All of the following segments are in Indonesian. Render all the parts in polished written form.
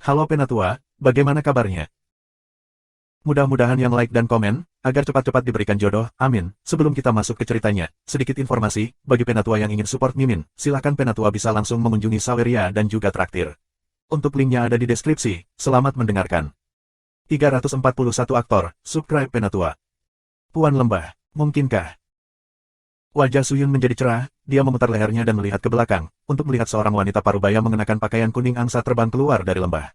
Halo Penatua, bagaimana kabarnya? Mudah-mudahan yang like dan komen, agar cepat-cepat diberikan jodoh, amin. Sebelum kita masuk ke ceritanya, sedikit informasi, bagi Penatua yang ingin support Mimin, silahkan Penatua bisa langsung mengunjungi Saweria dan juga traktir. Untuk linknya ada di deskripsi, selamat mendengarkan. 341 aktor, subscribe Penatua. Puan Lembah, mungkinkah? Wajah Suyun menjadi cerah, dia memutar lehernya dan melihat ke belakang, untuk melihat seorang wanita parubaya mengenakan pakaian kuning angsa terbang keluar dari lembah.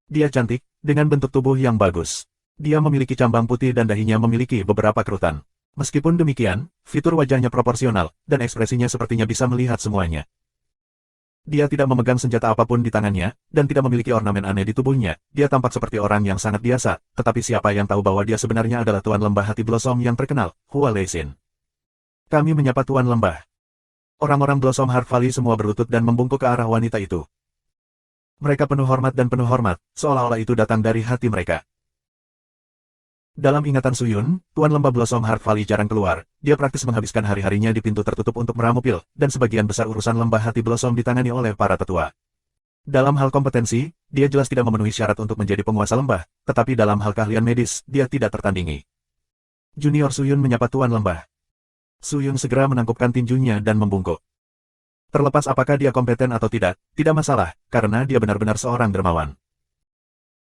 Dia cantik, dengan bentuk tubuh yang bagus. Dia memiliki cambang putih dan dahinya memiliki beberapa kerutan. Meskipun demikian, fitur wajahnya proporsional, dan ekspresinya sepertinya bisa melihat semuanya. Dia tidak memegang senjata apapun di tangannya, dan tidak memiliki ornamen aneh di tubuhnya. Dia tampak seperti orang yang sangat biasa, tetapi siapa yang tahu bahwa dia sebenarnya adalah Tuan Lembah Hati Blossom yang terkenal, Hua Leixin. Kami menyapa Tuan Lembah. Orang-orang Blossom Heart Valley semua berlutut dan membungkuk ke arah wanita itu. Mereka penuh hormat dan penuh hormat, seolah-olah itu datang dari hati mereka. Dalam ingatan Suyun, Tuan Lembah Blossom Heart Valley jarang keluar. Dia praktis menghabiskan hari-harinya di pintu tertutup untuk meramu pil, dan sebagian besar urusan Lembah Hati Blossom ditangani oleh para tetua. Dalam hal kompetensi, dia jelas tidak memenuhi syarat untuk menjadi penguasa lembah, tetapi dalam hal keahlian medis, dia tidak tertandingi. Junior Suyun menyapa Tuan Lembah. Suyun segera menangkupkan tinjunya dan membungkuk. Terlepas apakah dia kompeten atau tidak masalah, karena dia benar-benar seorang dermawan.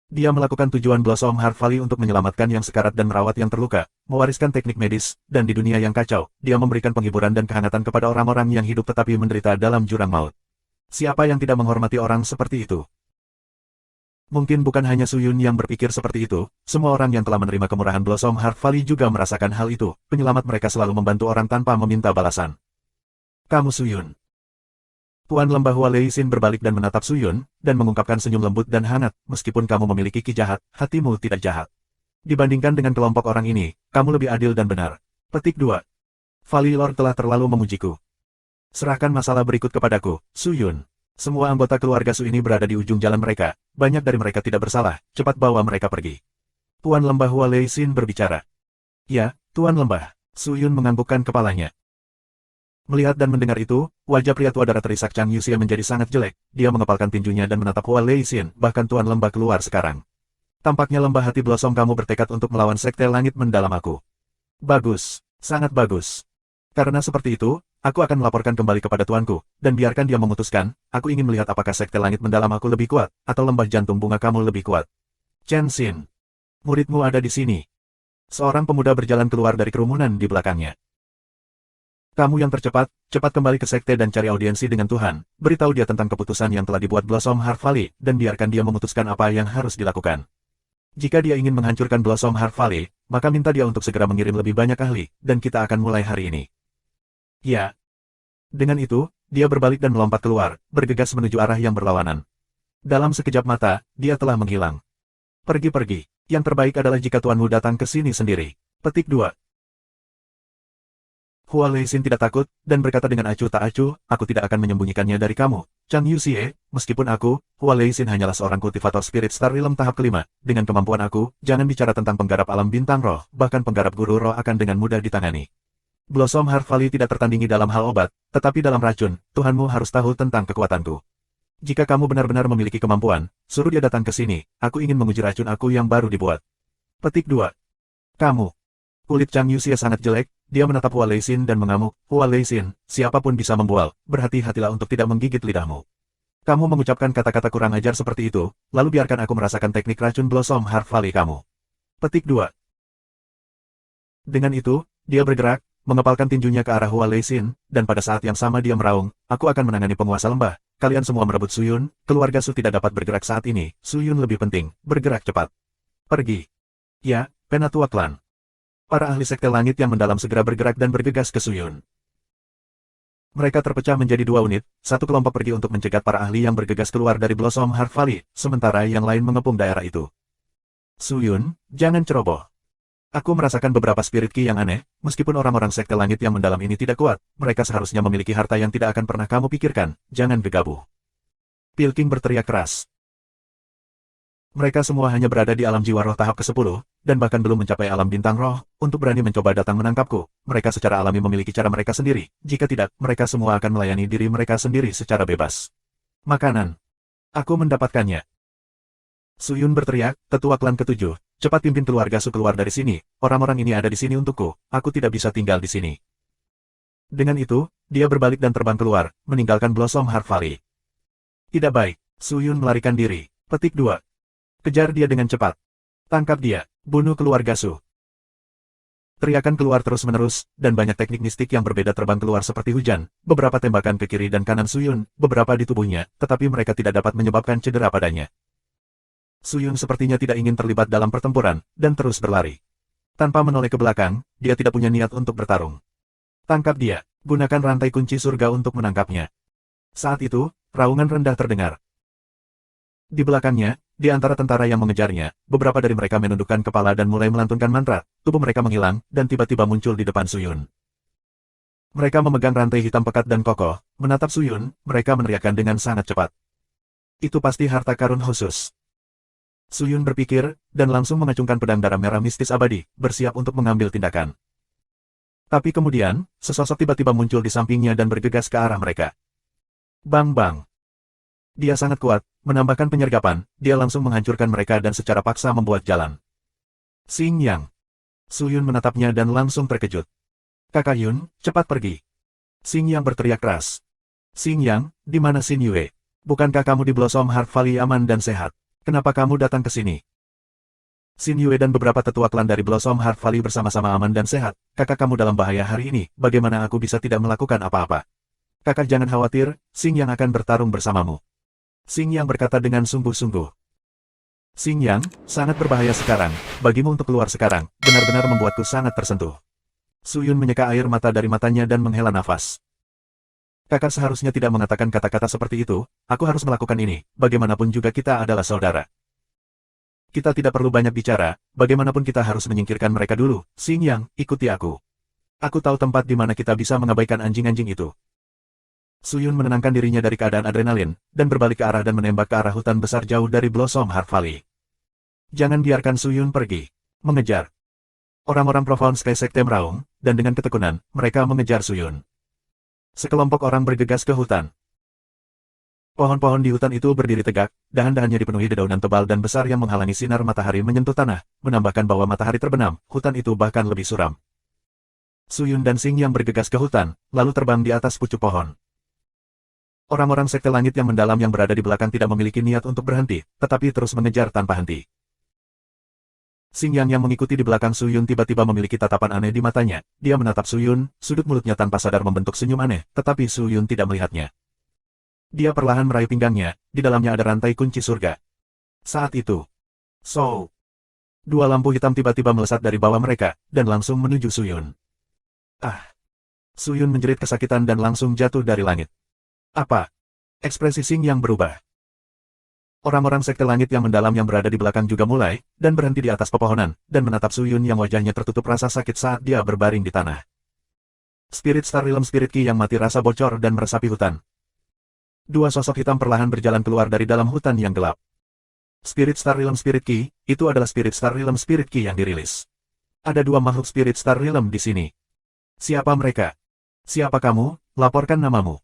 Dia melakukan tujuan Blossom Heart Valley untuk menyelamatkan yang sekarat dan merawat yang terluka, mewariskan teknik medis, dan di dunia yang kacau, dia memberikan penghiburan dan kehangatan kepada orang-orang yang hidup tetapi menderita dalam jurang maut. Siapa yang tidak menghormati orang seperti itu? Mungkin bukan hanya Suyun yang berpikir seperti itu, semua orang yang telah menerima kemurahan Blossom Heart Valley juga merasakan hal itu, penyelamat mereka selalu membantu orang tanpa meminta balasan. Kamu Suyun. Tuan Lembah Hua Leixin berbalik dan menatap Suyun, dan mengungkapkan senyum lembut dan hangat, meskipun kamu memiliki ki jahat, hatimu tidak jahat. Dibandingkan dengan kelompok orang ini, kamu lebih adil dan benar. Petik 2. Valley Lord telah terlalu memujiku. Serahkan masalah berikut kepadaku, Suyun. Semua anggota keluarga Su ini berada di ujung jalan mereka, banyak dari mereka tidak bersalah, cepat bawa mereka pergi. Tuan Lembah Hua Leixin berbicara. Ya, Tuan Lembah. Suyun menganggukkan kepalanya. Melihat dan mendengar itu, wajah pria tua darah terisak Chang Yuxie menjadi sangat jelek. Dia mengepalkan tinjunya dan menatap Hua Leixin, bahkan Tuan Lembah keluar sekarang. Tampaknya Lembah Hati Blossom kamu bertekad untuk melawan Sekte Langit Mendalam aku. Bagus, sangat bagus. Karena seperti itu, aku akan melaporkan kembali kepada tuanku, dan biarkan dia memutuskan. Aku ingin melihat apakah Sekte Langit Mendalam aku lebih kuat, atau Lembah Jantung Bunga kamu lebih kuat. Chen Xin. Muridmu ada di sini. Seorang pemuda berjalan keluar dari kerumunan di belakangnya. Kamu yang tercepat, cepat kembali ke sekte dan cari audiensi dengan Tuhan, beritahu dia tentang keputusan yang telah dibuat Blossom Heart Valley, dan biarkan dia memutuskan apa yang harus dilakukan. Jika dia ingin menghancurkan Blossom Heart Valley, maka minta dia untuk segera mengirim lebih banyak ahli, dan kita akan mulai hari ini. Ya. Dengan itu, dia berbalik dan melompat keluar, bergegas menuju arah yang berlawanan. Dalam sekejap mata, dia telah menghilang. Pergi-pergi, yang terbaik adalah jika tuanmu datang ke sini sendiri. Petik 2. Hua Leixin tidak takut, dan berkata dengan acuh tak acuh, aku tidak akan menyembunyikannya dari kamu. Chang Yuxie, meskipun aku, Hua Leixin hanyalah seorang kultivator spirit Star Realm tahap kelima, dengan kemampuan aku, jangan bicara tentang penggarap alam bintang roh, bahkan penggarap guru roh akan dengan mudah ditangani. Blossom Heart Valley tidak tertandingi dalam hal obat, tetapi dalam racun, Tuhanmu harus tahu tentang kekuatanku. Jika kamu benar-benar memiliki kemampuan, suruh dia datang ke sini, aku ingin menguji racun aku yang baru dibuat. Petik 2. Kamu. Kulit Chang Yuxie sangat jelek, dia menatap Hua Leixin dan mengamuk, Hua Leixin, siapapun bisa membual, berhati-hatilah untuk tidak menggigit lidahmu. Kamu mengucapkan kata-kata kurang ajar seperti itu, lalu biarkan aku merasakan teknik racun Blossom Heart Valley kamu. Petik 2. Dengan itu, dia bergerak, mengepalkan tinjunya ke arah Hua Leixin, dan pada saat yang sama dia meraung, aku akan menangani penguasa lembah, kalian semua merebut Suyun, keluarga Su tidak dapat bergerak saat ini, Suyun lebih penting, bergerak cepat. Pergi. Ya, Penatua Klan. Para ahli Sekte Langit yang mendalam segera bergerak dan bergegas ke Suyun. Mereka terpecah menjadi dua unit, satu kelompok pergi untuk mencegat para ahli yang bergegas keluar dari Blossom Heart Valley, sementara yang lain mengepung daerah itu. Suyun, jangan ceroboh. Aku merasakan beberapa spirit ki yang aneh, meskipun orang-orang Sekte Langit yang mendalam ini tidak kuat, mereka seharusnya memiliki harta yang tidak akan pernah kamu pikirkan, jangan gegabah. Pilking berteriak keras. Mereka semua hanya berada di alam jiwa roh tahap ke-10, dan bahkan belum mencapai alam bintang roh, untuk berani mencoba datang menangkapku. Mereka secara alami memiliki cara mereka sendiri, jika tidak, mereka semua akan melayani diri mereka sendiri secara bebas. Makanan. Aku mendapatkannya. Suyun berteriak, tetua klan ketujuh, cepat pimpin keluarga Su keluar dari sini, orang-orang ini ada di sini untukku, aku tidak bisa tinggal di sini. Dengan itu, dia berbalik dan terbang keluar, meninggalkan Blossom Heart Valley. Tidak baik, Suyun melarikan diri. Petik 2. Kejar dia dengan cepat. Tangkap dia, bunuh keluarga Su. Teriakan keluar terus-menerus, dan banyak teknik mistik yang berbeda terbang keluar seperti hujan, beberapa tembakan ke kiri dan kanan Suyun, beberapa di tubuhnya, tetapi mereka tidak dapat menyebabkan cedera padanya. Suyun sepertinya tidak ingin terlibat dalam pertempuran, dan terus berlari. Tanpa menoleh ke belakang, dia tidak punya niat untuk bertarung. Tangkap dia, gunakan rantai kunci surga untuk menangkapnya. Saat itu, raungan rendah terdengar. Di belakangnya, di antara tentara yang mengejarnya, beberapa dari mereka menundukkan kepala dan mulai melantunkan mantra, tubuh mereka menghilang, dan tiba-tiba muncul di depan Suyun. Mereka memegang rantai hitam pekat dan kokoh, menatap Suyun, mereka meneriakkan dengan sangat cepat. Itu pasti harta karun khusus. Suyun berpikir, dan langsung mengacungkan pedang darah merah mistis abadi, bersiap untuk mengambil tindakan. Tapi kemudian, sesosok tiba-tiba muncul di sampingnya dan bergegas ke arah mereka. Bang-bang. Dia sangat kuat, menambahkan penyergapan, dia langsung menghancurkan mereka dan secara paksa membuat jalan. Xing Yang. Suyun menatapnya dan langsung terkejut. Kakak Yun, cepat pergi. Xing Yang berteriak keras. Xing Yang, di mana Xin Yue? Bukankah kamu di Blossom Heart Valley aman dan sehat? Kenapa kamu datang ke sini? Xin Yue dan beberapa tetua klan dari Blossom Heart Valley bersama-sama aman dan sehat. Kakak kamu dalam bahaya hari ini, bagaimana aku bisa tidak melakukan apa-apa? Kakak jangan khawatir, Xing Yang akan bertarung bersamamu. Xing Yang berkata dengan sungguh-sungguh. Xing Yang, sangat berbahaya sekarang, bagimu untuk keluar sekarang, benar-benar membuatku sangat tersentuh. Suyun menyeka air mata dari matanya dan menghela nafas. Kakak seharusnya tidak mengatakan kata-kata seperti itu, aku harus melakukan ini, bagaimanapun juga kita adalah saudara. Kita tidak perlu banyak bicara, bagaimanapun kita harus menyingkirkan mereka dulu, Xing Yang, ikuti aku. Aku tahu tempat di mana kita bisa mengabaikan anjing-anjing itu. Suyun menenangkan dirinya dari keadaan adrenalin, dan berbalik ke arah dan menembak ke arah hutan besar jauh dari Blossom Heart Valley. Jangan biarkan Suyun pergi. Mengejar. Orang-orang Profound Sky Sekte meraung, dan dengan ketekunan, mereka mengejar Suyun. Sekelompok orang bergegas ke hutan. Pohon-pohon di hutan itu berdiri tegak, dahan-dahannya dipenuhi dedaunan tebal dan besar yang menghalangi sinar matahari menyentuh tanah, menambahkan bahwa matahari terbenam, hutan itu bahkan lebih suram. Suyun dan Xing Yang bergegas ke hutan, lalu terbang di atas pucuk pohon. Orang-orang sekte langit yang mendalam yang berada di belakang tidak memiliki niat untuk berhenti, tetapi terus mengejar tanpa henti. Xing Yang yang mengikuti di belakang Suyun tiba-tiba memiliki tatapan aneh di matanya, dia menatap Suyun, sudut mulutnya tanpa sadar membentuk senyum aneh, tetapi Suyun tidak melihatnya. Dia perlahan meraih pinggangnya, di dalamnya ada rantai kunci surga. Saat itu, dua lampu hitam tiba-tiba melesat dari bawah mereka, dan langsung menuju Suyun. Ah! Suyun menjerit kesakitan dan langsung jatuh dari langit. Apa? Ekspresi Xing Yang berubah. Orang-orang sekte langit yang mendalam yang berada di belakang juga mulai, dan berhenti di atas pepohonan, dan menatap Suyun yang wajahnya tertutup rasa sakit saat dia berbaring di tanah. Spirit Star Realm Spirit Ki yang mati rasa bocor dan meresapi hutan. Dua sosok hitam perlahan berjalan keluar dari dalam hutan yang gelap. Spirit Star Realm Spirit Ki, itu adalah Spirit Star Realm Spirit Ki yang dirilis. Ada dua makhluk Spirit Star Realm di sini. Siapa mereka? Siapa kamu? Laporkan namamu.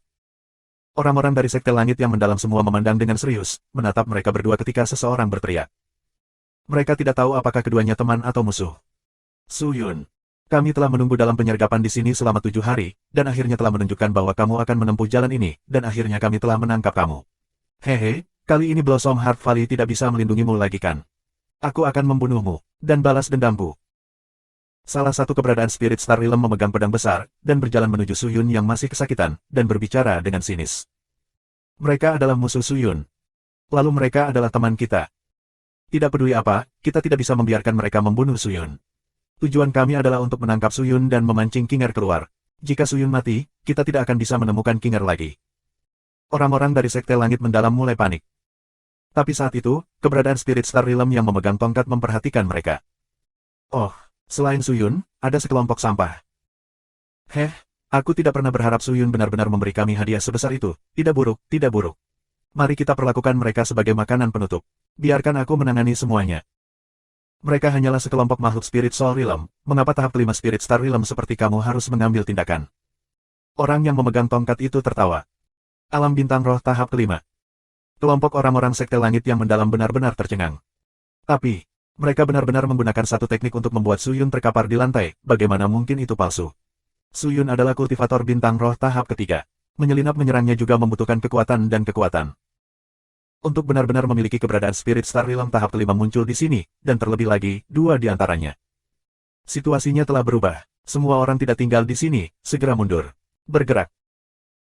Orang-orang dari sekte langit yang mendalam semua memandang dengan serius, menatap mereka berdua ketika seseorang berteriak. Mereka tidak tahu apakah keduanya teman atau musuh. Suyun, kami telah menunggu dalam penyergapan di sini selama 7 hari, dan akhirnya telah menunjukkan bahwa kamu akan menempuh jalan ini, dan akhirnya kami telah menangkap kamu. Hehe, kali ini Blossom Heart Valley tidak bisa melindungimu lagi kan? Aku akan membunuhmu, dan balas dendamku. Salah satu keberadaan Spirit Star Realm memegang pedang besar, dan berjalan menuju Suyun yang masih kesakitan, dan berbicara dengan sinis. Mereka adalah musuh Suyun. Lalu mereka adalah teman kita. Tidak peduli apa, kita tidak bisa membiarkan mereka membunuh Suyun. Tujuan kami adalah untuk menangkap Suyun dan memancing Qinger keluar. Jika Suyun mati, kita tidak akan bisa menemukan Qinger lagi. Orang-orang dari sekte langit mendalam mulai panik. Tapi saat itu, keberadaan Spirit Star Realm yang memegang tongkat memperhatikan mereka. Oh! Selain Suyun, ada sekelompok sampah. Aku tidak pernah berharap Suyun benar-benar memberi kami hadiah sebesar itu. Tidak buruk, tidak buruk. Mari kita perlakukan mereka sebagai makanan penutup. Biarkan aku menangani semuanya. Mereka hanyalah sekelompok makhluk Spirit Soul Realm. Mengapa tahap kelima Spirit Star Realm seperti kamu harus mengambil tindakan? Orang yang memegang tongkat itu tertawa. Alam bintang roh tahap kelima. Kelompok orang-orang Sekte Langit yang mendalam benar-benar tercengang. Tapi, mereka benar-benar menggunakan satu teknik untuk membuat Suyun terkapar di lantai, bagaimana mungkin itu palsu? Suyun adalah kultivator bintang roh tahap ketiga. Menyelinap menyerangnya juga membutuhkan kekuatan dan kekuatan. Untuk benar-benar memiliki keberadaan Spirit Star Realm tahap kelima muncul di sini, dan terlebih lagi, dua di antaranya. Situasinya telah berubah. Semua orang tidak tinggal di sini, segera mundur. Bergerak.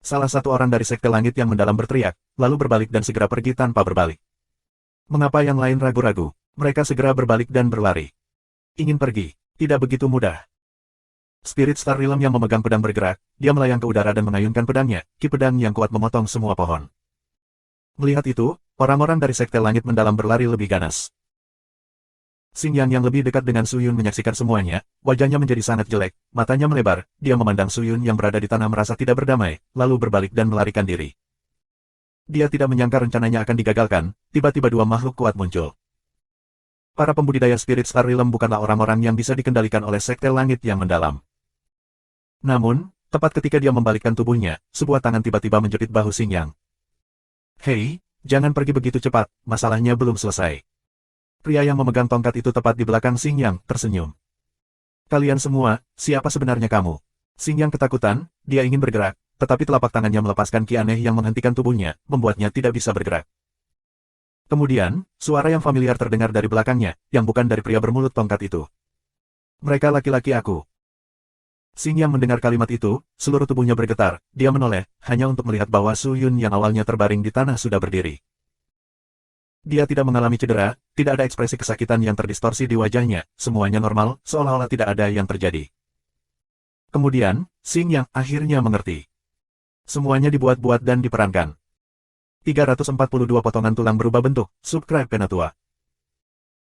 Salah satu orang dari Sekte Langit yang mendalam berteriak, lalu berbalik dan segera pergi tanpa berbalik. Mengapa yang lain ragu-ragu? Mereka segera berbalik dan berlari. Ingin pergi, tidak begitu mudah. Spirit Star Realm yang memegang pedang bergerak, dia melayang ke udara dan mengayunkan pedangnya, ki pedang yang kuat memotong semua pohon. Melihat itu, orang-orang dari Sekte Langit mendalam berlari lebih ganas. Xingyang yang lebih dekat dengan Suyun menyaksikan semuanya, wajahnya menjadi sangat jelek, matanya melebar, dia memandang Suyun yang berada di tanah merasa tidak berdamai, lalu berbalik dan melarikan diri. Dia tidak menyangka rencananya akan digagalkan, tiba-tiba dua makhluk kuat muncul. Para pembudidaya Spirit Star Realm bukanlah orang-orang yang bisa dikendalikan oleh Sekte Langit yang mendalam. Namun, tepat ketika dia membalikkan tubuhnya, sebuah tangan tiba-tiba menjepit bahu Xingyang. Hei, jangan pergi begitu cepat, masalahnya belum selesai. Pria yang memegang tongkat itu tepat di belakang Xingyang, tersenyum. Kalian semua, siapa sebenarnya kamu? Xingyang ketakutan, dia ingin bergerak, tetapi telapak tangannya melepaskan ki aneh yang menghentikan tubuhnya, membuatnya tidak bisa bergerak. Kemudian, suara yang familiar terdengar dari belakangnya, yang bukan dari pria bermulut tongkat itu. Mereka laki-laki aku. Xingyang mendengar kalimat itu, seluruh tubuhnya bergetar, dia menoleh, hanya untuk melihat bahwa Suyun yang awalnya terbaring di tanah sudah berdiri. Dia tidak mengalami cedera, tidak ada ekspresi kesakitan yang terdistorsi di wajahnya, semuanya normal, seolah-olah tidak ada yang terjadi. Kemudian, Xingyang akhirnya mengerti. Semuanya dibuat-buat dan diperankan. 342 potongan tulang berubah bentuk, subscribe Penatua.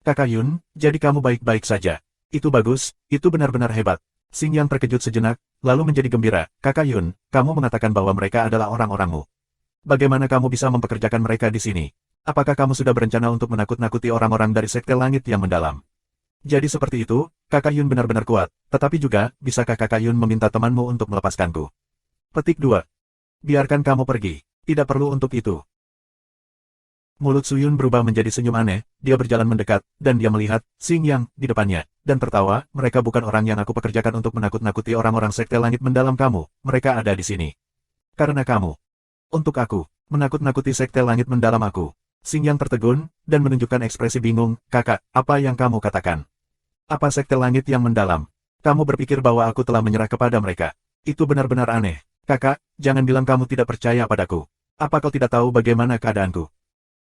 Kakak Yun, jadi kamu baik-baik saja. Itu bagus, itu benar-benar hebat. Xingyang terkejut sejenak, lalu menjadi gembira. Kakak Yun, kamu mengatakan bahwa mereka adalah orang-orangmu. Bagaimana kamu bisa mempekerjakan mereka di sini? Apakah kamu sudah berencana untuk menakut-nakuti orang-orang dari Sekte Langit yang mendalam? Jadi seperti itu, Kakak Yun benar-benar kuat, tetapi juga, bisakah Kakak Yun meminta temanmu untuk melepaskanku? Petik 2. Biarkan kamu pergi. Tidak perlu untuk itu. Mulut Suyun berubah menjadi senyum aneh, dia berjalan mendekat, dan dia melihat Xingyang di depannya, dan tertawa, mereka bukan orang yang aku pekerjakan untuk menakut-nakuti orang-orang Sekte Langit mendalam kamu, mereka ada di sini. Karena kamu. Untuk aku, menakut-nakuti Sekte Langit mendalam aku. Xingyang tertegun, dan menunjukkan ekspresi bingung, kakak, apa yang kamu katakan? Apa Sekte Langit yang mendalam? Kamu berpikir bahwa aku telah menyerah kepada mereka? Itu benar-benar aneh. Kakak, jangan bilang kamu tidak percaya padaku. Apa kau tidak tahu bagaimana keadaanku?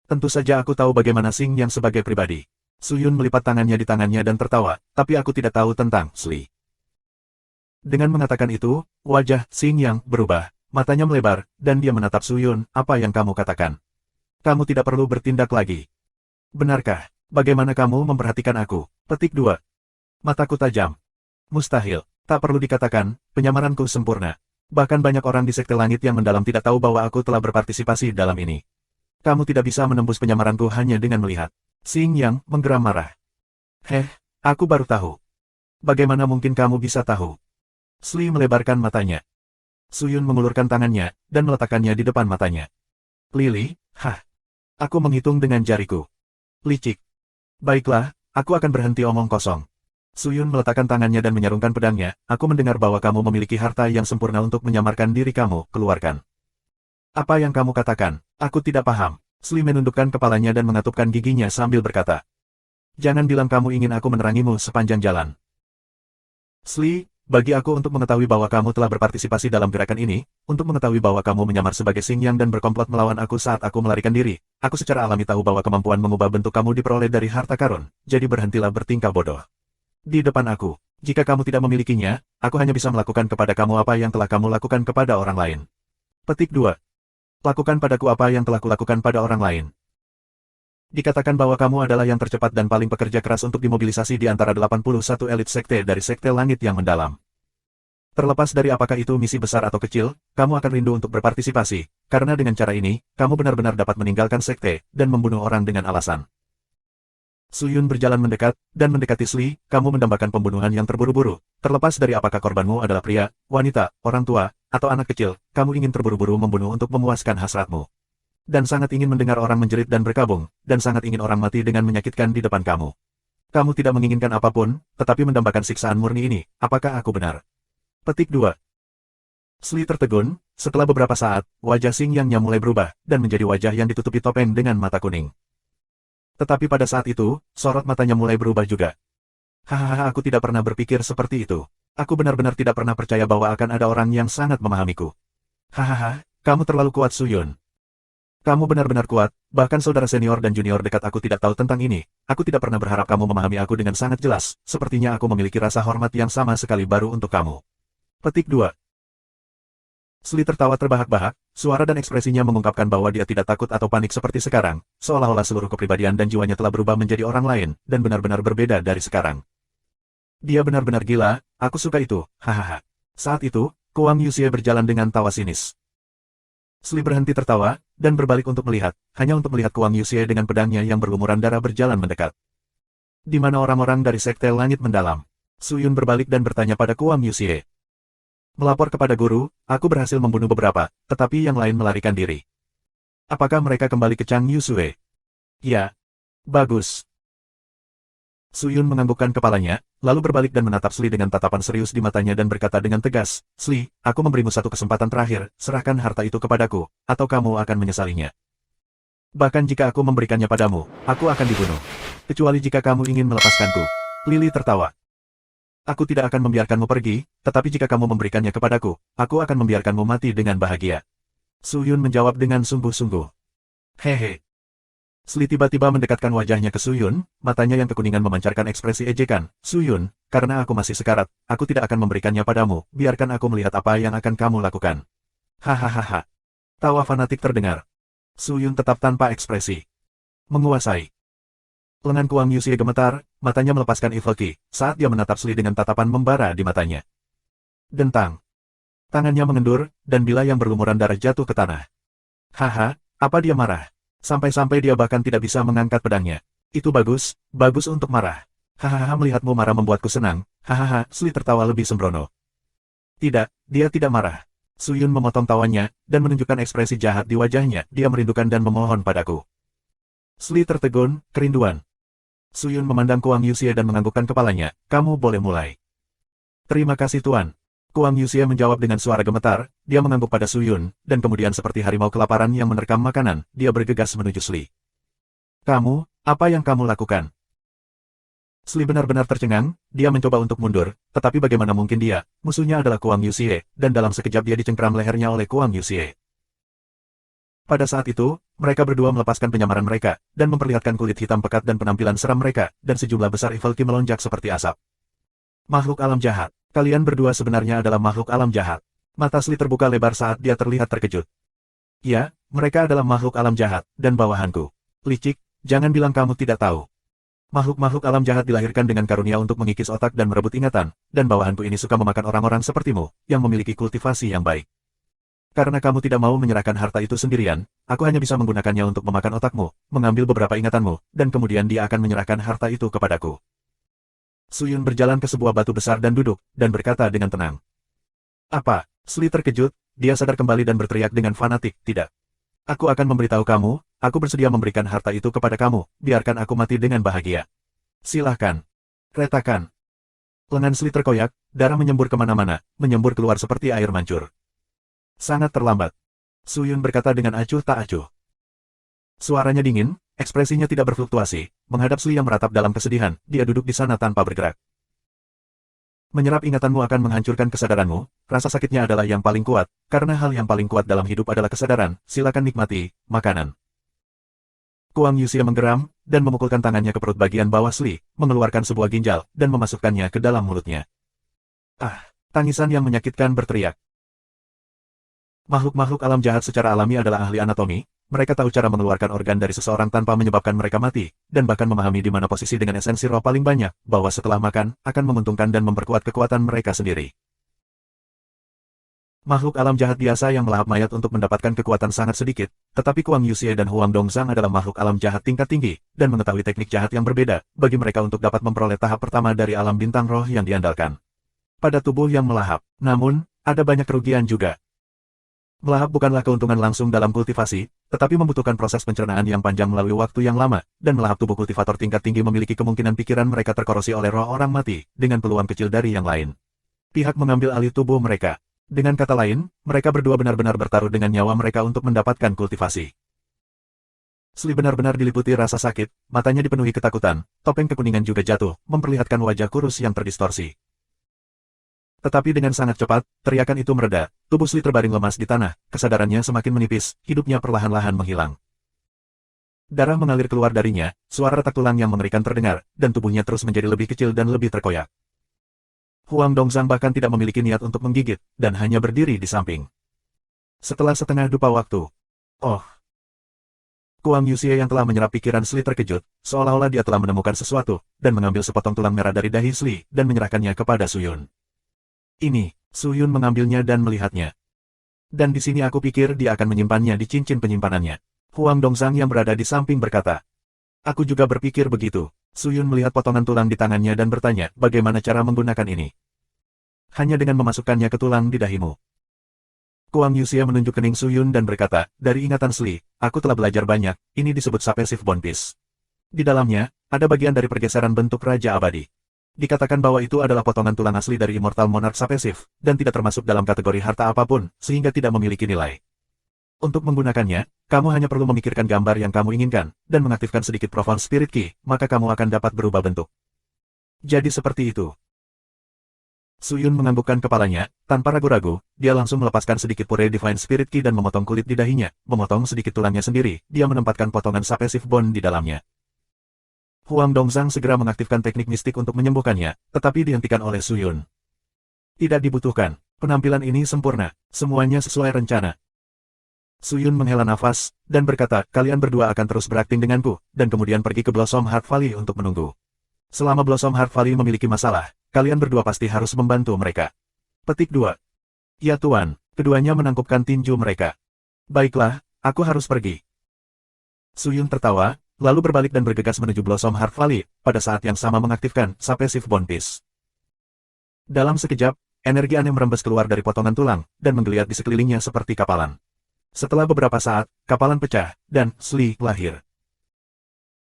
Tentu saja aku tahu bagaimana Xingyang sebagai pribadi. Suyun melipat tangannya di tangannya dan tertawa, tapi aku tidak tahu tentang Sli. Dengan mengatakan itu, wajah Xingyang berubah, matanya melebar, dan dia menatap Suyun, apa yang kamu katakan? Kamu tidak perlu bertindak lagi. Benarkah? Bagaimana kamu memperhatikan aku? Petik 2. Mataku tajam. Mustahil. Tak perlu dikatakan, penyamaranku sempurna. Bahkan banyak orang di Sekte Langit yang mendalam tidak tahu bahwa aku telah berpartisipasi dalam ini. Kamu tidak bisa menembus penyamaranku hanya dengan melihat. Xingyang menggeram marah. Aku baru tahu. Bagaimana mungkin kamu bisa tahu? Sli melebarkan matanya. Suyun mengulurkan tangannya, dan meletakkannya di depan matanya. Lili, Aku menghitung dengan jariku. Licik. Baiklah, aku akan berhenti omong kosong. Suyun meletakkan tangannya dan menyarungkan pedangnya, aku mendengar bahwa kamu memiliki harta yang sempurna untuk menyamarkan diri kamu, keluarkan. Apa yang kamu katakan? Aku tidak paham. Sli menundukkan kepalanya dan mengatupkan giginya sambil berkata. Jangan bilang kamu ingin aku menerangimu sepanjang jalan. Sli, bagi aku untuk mengetahui bahwa kamu telah berpartisipasi dalam gerakan ini, untuk mengetahui bahwa kamu menyamar sebagai Xingyang dan berkomplot melawan aku saat aku melarikan diri, aku secara alami tahu bahwa kemampuan mengubah bentuk kamu diperoleh dari harta karun, jadi berhentilah bertingkah bodoh. Di depan aku, jika kamu tidak memilikinya, aku hanya bisa melakukan kepada kamu apa yang telah kamu lakukan kepada orang lain. Petik 2. Lakukan padaku apa yang telah kulakukan pada orang lain. Dikatakan bahwa kamu adalah yang tercepat dan paling pekerja keras untuk dimobilisasi di antara 81 elit sekte dari Sekte Langit yang mendalam. Terlepas dari apakah itu misi besar atau kecil, kamu akan rindu untuk berpartisipasi, karena dengan cara ini, kamu benar-benar dapat meninggalkan sekte, dan membunuh orang dengan alasan. Suyun berjalan mendekat, dan mendekati Sli, kamu mendambakan pembunuhan yang terburu-buru, terlepas dari apakah korbanmu adalah pria, wanita, orang tua, atau anak kecil, kamu ingin terburu-buru membunuh untuk memuaskan hasratmu. Dan sangat ingin mendengar orang menjerit dan berkabung, dan sangat ingin orang mati dengan menyakitkan di depan kamu. Kamu tidak menginginkan apapun, tetapi mendambakan siksaan murni ini, apakah aku benar? Petik 2. Sli tertegun, setelah beberapa saat, wajah Xing Yangnya mulai berubah, dan menjadi wajah yang ditutupi topeng dengan mata kuning. Tetapi pada saat itu, sorot matanya mulai berubah juga. Hahaha, aku tidak pernah berpikir seperti itu. Aku benar-benar tidak pernah percaya bahwa akan ada orang yang sangat memahamiku. Hahaha, kamu terlalu kuat, Suyun. Kamu benar-benar kuat, bahkan saudara senior dan junior dekat aku tidak tahu tentang ini. Aku tidak pernah berharap kamu memahami aku dengan sangat jelas, sepertinya aku memiliki rasa hormat yang sama sekali baru untuk kamu. Petik 2. Sli tertawa terbahak-bahak, suara dan ekspresinya mengungkapkan bahwa dia tidak takut atau panik seperti sekarang, seolah-olah seluruh kepribadian dan jiwanya telah berubah menjadi orang lain, dan benar-benar berbeda dari sekarang. Dia benar-benar gila, aku suka itu, hahaha. Saat itu, Kuang Yuxie berjalan dengan tawa sinis. Sli berhenti tertawa, dan berbalik untuk melihat, hanya untuk melihat Kuang Yuxie dengan pedangnya yang berlumuran darah berjalan mendekat. Di mana orang-orang dari Sekte Langit Mendalam? Suyun berbalik dan bertanya pada Kuang Yuxie. Melapor kepada guru, aku berhasil membunuh beberapa, tetapi yang lain melarikan diri. Apakah mereka kembali ke Chang Yusue? Ya. Bagus. Suyun menganggukkan kepalanya, lalu berbalik dan menatap Sli dengan tatapan serius di matanya dan berkata dengan tegas, Sli, aku memberimu satu kesempatan terakhir, serahkan harta itu kepadaku, atau kamu akan menyesalinya. Bahkan jika aku memberikannya padamu, aku akan dibunuh. Kecuali jika kamu ingin melepaskanku. Lily tertawa. Aku tidak akan membiarkanmu pergi, tetapi jika kamu memberikannya kepadaku, aku akan membiarkanmu mati dengan bahagia. Suyun menjawab dengan sungguh-sungguh. Hehe. Sli tiba-tiba mendekatkan wajahnya ke Suyun, matanya yang kekuningan memancarkan ekspresi ejekan. Suyun, karena aku masih sekarat, aku tidak akan memberikannya padamu, biarkan aku melihat apa yang akan kamu lakukan. Hahaha. Tawa fanatik terdengar. Suyun tetap tanpa ekspresi. Menguasai. Lengan Kuang Yuxie gemetar, matanya melepaskan Evil Ki, saat dia menatap Sli dengan tatapan membara di matanya. Dentang. Tangannya mengendur, dan bila yang berlumuran darah jatuh ke tanah. Haha, apa dia marah? Sampai-sampai dia bahkan tidak bisa mengangkat pedangnya. Itu bagus, bagus untuk marah. Hahaha, melihatmu marah membuatku senang. Hahaha, Sli tertawa lebih sembrono. Tidak, dia tidak marah. Suyun memotong tawanya, dan menunjukkan ekspresi jahat di wajahnya, dia merindukan dan memohon padaku. Sli tertegun, kerinduan. Suyun memandang Kuang Yuxie dan menganggukkan kepalanya, kamu boleh mulai. Terima kasih Tuan. Kuang Yuxie menjawab dengan suara gemetar, dia mengangguk pada Suyun, dan kemudian seperti harimau kelaparan yang menerkam makanan, dia bergegas menuju Sli. Kamu, apa yang kamu lakukan? Sli benar-benar tercengang, dia mencoba untuk mundur, tetapi bagaimana mungkin dia, musuhnya adalah Kuang Yuxie, dan dalam sekejap dia dicengkram lehernya oleh Kuang Yuxie. Pada saat itu, mereka berdua melepaskan penyamaran mereka, dan memperlihatkan kulit hitam pekat dan penampilan seram mereka, dan sejumlah besar Evil Ki melonjak seperti asap. Makhluk alam jahat. Kalian berdua sebenarnya adalah makhluk alam jahat. Mata Sli terbuka lebar saat dia terlihat terkejut. Ya, mereka adalah makhluk alam jahat, dan bawahanku. Licik, jangan bilang kamu tidak tahu. Makhluk-makhluk alam jahat dilahirkan dengan karunia untuk mengikis otak dan merebut ingatan, dan bawahanku ini suka memakan orang-orang sepertimu, yang memiliki kultivasi yang baik. Karena kamu tidak mau menyerahkan harta itu sendirian, aku hanya bisa menggunakannya untuk memakan otakmu, mengambil beberapa ingatanmu, dan kemudian dia akan menyerahkan harta itu kepadaku. Suyun berjalan ke sebuah batu besar dan duduk, dan berkata dengan tenang. Apa? Sli terkejut, dia sadar kembali dan berteriak dengan fanatik, tidak. Aku akan memberitahu kamu, aku bersedia memberikan harta itu kepada kamu, biarkan aku mati dengan bahagia. Silahkan. Retakan. Lengan Sli terkoyak, darah menyembur kemana-mana, menyembur keluar seperti air mancur. Sangat terlambat. Suyun berkata dengan acuh tak acuh. Suaranya dingin, ekspresinya tidak berfluktuasi, menghadap Sli yang meratap dalam kesedihan, dia duduk di sana tanpa bergerak. Menyerap ingatanmu akan menghancurkan kesadaranmu, rasa sakitnya adalah yang paling kuat, karena hal yang paling kuat dalam hidup adalah kesadaran, silakan nikmati, makanan. Kuang Yuxie menggeram, dan memukulkan tangannya ke perut bagian bawah Sli, mengeluarkan sebuah ginjal, dan memasukkannya ke dalam mulutnya. Ah, tangisan yang menyakitkan berteriak. Makhluk-makhluk alam jahat secara alami adalah ahli anatomi, mereka tahu cara mengeluarkan organ dari seseorang tanpa menyebabkan mereka mati, dan bahkan memahami di mana posisi dengan esensi roh paling banyak, bahwa setelah makan, akan menguntungkan dan memperkuat kekuatan mereka sendiri. Makhluk alam jahat biasa yang melahap mayat untuk mendapatkan kekuatan sangat sedikit, tetapi Kuang Yuxie dan Huang Dongzhang adalah makhluk alam jahat tingkat tinggi, dan mengetahui teknik jahat yang berbeda, bagi mereka untuk dapat memperoleh tahap pertama dari alam bintang roh yang diandalkan. Pada tubuh yang melahap, namun, ada banyak kerugian juga. Melahap bukanlah keuntungan langsung dalam kultivasi, tetapi membutuhkan proses pencernaan yang panjang melalui waktu yang lama, dan melahap tubuh kultivator tingkat tinggi memiliki kemungkinan pikiran mereka terkorosi oleh roh orang mati, dengan peluang kecil dari yang lain. Pihak mengambil alih tubuh mereka. Dengan kata lain, mereka berdua benar-benar bertaruh dengan nyawa mereka untuk mendapatkan kultivasi. Sli benar-benar diliputi rasa sakit, matanya dipenuhi ketakutan, topeng kekuningan juga jatuh, memperlihatkan wajah kurus yang terdistorsi. Tetapi dengan sangat cepat, teriakan itu mereda, tubuh Sli terbaring lemas di tanah, kesadarannya semakin menipis, hidupnya perlahan-lahan menghilang. Darah mengalir keluar darinya, suara retak tulang yang mengerikan terdengar, dan tubuhnya terus menjadi lebih kecil dan lebih terkoyak. Huang Dongzhang bahkan tidak memiliki niat untuk menggigit, dan hanya berdiri di samping. Setelah setengah dupa waktu. Oh! Kuang Yuxie yang telah menyerap pikiran Sli terkejut, seolah-olah dia telah menemukan sesuatu, dan mengambil sepotong tulang merah dari dahi Sli, dan menyerahkannya kepada Suyun. Ini, Suyun mengambilnya dan melihatnya. Dan di sini aku pikir dia akan menyimpannya di cincin penyimpanannya. Huang Dongzhang yang berada di samping berkata. Aku juga berpikir begitu. Suyun melihat potongan tulang di tangannya dan bertanya, bagaimana cara menggunakan ini? Hanya dengan memasukkannya ke tulang di dahimu. Kuang Yuxie menunjuk kening Suyun dan berkata, dari ingatan Sli, aku telah belajar banyak, ini disebut Sapesive Bone Piece. Di dalamnya, ada bagian dari pergeseran bentuk Raja Abadi. Dikatakan bahwa itu adalah potongan tulang asli dari Immortal Monarch Sapesive, dan tidak termasuk dalam kategori harta apapun, sehingga tidak memiliki nilai. Untuk menggunakannya, kamu hanya perlu memikirkan gambar yang kamu inginkan, dan mengaktifkan sedikit Profound Spirit Key, maka kamu akan dapat berubah bentuk. Jadi seperti itu. Suyun menganggukkan kepalanya, tanpa ragu-ragu, dia langsung melepaskan sedikit pure Divine Spirit Key dan memotong kulit di dahinya, memotong sedikit tulangnya sendiri, dia menempatkan potongan Sapesive Bone di dalamnya. Huang Dongzhang segera mengaktifkan teknik mistik untuk menyembuhkannya, tetapi dihentikan oleh Suyun. Tidak dibutuhkan, penampilan ini sempurna, semuanya sesuai rencana. Suyun menghela nafas, dan berkata, kalian berdua akan terus berakting denganku, dan kemudian pergi ke Blossom Heart Valley untuk menunggu. Selama Blossom Heart Valley memiliki masalah, kalian berdua pasti harus membantu mereka. Petik 2. Ya Tuan, keduanya menangkupkan tinju mereka. Baiklah, aku harus pergi. Suyun tertawa, lalu berbalik dan bergegas menuju Blossom Heart Valley, pada saat yang sama mengaktifkan Sapesive Bone Piece. Dalam sekejap, energi aneh merembes keluar dari potongan tulang, dan menggeliat di sekelilingnya seperti kapalan. Setelah beberapa saat, kapalan pecah, dan Sli lahir.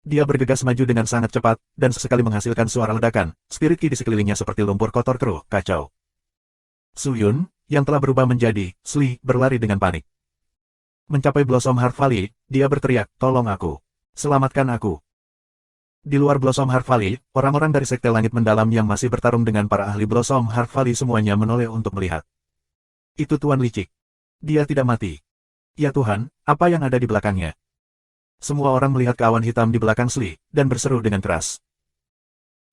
Dia bergegas maju dengan sangat cepat, dan sesekali menghasilkan suara ledakan, spirit ki di sekelilingnya seperti lumpur kotor keruh, kacau. Suyun, yang telah berubah menjadi Sli, berlari dengan panik. Mencapai Blossom Heart Valley, dia berteriak, tolong aku. Selamatkan aku. Di luar Blossom Heart Valley, orang-orang dari Sekte Langit Mendalam yang masih bertarung dengan para ahli Blossom Heart Valley semuanya menoleh untuk melihat. Itu Tuan Licik. Dia tidak mati. Ya Tuhan, apa yang ada di belakangnya? Semua orang melihat ke awan hitam di belakang Sli, dan berseru dengan keras.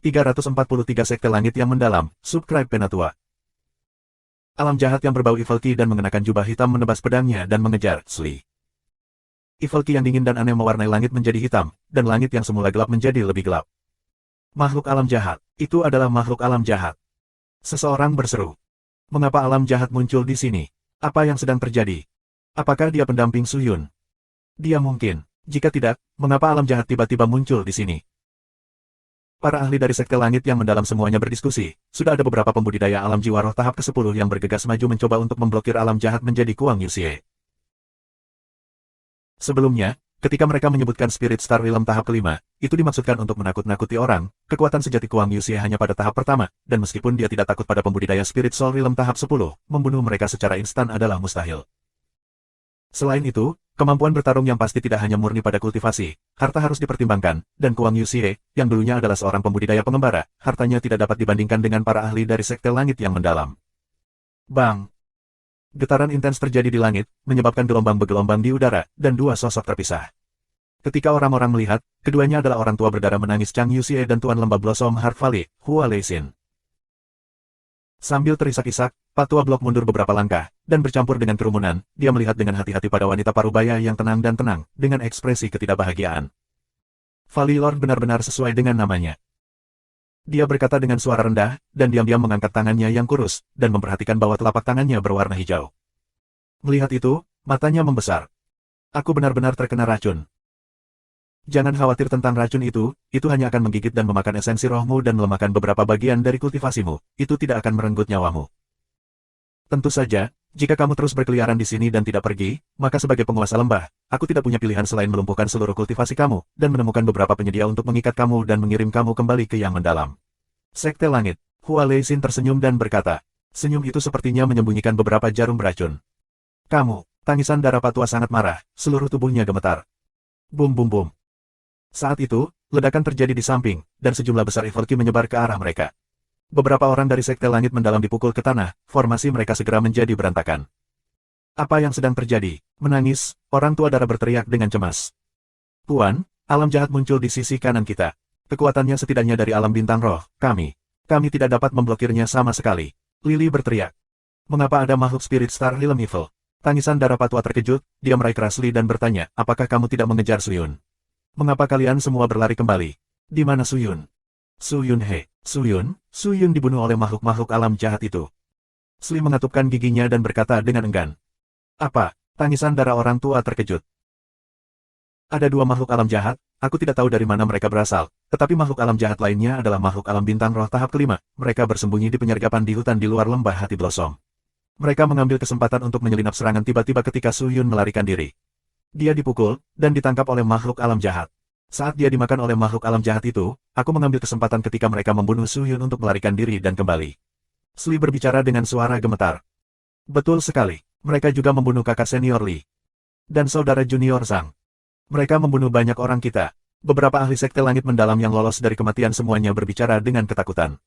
343 Sekte Langit yang Mendalam, Subscribe Penatua. Alam jahat yang berbau Evil Ki dan mengenakan jubah hitam menebas pedangnya dan mengejar Sli. Evil Ki yang dingin dan aneh mewarnai langit menjadi hitam, dan langit yang semula gelap menjadi lebih gelap. Makhluk alam jahat, itu adalah makhluk alam jahat. Seseorang berseru. Mengapa alam jahat muncul di sini? Apa yang sedang terjadi? Apakah dia pendamping Suyun? Dia mungkin. Jika tidak, mengapa alam jahat tiba-tiba muncul di sini? Para ahli dari Sekte Langit yang Mendalam semuanya berdiskusi. Sudah ada beberapa pembudidaya alam jiwa roh tahap ke-10 yang bergegas maju mencoba untuk memblokir alam jahat menjadi Kuang Yuxie. Sebelumnya, ketika mereka menyebutkan Spirit Star Realm tahap kelima, itu dimaksudkan untuk menakut-nakuti orang. Kekuatan sejati Kuang Yuxie hanya pada tahap pertama, dan meskipun dia tidak takut pada pembudidaya Spirit Soul Realm tahap 10, membunuh mereka secara instan adalah mustahil. Selain itu, kemampuan bertarung yang pasti tidak hanya murni pada kultivasi, harta harus dipertimbangkan, dan Kuang Yuxie, yang dulunya adalah seorang pembudidaya pengembara, hartanya tidak dapat dibandingkan dengan para ahli dari Sekte Langit yang Mendalam. Bang! Getaran intens terjadi di langit, menyebabkan gelombang bergelombang di udara, dan dua sosok terpisah. Ketika orang-orang melihat, keduanya adalah orang tua berdarah menangis Chang Yuxie dan Tuan Lembah Blossom Heart Valley, Hua Leixin. Sambil terisak-isak, Pak Tua Blok mundur beberapa langkah, dan bercampur dengan kerumunan, dia melihat dengan hati-hati pada wanita parubaya yang tenang dan tenang, dengan ekspresi ketidakbahagiaan. Valley Lord benar-benar sesuai dengan namanya. Dia berkata dengan suara rendah, dan diam-diam mengangkat tangannya yang kurus, dan memperhatikan bahwa telapak tangannya berwarna hijau. Melihat itu, matanya membesar. Aku benar-benar terkena racun. Jangan khawatir tentang racun itu hanya akan menggigit dan memakan esensi rohmu dan melemahkan beberapa bagian dari kultivasimu, itu tidak akan merenggut nyawamu. Tentu saja, Jika kamu terus berkeliaran di sini dan tidak pergi, maka sebagai penguasa lembah, aku tidak punya pilihan selain melumpuhkan seluruh kultivasi kamu, dan menemukan beberapa penyedia untuk mengikat kamu dan mengirim kamu kembali ke yang mendalam. Sekte Langit. Hua Leixin tersenyum dan berkata. Senyum itu sepertinya menyembunyikan beberapa jarum beracun. Kamu, tangisan darah Patua sangat marah, seluruh tubuhnya gemetar. Bum bum bum. Saat itu, ledakan terjadi di samping, dan sejumlah besar evil ki menyebar ke arah mereka. Beberapa orang dari Sekte Langit mendalam dipukul ke tanah, formasi mereka segera menjadi berantakan. Apa yang sedang terjadi? Menangis, orang tua darah berteriak dengan cemas. Tuan, alam jahat muncul di sisi kanan kita. Kekuatannya setidaknya dari alam bintang roh, kami tidak dapat memblokirnya sama sekali. Lily berteriak. Mengapa ada makhluk spirit Star Realm Evil? Tangisan darah Patua terkejut, dia meraih keras Lee dan bertanya, apakah kamu tidak mengejar Suyun? Mengapa kalian semua berlari kembali? Di mana Suyun? Suyun he, Suyun dibunuh oleh makhluk-makhluk alam jahat itu. Sli mengatupkan giginya dan berkata dengan enggan. Apa? Tangisan darah orang tua terkejut. Ada dua makhluk alam jahat, aku tidak tahu dari mana mereka berasal, tetapi makhluk alam jahat lainnya adalah makhluk alam bintang roh tahap kelima, mereka bersembunyi di penyergapan di hutan di luar lembah hati Blossom. Mereka mengambil kesempatan untuk menyelinap serangan tiba-tiba ketika Suyun melarikan diri. Dia dipukul, dan ditangkap oleh makhluk alam jahat. Saat dia dimakan oleh makhluk alam jahat itu, aku mengambil kesempatan ketika mereka membunuh Suyun untuk melarikan diri dan kembali. Sli berbicara dengan suara gemetar. Betul sekali, mereka juga membunuh kakak senior Li. Dan saudara junior Zhang. Mereka membunuh banyak orang kita. Beberapa ahli sekte langit mendalam yang lolos dari kematian semuanya berbicara dengan ketakutan.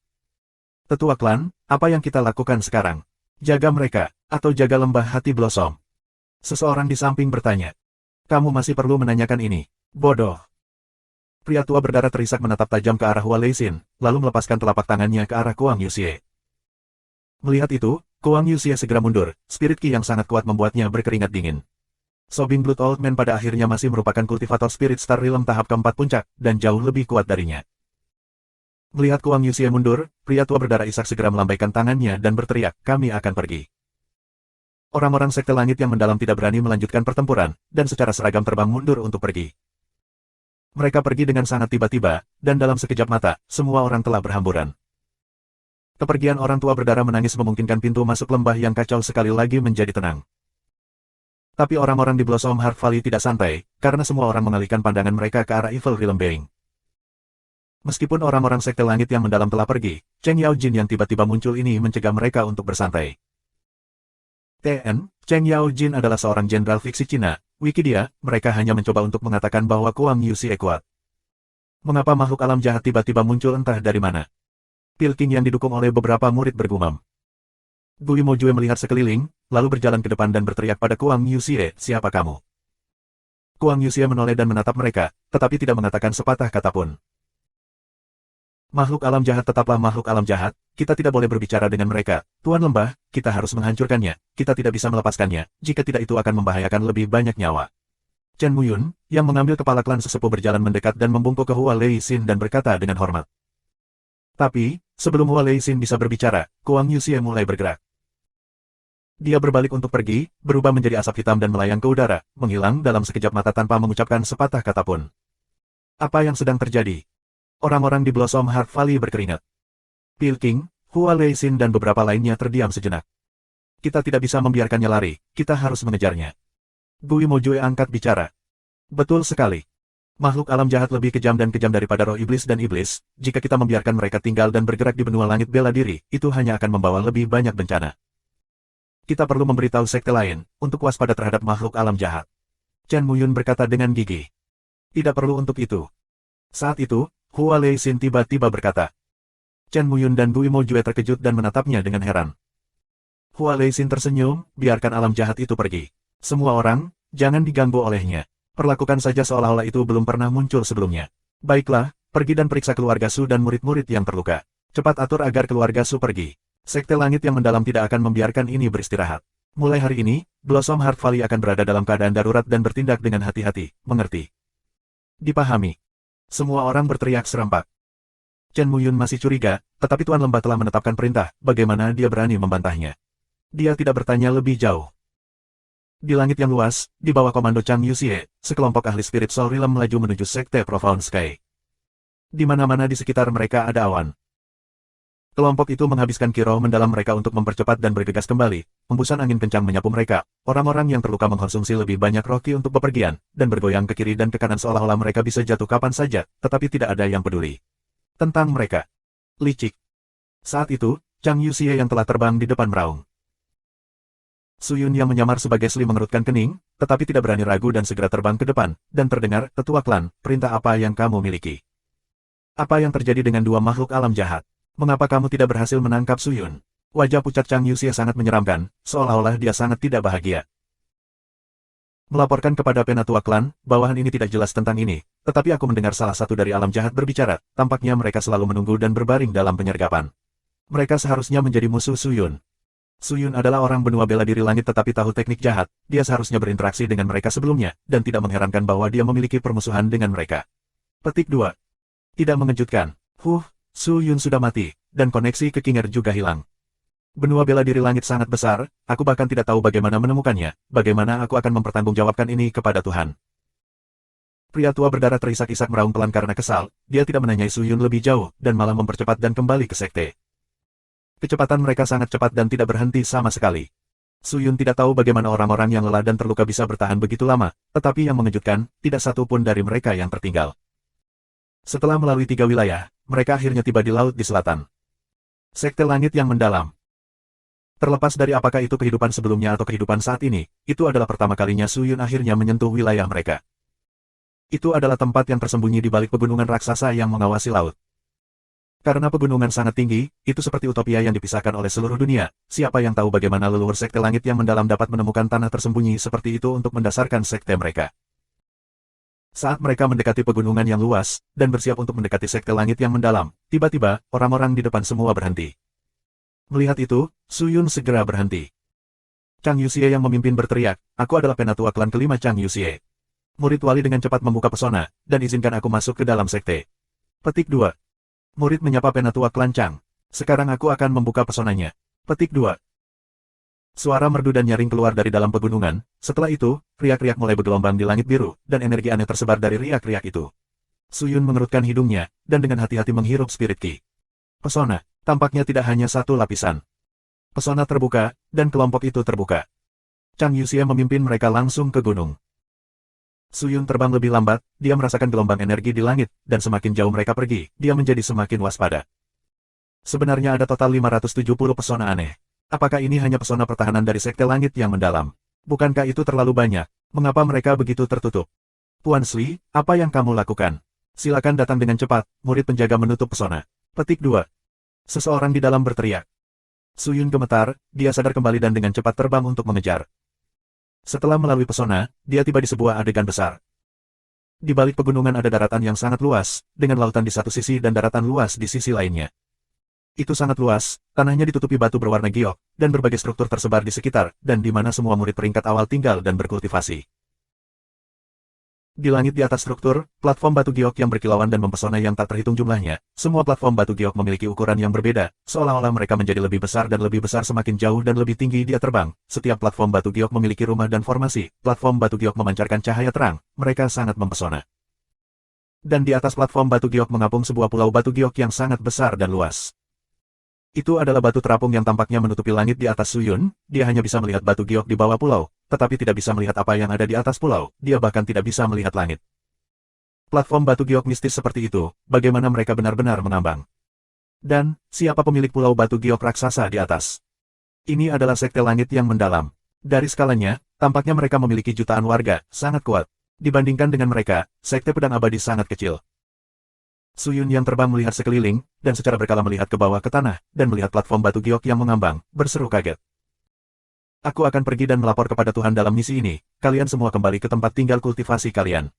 Tetua klan, apa yang kita lakukan sekarang? Jaga mereka, atau jaga lembah hati Blossom? Seseorang di samping bertanya. Kamu masih perlu menanyakan ini. Bodoh. Pria tua berdarah terisak menatap tajam ke arah Hua Leixin, lalu melepaskan telapak tangannya ke arah Kuang Yuxie. Melihat itu, Kuang Yuxie segera mundur, spirit ki yang sangat kuat membuatnya berkeringat dingin. Sobbing Blood Old Man pada akhirnya masih merupakan kultivator spirit Star Realm tahap keempat puncak, dan jauh lebih kuat darinya. Melihat Kuang Yuxie mundur, pria tua berdarah isak segera melambaikan tangannya dan berteriak, kami akan pergi. Orang-orang sekte langit yang mendalam tidak berani melanjutkan pertempuran, dan secara seragam terbang mundur untuk pergi. Mereka pergi dengan sangat tiba-tiba, dan dalam sekejap mata, semua orang telah berhamburan. Kepergian orang tua berdarah menangis memungkinkan pintu masuk lembah yang kacau sekali lagi menjadi tenang. Tapi orang-orang di Blossom Heart Valley tidak santai, karena semua orang mengalihkan pandangan mereka ke arah Evil Realm Being. Meskipun orang-orang sekte langit yang mendalam telah pergi, Cheng Yaojin yang tiba-tiba muncul ini mencegah mereka untuk bersantai. Cheng Yaojin adalah seorang jenderal fiksi Cina, Wikidia, mereka hanya mencoba untuk mengatakan bahwa Kuang Yuxie kuat. Mengapa makhluk alam jahat tiba-tiba muncul entah dari mana? Pilking yang didukung oleh beberapa murid bergumam. Gui Mojue melihat sekeliling, lalu berjalan ke depan dan berteriak pada Kuang Yuxie, siapa kamu? Kuang Yuxie menoleh dan menatap mereka, tetapi tidak mengatakan sepatah kata pun. Makhluk alam jahat tetaplah makhluk alam jahat, kita tidak boleh berbicara dengan mereka, Tuan Lembah, kita harus menghancurkannya, kita tidak bisa melepaskannya, jika tidak itu akan membahayakan lebih banyak nyawa. Chen Muyun, yang mengambil kepala klan sesepuh berjalan mendekat dan membungkuk ke Hua Leixin dan berkata dengan hormat. Tapi, sebelum Hua Leixin bisa berbicara, Kuang Yuxie mulai bergerak. Dia berbalik untuk pergi, berubah menjadi asap hitam dan melayang ke udara, menghilang dalam sekejap mata tanpa mengucapkan sepatah kata pun. Apa yang sedang terjadi? Orang-orang di Blossom Heart Valley berkeringat. Pilking, Hua Leixin dan beberapa lainnya terdiam sejenak. Kita tidak bisa membiarkannya lari, kita harus mengejarnya. Gui Mojue angkat bicara. Betul sekali. Makhluk alam jahat lebih kejam dan kejam daripada roh iblis dan iblis, jika kita membiarkan mereka tinggal dan bergerak di benua langit bela diri, itu hanya akan membawa lebih banyak bencana. Kita perlu memberitahu sekte lain, untuk waspada terhadap makhluk alam jahat. Chen Muyun berkata dengan gigih. Tidak perlu untuk itu. Saat itu, Hua Leixin tiba-tiba berkata. Chen Muyun dan Gui Mojue terkejut dan menatapnya dengan heran. Hua Leixin tersenyum, biarkan alam jahat itu pergi. Semua orang, jangan diganggu olehnya. Perlakukan saja seolah-olah itu belum pernah muncul sebelumnya. Baiklah, pergi dan periksa keluarga Su dan murid-murid yang terluka. Cepat atur agar keluarga Su pergi. Sekte langit yang mendalam tidak akan membiarkan ini beristirahat. Mulai hari ini, Blossom Heart Valley akan berada dalam keadaan darurat dan bertindak dengan hati-hati, mengerti? Dipahami. Semua orang berteriak serempak. Chen Muyun masih curiga, tetapi Tuan Lembah telah menetapkan perintah, bagaimana dia berani membantahnya. Dia tidak bertanya lebih jauh. Di langit yang luas, di bawah komando Chang Yuxie, sekelompok ahli spirit Soul Realm melaju menuju Sekte Profound Sky. Di mana-mana di sekitar mereka ada awan. Kelompok itu menghabiskan kiroh mendalam mereka untuk mempercepat dan bergegas kembali. Hembusan angin kencang menyapu mereka. Orang-orang yang terluka mengkonsumsi lebih banyak roki untuk bepergian, dan bergoyang ke kiri dan ke kanan seolah-olah mereka bisa jatuh kapan saja, tetapi tidak ada yang peduli tentang mereka. Licik. Saat itu, Chang Yuxie yang telah terbang di depan meraung. Suyun yang menyamar sebagai Sli mengerutkan kening, tetapi tidak berani ragu dan segera terbang ke depan, dan terdengar, "Tetua klan, perintah apa yang kamu miliki? Apa yang terjadi dengan dua makhluk alam jahat? Mengapa kamu tidak berhasil menangkap Suyun?" Wajah pucat Chang Yuxie sangat menyeramkan, seolah-olah dia sangat tidak bahagia. Melaporkan kepada Penatua Klan, bawahan ini tidak jelas tentang ini, tetapi aku mendengar salah satu dari alam jahat berbicara, tampaknya mereka selalu menunggu dan berbaring dalam penyergapan. Mereka seharusnya menjadi musuh Suyun. Suyun adalah orang benua bela diri langit tetapi tahu teknik jahat, dia seharusnya berinteraksi dengan mereka sebelumnya, dan tidak mengherankan bahwa dia memiliki permusuhan dengan mereka. Petik 2. Tidak mengejutkan. Suyun sudah mati, dan koneksi ke Kinger juga hilang. Benua bela diri langit sangat besar, aku bahkan tidak tahu bagaimana menemukannya, bagaimana aku akan mempertanggungjawabkan ini kepada Tuhan. Pria tua berdarah terisak-isak meraung pelan karena kesal, dia tidak menanyai Suyun lebih jauh, dan malah mempercepat dan kembali ke sekte. Kecepatan mereka sangat cepat dan tidak berhenti sama sekali. Suyun tidak tahu bagaimana orang-orang yang lelah dan terluka bisa bertahan begitu lama, tetapi yang mengejutkan, tidak satu pun dari mereka yang tertinggal. Setelah melalui 3 wilayah, mereka akhirnya tiba di laut di selatan. Sekte langit yang mendalam. Terlepas dari apakah itu kehidupan sebelumnya atau kehidupan saat ini, itu adalah pertama kalinya Suyun akhirnya menyentuh wilayah mereka. Itu adalah tempat yang tersembunyi di balik pegunungan raksasa yang mengawasi laut. Karena pegunungan sangat tinggi, itu seperti utopia yang dipisahkan oleh seluruh dunia. Siapa yang tahu bagaimana leluhur sekte langit yang mendalam dapat menemukan tanah tersembunyi seperti itu untuk mendasarkan sekte mereka. Saat mereka mendekati pegunungan yang luas, dan bersiap untuk mendekati sekte langit yang mendalam, tiba-tiba, orang-orang di depan semua berhenti. Melihat itu, Suyun segera berhenti. Chang Yuxie yang memimpin berteriak, "Aku adalah penatua klan kelima Chang Yuxie. Murid wali dengan cepat membuka pesona, dan izinkan aku masuk ke dalam sekte." Petik 2. Murid menyapa penatua klan Chang. "Sekarang aku akan membuka pesonanya." Petik 2. Suara merdu dan nyaring keluar dari dalam pegunungan, setelah itu, riak-riak mulai bergelombang di langit biru, dan energi aneh tersebar dari riak-riak itu. Suyun mengerutkan hidungnya, dan dengan hati-hati menghirup spirit ki. Pesona, tampaknya tidak hanya satu lapisan. Pesona terbuka, dan kelompok itu terbuka. Chang Yuxie memimpin mereka langsung ke gunung. Suyun terbang lebih lambat, dia merasakan gelombang energi di langit, dan semakin jauh mereka pergi, dia menjadi semakin waspada. Sebenarnya ada total 570 pesona aneh. Apakah ini hanya pesona pertahanan dari sekte langit yang mendalam? Bukankah itu terlalu banyak? Mengapa mereka begitu tertutup? Tuan Sli, apa yang kamu lakukan? Silakan datang dengan cepat, murid penjaga menutup pesona. Petik 2. Seseorang di dalam berteriak. Suyun gemetar, dia sadar kembali dan dengan cepat terbang untuk mengejar. Setelah melalui pesona, dia tiba di sebuah adegan besar. Di balik pegunungan ada daratan yang sangat luas, dengan lautan di satu sisi dan daratan luas di sisi lainnya. Itu sangat luas, tanahnya ditutupi batu berwarna giok, dan berbagai struktur tersebar di sekitar, dan di mana semua murid peringkat awal tinggal dan berkultivasi. Di langit di atas struktur, platform batu giok yang berkilauan dan mempesona yang tak terhitung jumlahnya, semua platform batu giok memiliki ukuran yang berbeda, seolah-olah mereka menjadi lebih besar dan lebih besar semakin jauh dan lebih tinggi dia terbang. Setiap platform batu giok memiliki rumah dan formasi, platform batu giok memancarkan cahaya terang, mereka sangat mempesona. Dan di atas platform batu giok mengapung sebuah pulau batu giok yang sangat besar dan luas. Itu adalah batu terapung yang tampaknya menutupi langit di atas Suyun, dia hanya bisa melihat batu giok di bawah pulau, tetapi tidak bisa melihat apa yang ada di atas pulau, dia bahkan tidak bisa melihat langit. Platform batu giok mistis seperti itu, bagaimana mereka benar-benar mengambang? Dan, siapa pemilik pulau batu giok raksasa di atas? Ini adalah sekte langit yang mendalam. Dari skalanya, tampaknya mereka memiliki jutaan warga, sangat kuat. Dibandingkan dengan mereka, sekte pedang abadi sangat kecil. Suyun yang terbang melihat sekeliling, dan secara berkala melihat ke bawah ke tanah, dan melihat platform batu giok yang mengambang, berseru kaget. Aku akan pergi dan melapor kepada Tuhan dalam misi ini, kalian semua kembali ke tempat tinggal kultivasi kalian.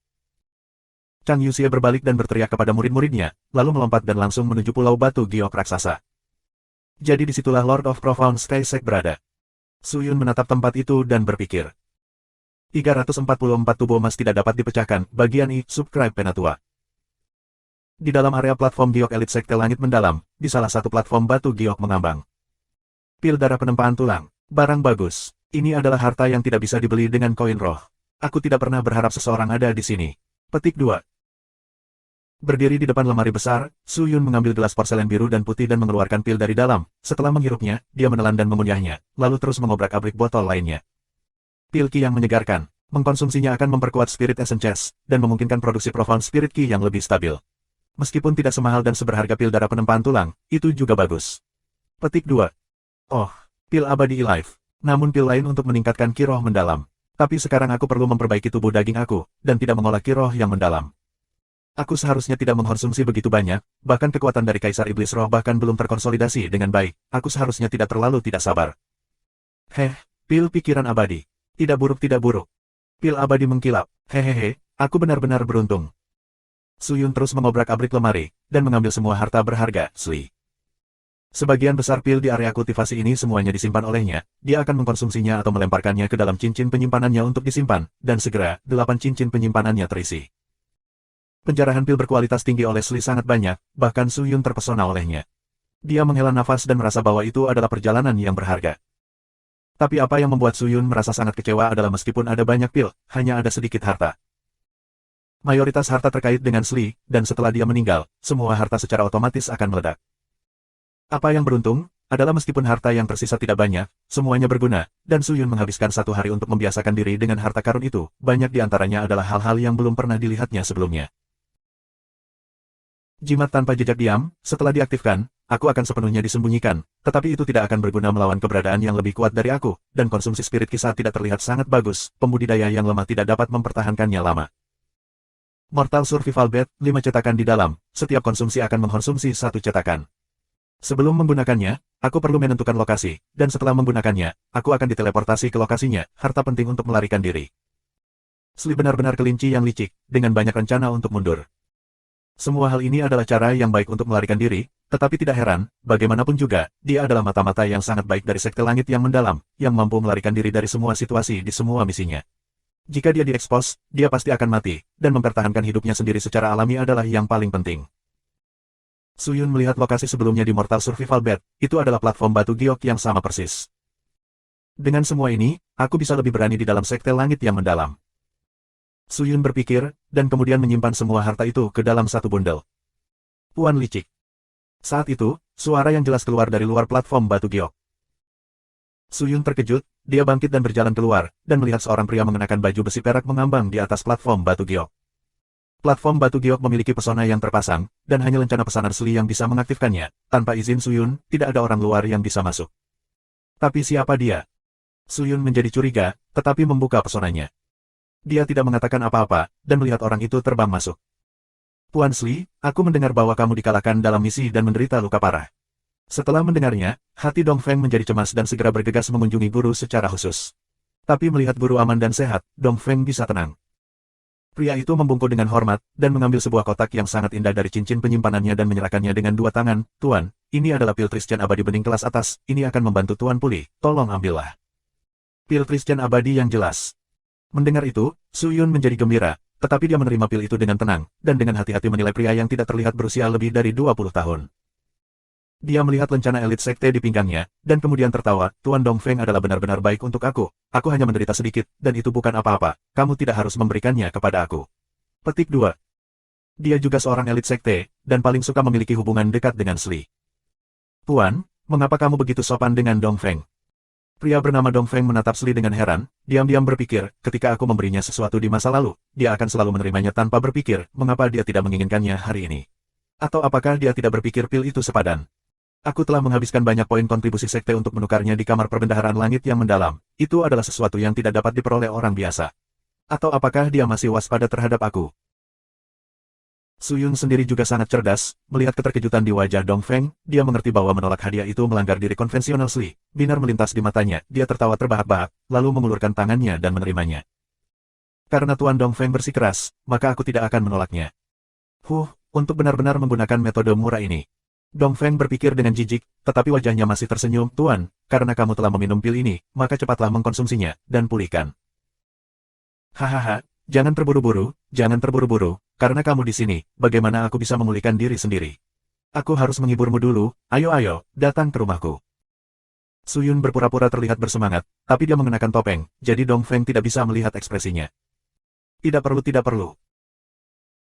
Chang Yuxie berbalik dan berteriak kepada murid-muridnya, lalu melompat dan langsung menuju pulau batu giok raksasa. Jadi disitulah Lord of Profound Sky Sect berada. Suyun menatap tempat itu dan berpikir. 344 tubuh emas tidak dapat dipecahkan, bagian I, subscribe Penatua. Di dalam area platform giok elit sekte langit mendalam, di salah satu platform batu giok mengambang. Pil darah penempaan tulang, barang bagus. Ini adalah harta yang tidak bisa dibeli dengan koin roh. Aku tidak pernah berharap seseorang ada di sini. Petik 2. Berdiri di depan lemari besar, Su Yun mengambil gelas porselen biru dan putih dan mengeluarkan pil dari dalam. Setelah menghirupnya, dia menelan dan mengunyahnya, lalu terus mengobrak-abrik botol lainnya. Pil Ki yang menyegarkan. Mengkonsumsinya akan memperkuat Spirit Essence dan memungkinkan produksi Profound Spirit Ki yang lebih stabil. Meskipun tidak semahal dan seberharga pil darah penempaan tulang, itu juga bagus. Petik 2. Oh, pil abadi Elive. Namun pil lain untuk meningkatkan ki roh mendalam. Tapi sekarang aku perlu memperbaiki tubuh daging aku, dan tidak mengolah ki roh yang mendalam. Aku seharusnya tidak mengkonsumsi begitu banyak, bahkan kekuatan dari Kaisar Iblis Roh bahkan belum terkonsolidasi dengan baik. Aku seharusnya tidak terlalu tidak sabar. Pil pikiran abadi. Tidak buruk, tidak buruk. Pil abadi mengkilap. Hehehe, aku benar-benar beruntung. Su Yun terus mengobrak-abrik lemari, dan mengambil semua harta berharga, Sli. Sebagian besar pil di area kultivasi ini semuanya disimpan olehnya, dia akan mengkonsumsinya atau melemparkannya ke dalam cincin penyimpanannya untuk disimpan, dan segera, 8 cincin penyimpanannya terisi. Penjarahan pil berkualitas tinggi oleh Sli sangat banyak, bahkan Su Yun terpesona olehnya. Dia menghela nafas dan merasa bahwa itu adalah perjalanan yang berharga. Tapi apa yang membuat Su Yun merasa sangat kecewa adalah meskipun ada banyak pil, hanya ada sedikit harta. Mayoritas harta terkait dengan Sli, dan setelah dia meninggal, semua harta secara otomatis akan meledak. Apa yang beruntung, adalah meskipun harta yang tersisa tidak banyak, semuanya berguna, dan Su Yun menghabiskan 1 hari untuk membiasakan diri dengan harta karun itu, banyak di antaranya adalah hal-hal yang belum pernah dilihatnya sebelumnya. Jimat tanpa jejak diam, setelah diaktifkan, aku akan sepenuhnya disembunyikan, tetapi itu tidak akan berguna melawan keberadaan yang lebih kuat dari aku, dan konsumsi spirit kisah tidak terlihat sangat bagus, pembudidaya yang lemah tidak dapat mempertahankannya lama. Mortal Survival Bed, 5 cetakan di dalam, setiap konsumsi akan mengkonsumsi 1 cetakan. Sebelum menggunakannya, aku perlu menentukan lokasi, dan setelah menggunakannya, aku akan diteleportasi ke lokasinya, harta penting untuk melarikan diri. Sli benar-benar kelinci yang licik, dengan banyak rencana untuk mundur. Semua hal ini adalah cara yang baik untuk melarikan diri, tetapi tidak heran, bagaimanapun juga, dia adalah mata-mata yang sangat baik dari Sekte Langit yang mendalam, yang mampu melarikan diri dari semua situasi di semua misinya. Jika dia diekspos, dia pasti akan mati, dan mempertahankan hidupnya sendiri secara alami adalah yang paling penting. Su Yun melihat lokasi sebelumnya di Mortal Survival Bed, itu adalah platform batu giok yang sama persis. Dengan semua ini, aku bisa lebih berani di dalam Sekte Langit yang mendalam. Su Yun berpikir, dan kemudian menyimpan semua harta itu ke dalam satu bundel. Puan licik. Saat itu, suara yang jelas keluar dari luar platform batu giok. Su Yun terkejut, dia bangkit dan berjalan keluar, dan melihat seorang pria mengenakan baju besi perak mengambang di atas platform batu giok. Platform batu giok memiliki pesona yang terpasang, dan hanya lencana pesanan Sli yang bisa mengaktifkannya. Tanpa izin Su Yun, tidak ada orang luar yang bisa masuk. Tapi siapa dia? Su Yun menjadi curiga, tetapi membuka pesonanya. Dia tidak mengatakan apa-apa, dan melihat orang itu terbang masuk. Puan Sli, aku mendengar bahwa kamu dikalahkan dalam misi dan menderita luka parah. Setelah mendengarnya, hati Dong Feng menjadi cemas dan segera bergegas mengunjungi guru secara khusus. Tapi melihat guru aman dan sehat, Dong Feng bisa tenang. Pria itu membungkuk dengan hormat, dan mengambil sebuah kotak yang sangat indah dari cincin penyimpanannya dan menyerahkannya dengan 2 tangan. Tuan, ini adalah pil Triscan abadi bening kelas atas, ini akan membantu Tuan pulih, tolong ambillah. Pil Triscan abadi yang jelas. Mendengar itu, Su Yun menjadi gembira, tetapi dia menerima pil itu dengan tenang, dan dengan hati-hati menilai pria yang tidak terlihat berusia lebih dari 20 tahun. Dia melihat lencana elit sekte di pinggangnya, dan kemudian tertawa, Tuan Dong Feng adalah benar-benar baik untuk aku hanya menderita sedikit, dan itu bukan apa-apa, kamu tidak harus memberikannya kepada aku. Petik 2. Dia juga seorang elit sekte, dan paling suka memiliki hubungan dekat dengan Sli. Tuan, mengapa kamu begitu sopan dengan Dong Feng? Pria bernama Dong Feng menatap Sli dengan heran, diam-diam berpikir, ketika aku memberinya sesuatu di masa lalu, dia akan selalu menerimanya tanpa berpikir, mengapa dia tidak menginginkannya hari ini. Atau apakah dia tidak berpikir pil itu sepadan? Aku telah menghabiskan banyak poin kontribusi sekte untuk menukarnya di kamar perbendaharaan langit yang mendalam, itu adalah sesuatu yang tidak dapat diperoleh orang biasa. Atau apakah dia masih waspada terhadap aku? Su Yun sendiri juga sangat cerdas, melihat keterkejutan di wajah Dong Feng, dia mengerti bahwa menolak hadiah itu melanggar diri konvensional Sli. Binar melintas di matanya, dia tertawa terbahak-bahak, lalu mengulurkan tangannya dan menerimanya. Karena Tuan Dong Feng bersikeras, maka aku tidak akan menolaknya. Untuk benar-benar menggunakan metode murah ini. Dong Feng berpikir dengan jijik, tetapi wajahnya masih tersenyum, Tuan, karena kamu telah meminum pil ini, maka cepatlah mengkonsumsinya, dan pulihkan. Hahaha. Jangan terburu-buru, karena kamu di sini, bagaimana aku bisa memulihkan diri sendiri? Aku harus menghiburmu dulu, ayo, datang ke rumahku. Su Yun berpura-pura terlihat bersemangat, tapi dia mengenakan topeng, jadi Dong Feng tidak bisa melihat ekspresinya. Tidak perlu.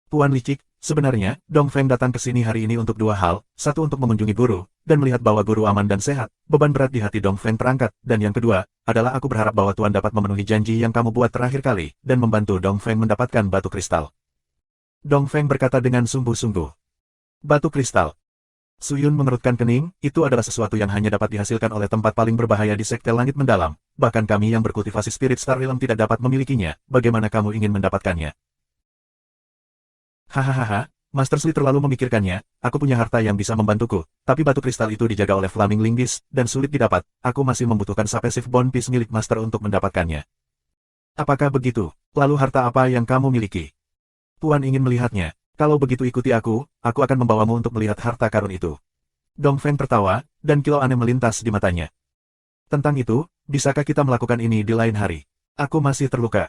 Puan licik, Sebenarnya, Dongfeng datang ke sini hari ini untuk dua hal, satu untuk mengunjungi guru, dan melihat bahwa guru aman dan sehat, beban berat di hati Dongfeng terangkat, dan yang kedua, adalah aku berharap bahwa Tuan dapat memenuhi janji yang kamu buat terakhir kali, dan membantu Dongfeng mendapatkan batu kristal. Dongfeng berkata dengan sungguh-sungguh. Batu kristal. Suyun mengerutkan kening, itu adalah sesuatu yang hanya dapat dihasilkan oleh tempat paling berbahaya di Sekte Langit Mendalam. Bahkan kami yang berkultivasi Spirit Star Realm tidak dapat memilikinya, bagaimana kamu ingin mendapatkannya? Hahaha, Master Sli terlalu memikirkannya, aku punya harta yang bisa membantuku, tapi batu kristal itu dijaga oleh Flaming Linggis, dan sulit didapat, aku masih membutuhkan Sapesif Bone Piece milik Master untuk mendapatkannya. Apakah begitu? Lalu harta apa yang kamu miliki? Tuan ingin melihatnya. Kalau begitu ikuti aku akan membawamu untuk melihat harta karun itu. Dongfeng tertawa, dan kilau aneh melintas di matanya. Tentang itu, bisakah kita melakukan ini di lain hari? Aku masih terluka.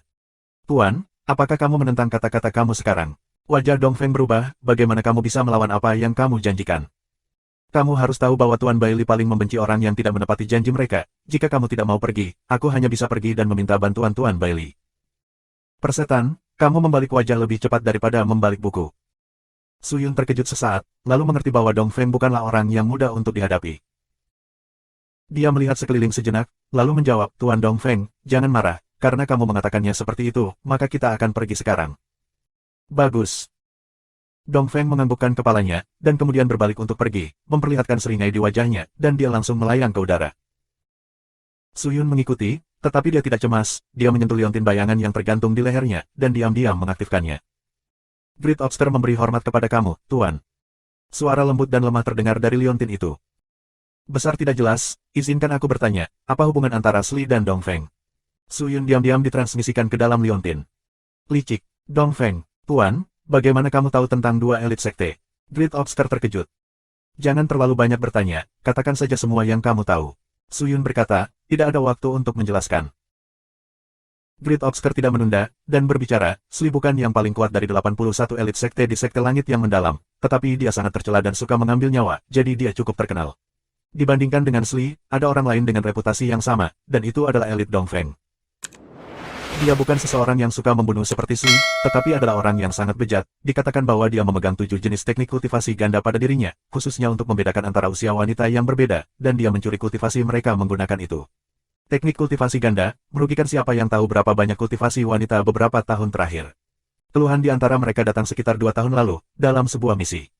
Tuan, apakah kamu menentang kata-kata kamu sekarang? Wajah Dongfeng berubah, bagaimana kamu bisa melawan apa yang kamu janjikan? Kamu harus tahu bahwa Tuan Bailey paling membenci orang yang tidak menepati janji mereka. Jika kamu tidak mau pergi, aku hanya bisa pergi dan meminta bantuan Tuan Bailey. Persetan, kamu membalik wajah lebih cepat daripada membalik buku. Suyun terkejut sesaat, lalu mengerti bahwa Dongfeng bukanlah orang yang mudah untuk dihadapi. Dia melihat sekeliling sejenak, lalu menjawab, Tuan Dongfeng, jangan marah, karena kamu mengatakannya seperti itu, maka kita akan pergi sekarang. Bagus. Dongfeng menganggukkan kepalanya, dan kemudian berbalik untuk pergi, memperlihatkan seringai di wajahnya, dan dia langsung melayang ke udara. Suyun mengikuti, tetapi dia tidak cemas, dia menyentuh liontin bayangan yang tergantung di lehernya, dan diam-diam mengaktifkannya. Great Obster memberi hormat kepada kamu, Tuan. Suara lembut dan lemah terdengar dari liontin itu. Besar tidak jelas, izinkan aku bertanya, apa hubungan antara Sli dan Dongfeng? Suyun diam-diam ditransmisikan ke dalam liontin. Licik, Dongfeng, Tuan, bagaimana kamu tahu tentang dua elit sekte? Great Obster terkejut. Jangan terlalu banyak bertanya, katakan saja semua yang kamu tahu. Suyun berkata, tidak ada waktu untuk menjelaskan. Great Obster tidak menunda, dan berbicara, Sli bukan yang paling kuat dari 81 elit sekte di Sekte Langit yang Mendalam, tetapi dia sangat tercela dan suka mengambil nyawa, jadi dia cukup terkenal. Dibandingkan dengan Sli, ada orang lain dengan reputasi yang sama, dan itu adalah elit Dongfeng. Dia bukan seseorang yang suka membunuh seperti Sli, tetapi adalah orang yang sangat bejat, dikatakan bahwa dia memegang 7 jenis teknik kultivasi ganda pada dirinya, khususnya untuk membedakan antara usia wanita yang berbeda, dan dia mencuri kultivasi mereka menggunakan itu. Teknik kultivasi ganda, merugikan siapa yang tahu berapa banyak kultivasi wanita beberapa tahun terakhir. Keluhan di antara mereka datang sekitar 2 tahun lalu, dalam sebuah misi.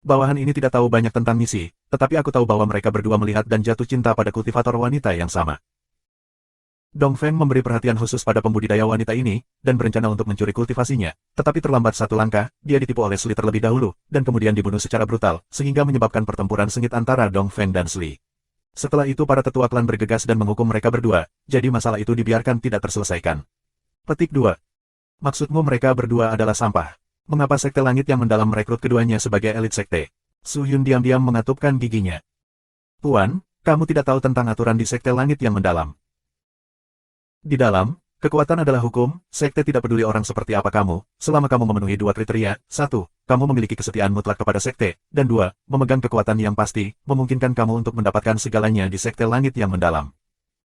Bawahan ini tidak tahu banyak tentang misi, tetapi aku tahu bahwa mereka berdua melihat dan jatuh cinta pada kultivator wanita yang sama. Dongfeng memberi perhatian khusus pada pembudidaya wanita ini, dan berencana untuk mencuri kultivasinya, tetapi terlambat satu langkah, dia ditipu oleh Sli terlebih dahulu, dan kemudian dibunuh secara brutal, sehingga menyebabkan pertempuran sengit antara Dongfeng dan Sli. Setelah itu para tetua klan bergegas dan menghukum mereka berdua, jadi masalah itu dibiarkan tidak terselesaikan. Petik 2. Maksudmu mereka berdua adalah sampah. Mengapa Sekte Langit yang Mendalam merekrut keduanya sebagai elit sekte? Suyun diam-diam mengatupkan giginya. Tuan, kamu tidak tahu tentang aturan di Sekte Langit yang Mendalam. Di dalam, kekuatan adalah hukum, sekte tidak peduli orang seperti apa kamu, selama kamu memenuhi 2 kriteria, 1. Kamu memiliki kesetiaan mutlak kepada sekte, dan 2. Memegang kekuatan yang pasti, memungkinkan kamu untuk mendapatkan segalanya di Sekte Langit yang Mendalam.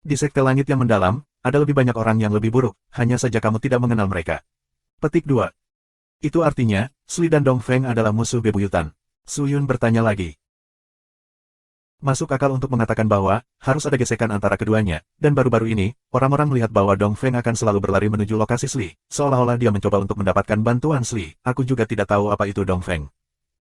Di Sekte Langit yang Mendalam, ada lebih banyak orang yang lebih buruk, hanya saja kamu tidak mengenal mereka. Petik 2. Itu artinya, Sli dan Dongfeng adalah musuh bebuyutan. Suyun bertanya lagi. Masuk akal untuk mengatakan bahwa, harus ada gesekan antara keduanya, dan baru-baru ini, orang-orang melihat bahwa Dongfeng akan selalu berlari menuju lokasi Sli, seolah-olah dia mencoba untuk mendapatkan bantuan Sli. Aku juga tidak tahu apa itu Dongfeng.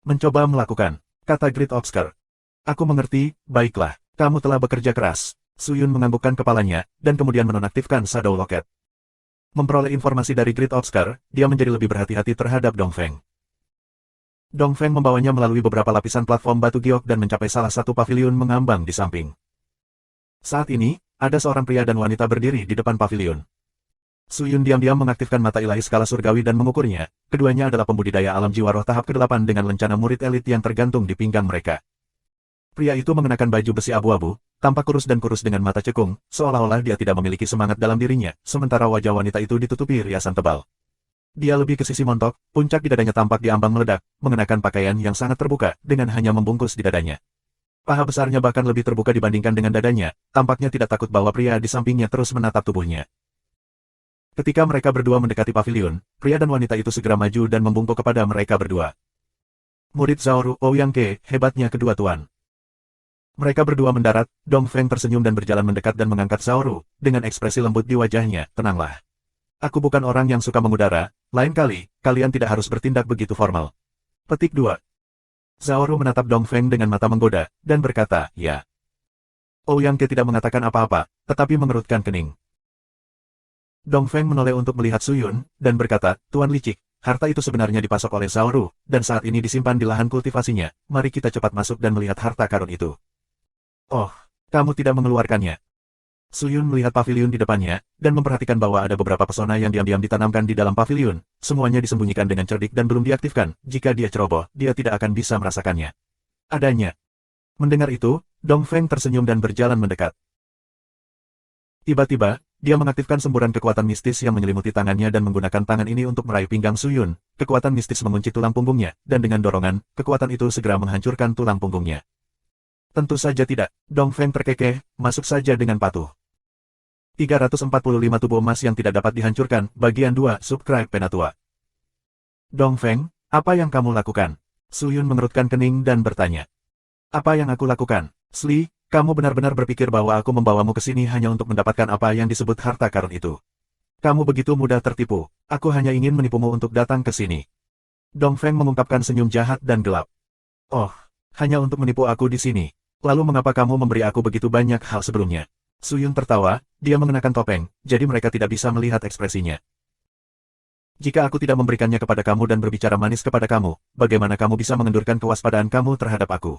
Mencoba melakukan, kata Great Obsker. Aku mengerti, baiklah, kamu telah bekerja keras. Suyun menganggukkan kepalanya, dan kemudian menonaktifkan Shadow Locket. Memperoleh informasi dari Great Obsker, dia menjadi lebih berhati-hati terhadap Dongfeng. Dongfeng membawanya melalui beberapa lapisan platform batu giok dan mencapai salah satu paviliun mengambang di samping. Saat ini, ada seorang pria dan wanita berdiri di depan paviliun. Suyun diam-diam mengaktifkan mata ilahi skala surgawi dan mengukurnya, keduanya adalah pembudidaya alam jiwa roh tahap ke-8 dengan lencana murid elit yang tergantung di pinggang mereka. Pria itu mengenakan baju besi abu-abu, tampak kurus dan kurus dengan mata cekung, seolah-olah dia tidak memiliki semangat dalam dirinya, sementara wajah wanita itu ditutupi riasan tebal. Dia lebih ke sisi montok, puncak di dadanya tampak diambang meledak, mengenakan pakaian yang sangat terbuka, dengan hanya membungkus di dadanya. Paha besarnya bahkan lebih terbuka dibandingkan dengan dadanya, tampaknya tidak takut bahwa pria di sampingnya terus menatap tubuhnya. Ketika mereka berdua mendekati pavilion, pria dan wanita itu segera maju dan membungkuk kepada mereka berdua. Murid Zaoru Ouyangke, hebatnya kedua tuan. Mereka berdua mendarat, Dong Feng tersenyum dan berjalan mendekat dan mengangkat Zaoru, dengan ekspresi lembut di wajahnya, tenanglah. Aku bukan orang yang suka mengudara, lain kali, kalian tidak harus bertindak begitu formal. Petik 2. Zaoru menatap Dong Feng dengan mata menggoda, dan berkata, ya. Ouyangke tidak mengatakan apa-apa, tetapi mengerutkan kening. Dong Feng menoleh untuk melihat Suyun, dan berkata, Tuan licik, harta itu sebenarnya dipasok oleh Zaoru, dan saat ini disimpan di lahan kultivasinya, mari kita cepat masuk dan melihat harta karun itu. Oh, kamu tidak mengeluarkannya. Suyun melihat pavilion di depannya, dan memperhatikan bahwa ada beberapa pesona yang diam-diam ditanamkan di dalam pavilion, semuanya disembunyikan dengan cerdik dan belum diaktifkan, jika dia ceroboh, dia tidak akan bisa merasakannya. Adanya. Mendengar itu, Dong Feng tersenyum dan berjalan mendekat. Tiba-tiba, dia mengaktifkan semburan kekuatan mistis yang menyelimuti tangannya dan menggunakan tangan ini untuk meraih pinggang Suyun. Kekuatan mistis mengunci tulang punggungnya, dan dengan dorongan, kekuatan itu segera menghancurkan tulang punggungnya. Tentu saja tidak, Dong Feng terkekeh, masuk saja dengan patuh. 345 tubuh emas yang tidak dapat dihancurkan, bagian 2, subscribe Penatua. Dong Feng, apa yang kamu lakukan? Suyun mengerutkan kening dan bertanya. Apa yang aku lakukan? Sli, kamu benar-benar berpikir bahwa aku membawamu ke sini hanya untuk mendapatkan apa yang disebut harta karun itu. Kamu begitu mudah tertipu, aku hanya ingin menipumu untuk datang ke sini. Dong Feng mengungkapkan senyum jahat dan gelap. Oh, hanya untuk menipu aku di sini. Lalu mengapa kamu memberi aku begitu banyak hal sebelumnya? Suyun tertawa, dia mengenakan topeng, jadi mereka tidak bisa melihat ekspresinya. Jika aku tidak memberikannya kepada kamu dan berbicara manis kepada kamu, bagaimana kamu bisa mengendurkan kewaspadaan kamu terhadap aku?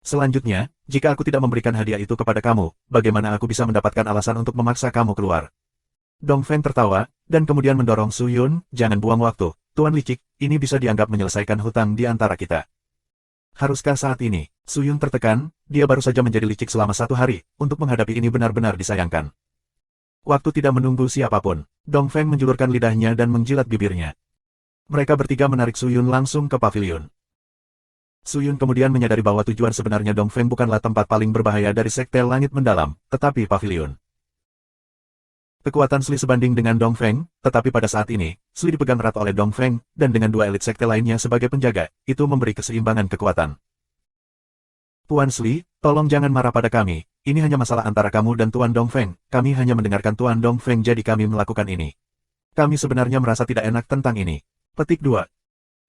Selanjutnya, jika aku tidak memberikan hadiah itu kepada kamu, bagaimana aku bisa mendapatkan alasan untuk memaksa kamu keluar? Dong Feng tertawa, dan kemudian mendorong Suyun, jangan buang waktu, Tuan licik, ini bisa dianggap menyelesaikan hutang di antara kita. Haruskah saat ini? Suyun tertekan, dia baru saja menjadi licik selama 1 hari, untuk menghadapi ini benar-benar disayangkan. Waktu tidak menunggu siapapun, Dong Feng menjulurkan lidahnya dan menjilat bibirnya. Mereka bertiga menarik Suyun langsung ke pavilion. Suyun kemudian menyadari bahwa tujuan sebenarnya Dong Feng bukanlah tempat paling berbahaya dari Sekte Langit Mendalam, tetapi pavilion. Kekuatan Sli sebanding dengan Dong Feng, tetapi pada saat ini, Sli dipegang erat oleh Dong Feng, dan dengan 2 elit sekte lainnya sebagai penjaga, itu memberi keseimbangan kekuatan. Tuan Sli, tolong jangan marah pada kami, ini hanya masalah antara kamu dan Tuan Dong Feng, kami hanya mendengarkan Tuan Dong Feng jadi kami melakukan ini. Kami sebenarnya merasa tidak enak tentang ini. Petik 2.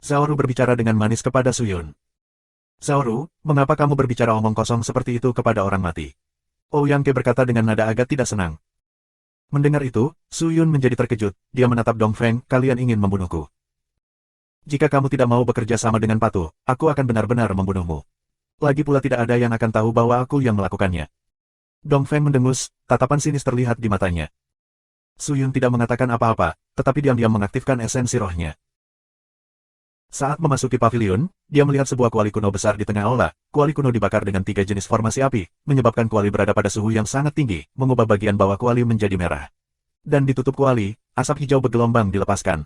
Zaoru berbicara dengan manis kepada Suyun. Zaoru, mengapa kamu berbicara omong kosong seperti itu kepada orang mati? Ouyangke berkata dengan nada agak tidak senang. Mendengar itu, Suyun menjadi terkejut, dia menatap Dong Feng, kalian ingin membunuhku. Jika kamu tidak mau bekerja sama dengan patuh, aku akan benar-benar membunuhmu. Lagi pula tidak ada yang akan tahu bahwa aku yang melakukannya. Dong Feng mendengus, tatapan sinis terlihat di matanya. Suyun tidak mengatakan apa-apa, tetapi diam-diam mengaktifkan esensi rohnya. Saat memasuki pavilion, dia melihat sebuah kuali kuno besar di tengah aula. Kuali kuno dibakar dengan 3 jenis formasi api, menyebabkan kuali berada pada suhu yang sangat tinggi, mengubah bagian bawah kuali menjadi merah. Dan ditutup kuali, asap hijau bergelombang dilepaskan.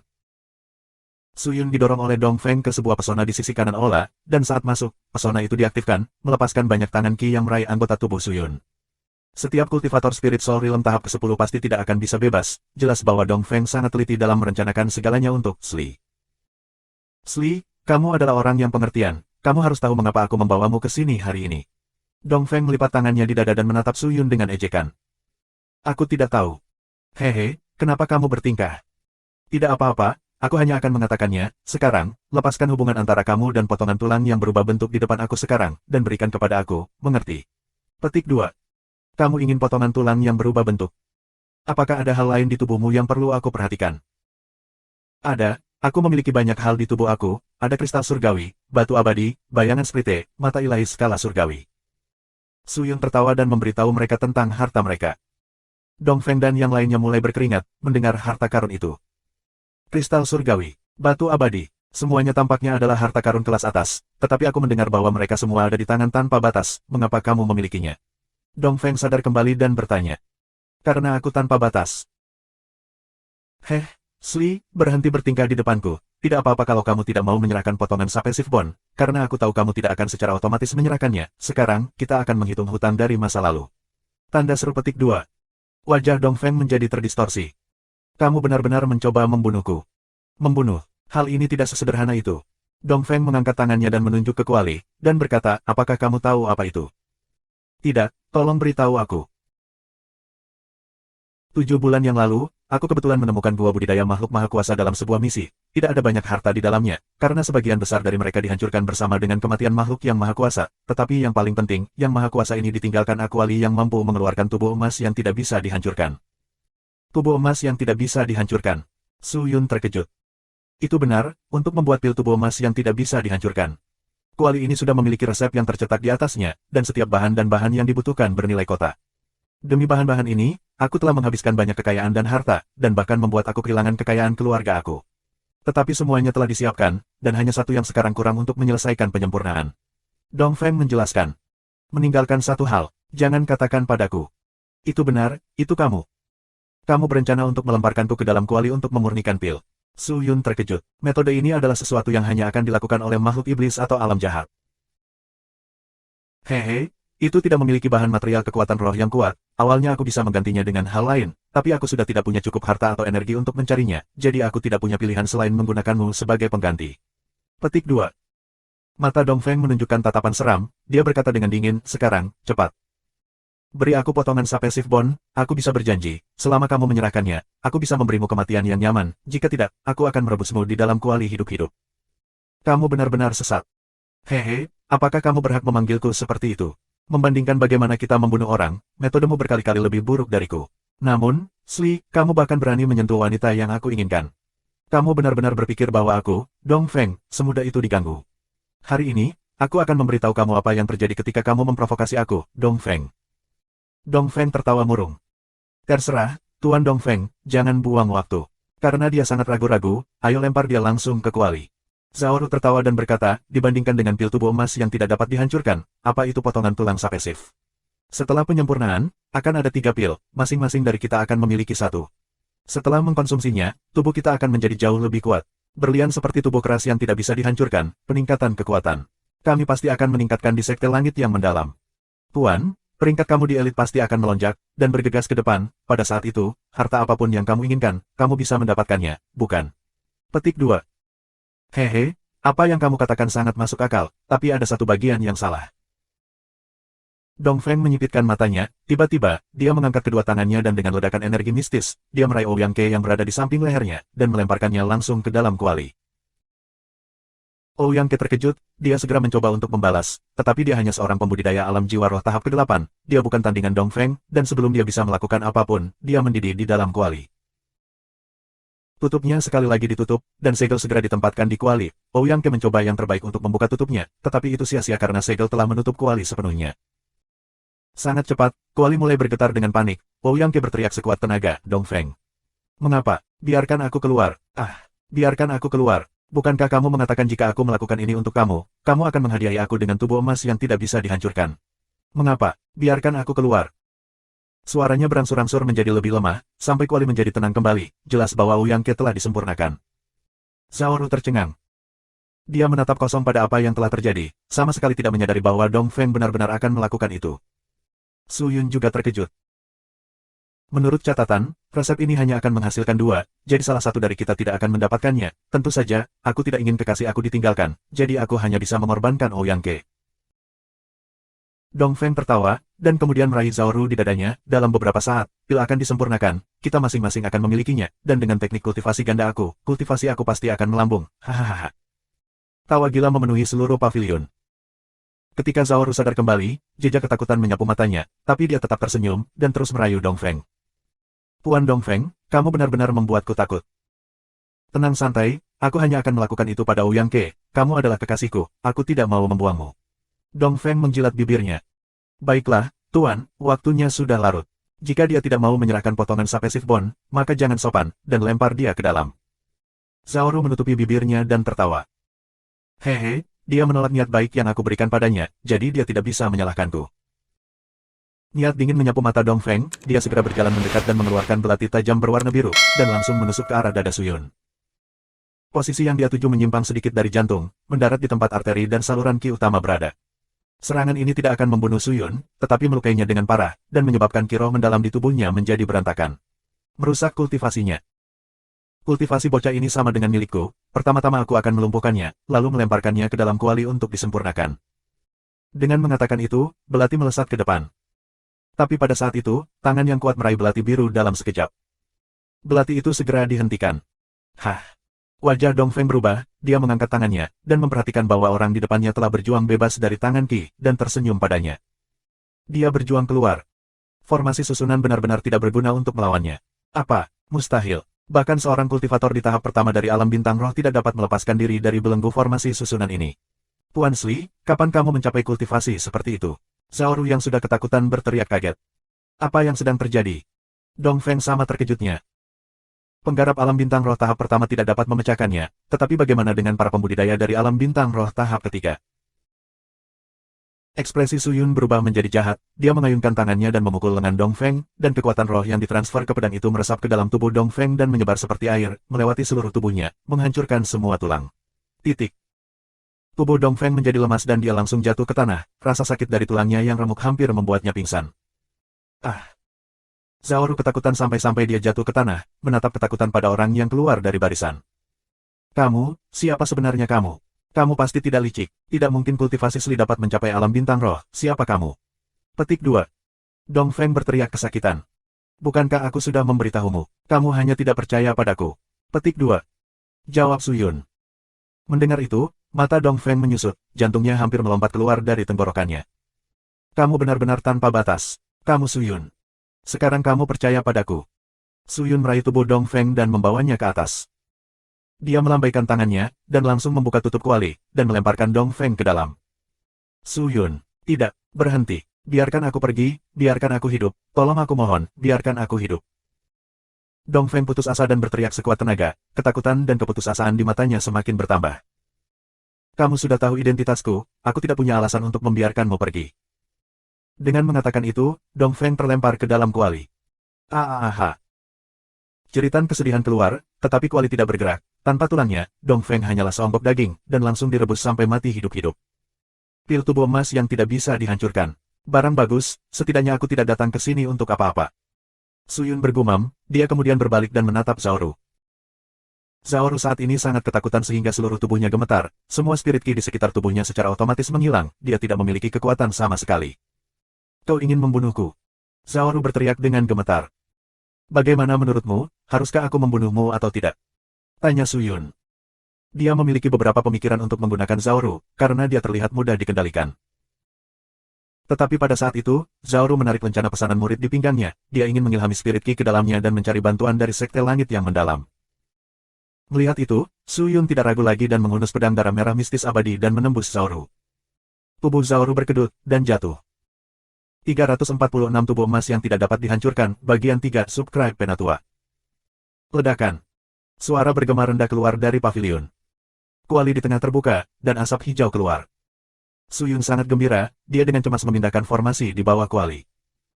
Suyun didorong oleh Dong Feng ke sebuah pesona di sisi kanan aula, dan saat masuk, pesona itu diaktifkan, melepaskan banyak tangan Qi yang meraih anggota tubuh Suyun. Setiap kultivator spirit soul realm tahap ke-10 pasti tidak akan bisa bebas, jelas bahwa Dong Feng sangat teliti dalam merencanakan segalanya untuk Sli. Sli, kamu adalah orang yang pengertian, kamu harus tahu mengapa aku membawamu ke sini hari ini. Dong Feng melipat tangannya di dada dan menatap Suyun dengan ejekan. Aku tidak tahu. Hehe, kenapa kamu bertingkah? Tidak apa-apa, aku hanya akan mengatakannya, sekarang, lepaskan hubungan antara kamu dan potongan tulang yang berubah bentuk di depan aku sekarang, dan berikan kepada aku, mengerti? Petik 2. Kamu ingin potongan tulang yang berubah bentuk. Apakah ada hal lain di tubuhmu yang perlu aku perhatikan? Ada. Aku memiliki banyak hal di tubuh aku, ada kristal surgawi, batu abadi, bayangan sprite, mata ilahi skala surgawi. Suyun tertawa dan memberitahu mereka tentang harta mereka. Dong Feng dan yang lainnya mulai berkeringat, mendengar harta karun itu. Kristal surgawi, batu abadi, semuanya tampaknya adalah harta karun kelas atas, tetapi aku mendengar bahwa mereka semua ada di tangan tanpa batas, mengapa kamu memilikinya? Dong Feng sadar kembali dan bertanya. Karena aku tanpa batas. Sli, berhenti bertingkah di depanku. Tidak apa-apa kalau kamu tidak mau menyerahkan potongan Sapesif Bond, karena aku tahu kamu tidak akan secara otomatis menyerahkannya. Sekarang, kita akan menghitung hutang dari masa lalu. Tanda seru petik 2. Wajah Dong Feng menjadi terdistorsi. Kamu benar-benar mencoba membunuhku. Membunuh. Hal ini tidak sesederhana itu. Dongfeng mengangkat tangannya dan menunjuk ke Kuali, dan berkata, apakah kamu tahu apa itu? Tidak, tolong beritahu aku. 7 bulan yang lalu, aku kebetulan menemukan gua budidaya makhluk maha kuasa dalam sebuah misi. Tidak ada banyak harta di dalamnya, karena sebagian besar dari mereka dihancurkan bersama dengan kematian makhluk yang maha kuasa. Tetapi yang paling penting, yang maha kuasa ini ditinggalkan Akuali yang mampu mengeluarkan tubuh emas yang tidak bisa dihancurkan. Tubuh emas yang tidak bisa dihancurkan. Su Yun terkejut. Itu benar, untuk membuat pil tubuh emas yang tidak bisa dihancurkan. Kuali ini sudah memiliki resep yang tercetak di atasnya, dan setiap bahan dan bahan yang dibutuhkan bernilai kota. Demi bahan-bahan ini, aku telah menghabiskan banyak kekayaan dan harta, dan bahkan membuat aku kehilangan kekayaan keluarga aku. Tetapi semuanya telah disiapkan, dan hanya satu yang sekarang kurang untuk menyelesaikan penyempurnaan. Dongfeng menjelaskan. Meninggalkan satu hal, jangan katakan padaku. Itu benar, itu kamu. Kamu berencana untuk melemparkanku ke dalam kuali untuk memurnikan pil. Su Yun terkejut. Metode ini adalah sesuatu yang hanya akan dilakukan oleh makhluk iblis atau alam jahat. Hehe, itu tidak memiliki bahan material kekuatan roh yang kuat. Awalnya aku bisa menggantinya dengan hal lain, tapi aku sudah tidak punya cukup harta atau energi untuk mencarinya, jadi aku tidak punya pilihan selain menggunakanmu sebagai pengganti. Petik 2. Mata Dongfeng menunjukkan tatapan seram, dia berkata dengan dingin, sekarang, cepat. Beri aku potongan sapesif bone, aku bisa berjanji, selama kamu menyerahkannya, aku bisa memberimu kematian yang nyaman, jika tidak, aku akan merebusmu di dalam kuali hidup-hidup. Kamu benar-benar sesat. Hehe, apakah kamu berhak memanggilku seperti itu? Membandingkan bagaimana kita membunuh orang, metodemu berkali-kali lebih buruk dariku. Namun, Sli, kamu bahkan berani menyentuh wanita yang aku inginkan. Kamu benar-benar berpikir bahwa aku, Dongfeng, semudah itu diganggu. Hari ini, aku akan memberitahu kamu apa yang terjadi ketika kamu memprovokasi aku, Dongfeng. Dongfeng tertawa murung. Terserah, Tuan Dongfeng, jangan buang waktu. Karena dia sangat ragu-ragu, ayo lempar dia langsung ke kuali. Zaoru tertawa dan berkata, dibandingkan dengan pil tubuh emas yang tidak dapat dihancurkan, apa itu potongan tulang sapesif? Setelah penyempurnaan, akan ada 3 pil, masing-masing dari kita akan memiliki 1. Setelah mengkonsumsinya, tubuh kita akan menjadi jauh lebih kuat. Berlian seperti tubuh keras yang tidak bisa dihancurkan, peningkatan kekuatan. Kami pasti akan meningkatkan di sekte langit yang mendalam. Tuan, peringkat kamu di elit pasti akan melonjak, dan bergegas ke depan, pada saat itu, harta apapun yang kamu inginkan, kamu bisa mendapatkannya, bukan? Petik 2. Hehe, apa yang kamu katakan sangat masuk akal, tapi ada satu bagian yang salah. Dongfeng menyipitkan matanya, tiba-tiba, dia mengangkat kedua tangannya dan dengan ledakan energi mistis, dia meraih Ouyang Ke yang berada di samping lehernya, dan melemparkannya langsung ke dalam kuali. Ouyang Ke terkejut, dia segera mencoba untuk membalas, tetapi dia hanya seorang pembudidaya alam jiwa roh tahap ke-8, dia bukan tandingan Dongfeng, dan sebelum dia bisa melakukan apapun, dia mendidih di dalam kuali. Tutupnya sekali lagi ditutup, dan segel segera ditempatkan di kuali. Ouyang Ke mencoba yang terbaik untuk membuka tutupnya, tetapi itu sia-sia karena segel telah menutup kuali sepenuhnya. Sangat cepat, kuali mulai bergetar dengan panik. Ouyang Ke berteriak sekuat tenaga, Dongfeng. Mengapa? Biarkan aku keluar. Biarkan aku keluar. Bukankah kamu mengatakan jika aku melakukan ini untuk kamu, kamu akan menghadiahi aku dengan tubuh emas yang tidak bisa dihancurkan? Mengapa? Biarkan aku keluar. Suaranya berangsur-angsur menjadi lebih lemah, sampai kuali menjadi tenang kembali, jelas bahwa Ouyang Ke telah disempurnakan. Zaoru tercengang. Dia menatap kosong pada apa yang telah terjadi, sama sekali tidak menyadari bahwa Dongfeng benar-benar akan melakukan itu. Su Yun juga terkejut. Menurut catatan, resep ini hanya akan menghasilkan 2, jadi salah satu dari kita tidak akan mendapatkannya. Tentu saja, aku tidak ingin kekasih aku ditinggalkan, jadi aku hanya bisa mengorbankan Ouyang Ke. Dongfeng tertawa, dan kemudian meraih Zaoru di dadanya. Dalam beberapa saat, pil akan disempurnakan, kita masing-masing akan memilikinya, dan dengan teknik kultivasi ganda aku, kultivasi aku pasti akan melambung. Hahaha. Tawa gila memenuhi seluruh pavilion. Ketika Zaoru sadar kembali, jejak ketakutan menyapu matanya, tapi dia tetap tersenyum, dan terus merayu Dongfeng. Tuan Dongfeng, kamu benar-benar membuatku takut. Tenang santai, aku hanya akan melakukan itu pada Ouyang Ke, kamu adalah kekasihku, aku tidak mau membuangmu. Dongfeng menjilat bibirnya. Baiklah, Tuan, waktunya sudah larut. Jika dia tidak mau menyerahkan potongan sapesif bone, maka jangan sopan, dan lempar dia ke dalam. Zaoru menutupi bibirnya dan tertawa. Hehe, dia menolak niat baik yang aku berikan padanya, jadi dia tidak bisa menyalahkanku. Niat dingin menyapu mata Dongfeng, dia segera berjalan mendekat dan mengeluarkan belati tajam berwarna biru, dan langsung menusuk ke arah dada Su Yun. Posisi yang dia tuju menyimpang sedikit dari jantung, mendarat di tempat arteri dan saluran ki utama berada. Serangan ini tidak akan membunuh Su Yun, tetapi melukainya dengan parah, dan menyebabkan ki roh mendalam di tubuhnya menjadi berantakan. Merusak kultivasinya. Kultivasi bocah ini sama dengan milikku, pertama-tama aku akan melumpuhkannya, lalu melemparkannya ke dalam kuali untuk disempurnakan. Dengan mengatakan itu, belati melesat ke depan. Tapi pada saat itu, tangan yang kuat meraih belati biru dalam sekejap. Belati itu segera dihentikan. Hah! Wajah Dong Feng berubah, dia mengangkat tangannya, dan memperhatikan bahwa orang di depannya telah berjuang bebas dari tangan Qi, dan tersenyum padanya. Dia berjuang keluar. Formasi susunan benar-benar tidak berguna untuk melawannya. Apa? Mustahil. Bahkan seorang kultivator di tahap pertama dari alam bintang roh tidak dapat melepaskan diri dari belenggu formasi susunan ini. Tuan Sli, kapan kamu mencapai kultivasi seperti itu? Zaoru yang sudah ketakutan berteriak kaget. Apa yang sedang terjadi? Dong Feng sama terkejutnya. Penggarap alam bintang roh tahap pertama tidak dapat memecahkannya, tetapi bagaimana dengan para pembudidaya dari alam bintang roh tahap ketiga? Ekspresi Su Yun berubah menjadi jahat, dia mengayunkan tangannya dan memukul lengan Dong Feng, dan kekuatan roh yang ditransfer ke pedang itu meresap ke dalam tubuh Dong Feng dan menyebar seperti air, melewati seluruh tubuhnya, menghancurkan semua tulang. Titik. Tubuh Dong Feng menjadi lemas dan dia langsung jatuh ke tanah, rasa sakit dari tulangnya yang remuk hampir membuatnya pingsan. Ah! Zaoru ketakutan sampai-sampai dia jatuh ke tanah, menatap ketakutan pada orang yang keluar dari barisan. Kamu, siapa sebenarnya kamu? Kamu pasti tidak licik, tidak mungkin kultivasi Sli dapat mencapai alam bintang roh, siapa kamu? Petik 2. Dong Feng berteriak kesakitan. Bukankah aku sudah memberitahumu, kamu hanya tidak percaya padaku? Petik 2. Jawab Su Yun. Mendengar itu, mata Dong Feng menyusut, jantungnya hampir melompat keluar dari tenggorokannya. Kamu benar-benar tanpa batas, kamu Su Yun. Sekarang kamu percaya padaku. Su Yun meraih tubuh Dong Feng dan membawanya ke atas. Dia melambaikan tangannya, dan langsung membuka tutup kuali, dan melemparkan Dong Feng ke dalam. Su Yun, tidak, berhenti, biarkan aku pergi, biarkan aku hidup, tolong aku mohon, biarkan aku hidup. Dong Feng putus asa dan berteriak sekuat tenaga, ketakutan dan keputusasaan di matanya semakin bertambah. Kamu sudah tahu identitasku, aku tidak punya alasan untuk membiarkanmu pergi. Dengan mengatakan itu, Dong Feng terlempar ke dalam kuali. Jeritan kesedihan keluar, tetapi kuali tidak bergerak. Tanpa tulangnya, Dong Feng hanyalah seonggok daging, dan langsung direbus sampai mati hidup-hidup. Pil tubuh emas yang tidak bisa dihancurkan. Barang bagus, setidaknya aku tidak datang ke sini untuk apa-apa. Su Yun bergumam, dia kemudian berbalik dan menatap Zaoru. Zaoru saat ini sangat ketakutan sehingga seluruh tubuhnya gemetar, semua spirit Qi di sekitar tubuhnya secara otomatis menghilang, dia tidak memiliki kekuatan sama sekali. Kau ingin membunuhku? Zaoru berteriak dengan gemetar. Bagaimana menurutmu, haruskah aku membunuhmu atau tidak? Tanya Su Yun. Dia memiliki beberapa pemikiran untuk menggunakan Zaoru, karena dia terlihat mudah dikendalikan. Tetapi pada saat itu, Zaoru menarik lencana pesanan murid di pinggangnya, dia ingin mengilhami spirit Qi ke dalamnya dan mencari bantuan dari sekte langit yang mendalam. Melihat itu, Su Yun tidak ragu lagi dan menghunus pedang darah merah mistis abadi dan menembus Zaoru. Tubuh Zaoru berkedut, dan jatuh. 346 tubuh emas yang tidak dapat dihancurkan, bagian 3 subscribe Penatua. Ledakan. Suara bergema rendah keluar dari pavilion. Kuali di tengah terbuka, dan asap hijau keluar. Su Yun sangat gembira, dia dengan cemas memindahkan formasi di bawah kuali.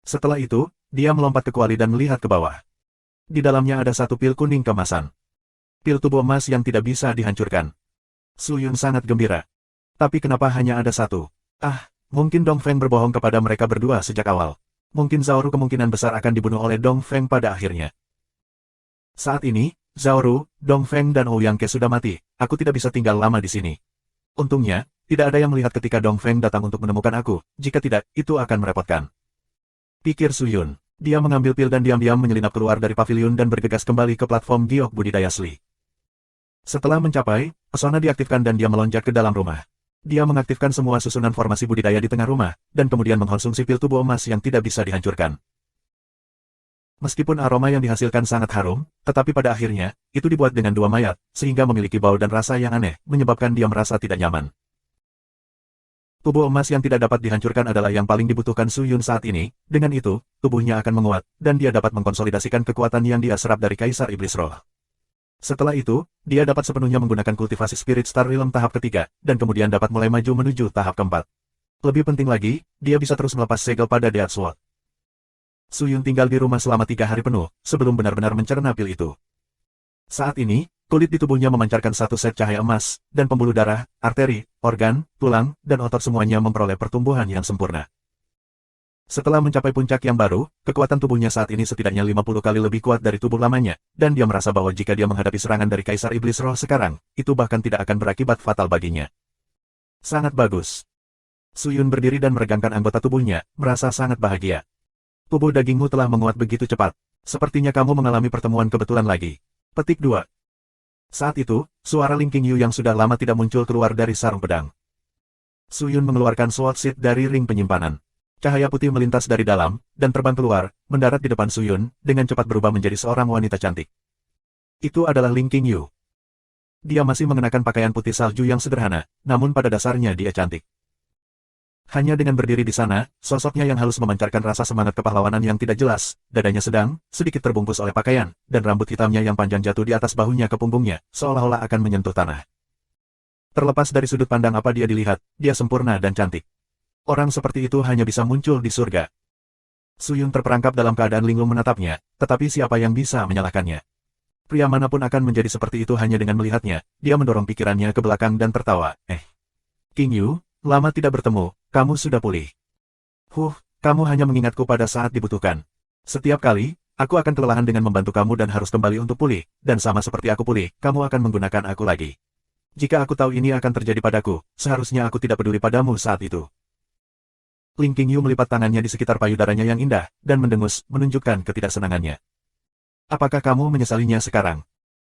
Setelah itu, dia melompat ke kuali dan melihat ke bawah. Di dalamnya ada satu pil kuning kemasan. Pil tubuh emas yang tidak bisa dihancurkan. Su Yun sangat gembira. Tapi kenapa hanya ada satu? Mungkin Dong Feng berbohong kepada mereka berdua sejak awal. Mungkin Zaoru kemungkinan besar akan dibunuh oleh Dong Feng pada akhirnya. Saat ini, Zaoru, Dong Feng dan Ouyang Ke sudah mati, aku tidak bisa tinggal lama di sini. Untungnya, tidak ada yang melihat ketika Dong Feng datang untuk menemukan aku, jika tidak, itu akan merepotkan. Pikir Su Yun. Dia mengambil pil dan diam-diam menyelinap keluar dari pavilion dan bergegas kembali ke platform giok budidaya Sli. Setelah mencapai, pesona diaktifkan dan dia melonjak ke dalam rumah. Dia mengaktifkan semua susunan formasi budidaya di tengah rumah, dan kemudian mengkonsumsi pil tubuh emas yang tidak bisa dihancurkan. Meskipun aroma yang dihasilkan sangat harum, tetapi pada akhirnya, itu dibuat dengan dua mayat, sehingga memiliki bau dan rasa yang aneh, menyebabkan dia merasa tidak nyaman. Tubuh emas yang tidak dapat dihancurkan adalah yang paling dibutuhkan Su Yun saat ini, dengan itu, tubuhnya akan menguat, dan dia dapat mengkonsolidasikan kekuatan yang dia serap dari Kaisar Iblis Roh. Setelah itu, dia dapat sepenuhnya menggunakan kultivasi Spirit Star Realm tahap ketiga, dan kemudian dapat mulai maju menuju tahap keempat. Lebih penting lagi, dia bisa terus melepas segel pada Death Sword. Su Yun tinggal di rumah selama 3 hari penuh, sebelum benar-benar mencerna pil itu. Saat ini, kulit di tubuhnya memancarkan satu set cahaya emas, dan pembuluh darah, arteri, organ, tulang, dan otot semuanya memperoleh pertumbuhan yang sempurna. Setelah mencapai puncak yang baru, kekuatan tubuhnya saat ini setidaknya 50 kali lebih kuat dari tubuh lamanya, dan dia merasa bahwa jika dia menghadapi serangan dari Kaisar Iblis Roh sekarang, itu bahkan tidak akan berakibat fatal baginya. Sangat bagus. Suyun berdiri dan meregangkan anggota tubuhnya, merasa sangat bahagia. Tubuh dagingmu telah menguat begitu cepat. Sepertinya kamu mengalami pertemuan kebetulan lagi. Petik 2. Saat itu, suara Ling Qingyu yang sudah lama tidak muncul keluar dari sarung pedang. Suyun mengeluarkan sword sheath dari ring penyimpanan. Cahaya putih melintas dari dalam, dan terbang keluar, mendarat di depan Suyun, dengan cepat berubah menjadi seorang wanita cantik. Itu adalah Ling Qingyu. Dia masih mengenakan pakaian putih salju yang sederhana, namun pada dasarnya dia cantik. Hanya dengan berdiri di sana, sosoknya yang halus memancarkan rasa semangat kepahlawanan yang tidak jelas, dadanya sedang, sedikit terbungkus oleh pakaian, dan rambut hitamnya yang panjang jatuh di atas bahunya ke punggungnya, seolah-olah akan menyentuh tanah. Terlepas dari sudut pandang apa dia dilihat, dia sempurna dan cantik. Orang seperti itu hanya bisa muncul di surga. Suyun terperangkap dalam keadaan linglung menatapnya, tetapi siapa yang bisa menyalahkannya? Pria manapun akan menjadi seperti itu hanya dengan melihatnya, dia mendorong pikirannya ke belakang dan tertawa. Qingyu, lama tidak bertemu, kamu sudah pulih. Kamu hanya mengingatku pada saat dibutuhkan. Setiap kali, aku akan kelelahan dengan membantu kamu dan harus kembali untuk pulih, dan sama seperti aku pulih, kamu akan menggunakan aku lagi. Jika aku tahu ini akan terjadi padaku, seharusnya aku tidak peduli padamu saat itu. Ling Qingyu melipat tangannya di sekitar payudaranya yang indah, dan mendengus, menunjukkan ketidaksenangannya. Apakah kamu menyesalinya sekarang?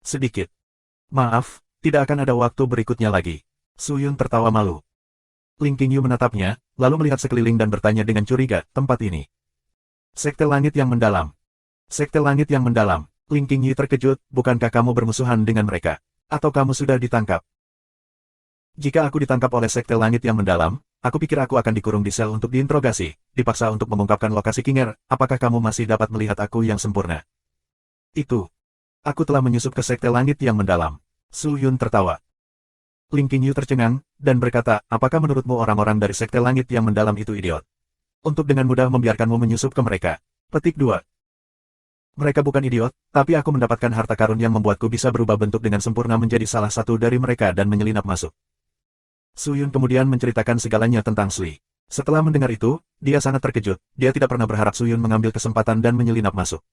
Sedikit. Maaf, tidak akan ada waktu berikutnya lagi. Suyun tertawa malu. Ling Qingyu menatapnya, lalu melihat sekeliling dan bertanya dengan curiga, tempat ini. Sekte Langit yang Mendalam. Sekte Langit yang Mendalam. Ling Qingyu terkejut, bukankah kamu bermusuhan dengan mereka? Atau kamu sudah ditangkap? Jika aku ditangkap oleh Sekte Langit yang Mendalam, aku pikir aku akan dikurung di sel untuk diinterogasi, dipaksa untuk mengungkapkan lokasi Qinger, apakah kamu masih dapat melihat aku yang sempurna? Itu. Aku telah menyusup ke Sekte Langit yang Mendalam. Suyun tertawa. Ling Qingyu tercengang, dan berkata, apakah menurutmu orang-orang dari Sekte Langit yang Mendalam itu idiot? Untuk dengan mudah membiarkanmu menyusup ke mereka. Petik 2. Mereka bukan idiot, tapi aku mendapatkan harta karun yang membuatku bisa berubah bentuk dengan sempurna menjadi salah satu dari mereka dan menyelinap masuk. Suyun kemudian menceritakan segalanya tentang Sui. Setelah mendengar itu, dia sangat terkejut, dia tidak pernah berharap Suyun mengambil kesempatan dan menyelinap masuk.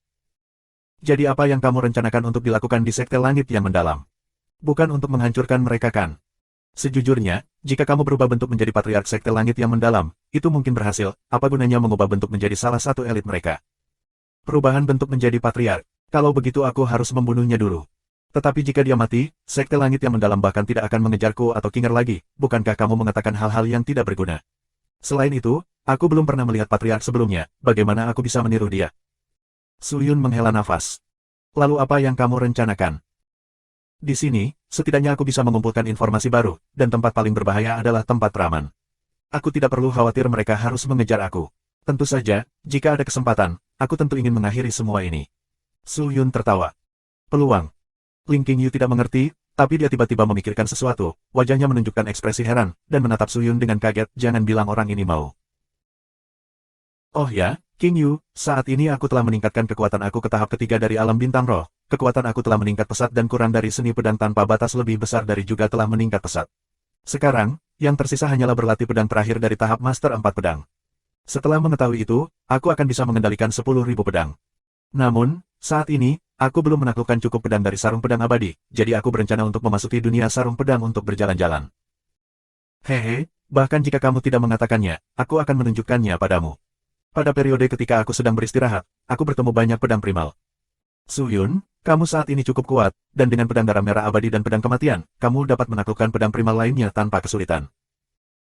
Jadi apa yang kamu rencanakan untuk dilakukan di Sekte Langit yang Mendalam? Bukan untuk menghancurkan mereka kan? Sejujurnya, jika kamu berubah bentuk menjadi Patriark Sekte Langit yang Mendalam, itu mungkin berhasil, apa gunanya mengubah bentuk menjadi salah satu elit mereka? Perubahan bentuk menjadi Patriark, kalau begitu aku harus membunuhnya dulu. Tetapi jika dia mati, Sekte Langit yang Mendalam bahkan tidak akan mengejarku atau Qinger lagi, bukankah kamu mengatakan hal-hal yang tidak berguna? Selain itu, aku belum pernah melihat Patriark sebelumnya, bagaimana aku bisa meniru dia? Suyun menghela nafas. Lalu apa yang kamu rencanakan? Di sini, setidaknya aku bisa mengumpulkan informasi baru, dan tempat paling berbahaya adalah tempat Raman. Aku tidak perlu khawatir mereka harus mengejar aku. Tentu saja, jika ada kesempatan, aku tentu ingin mengakhiri semua ini. Suyun tertawa. Peluang. Ling Qingyu tidak mengerti, tapi dia tiba-tiba memikirkan sesuatu, wajahnya menunjukkan ekspresi heran, dan menatap Suyun dengan kaget, jangan bilang orang ini mau. Oh ya, Qingyu, saat ini aku telah meningkatkan kekuatan aku ke tahap ketiga dari alam bintang roh, kekuatan aku telah meningkat pesat dan kurang dari seni pedang tanpa batas lebih besar dari juga telah meningkat pesat. Sekarang, yang tersisa hanyalah berlatih pedang terakhir dari tahap Master 4 pedang. Setelah mengetahui itu, aku akan bisa mengendalikan 10.000 pedang. Namun, saat ini, aku belum menaklukkan cukup pedang dari sarung pedang abadi, jadi aku berencana untuk memasuki dunia sarung pedang untuk berjalan-jalan. Hehe, bahkan jika kamu tidak mengatakannya, aku akan menunjukkannya padamu. Pada periode ketika aku sedang beristirahat, aku bertemu banyak pedang primal. Suyun, kamu saat ini cukup kuat, dan dengan pedang darah merah abadi dan pedang kematian, kamu dapat menaklukkan pedang primal lainnya tanpa kesulitan.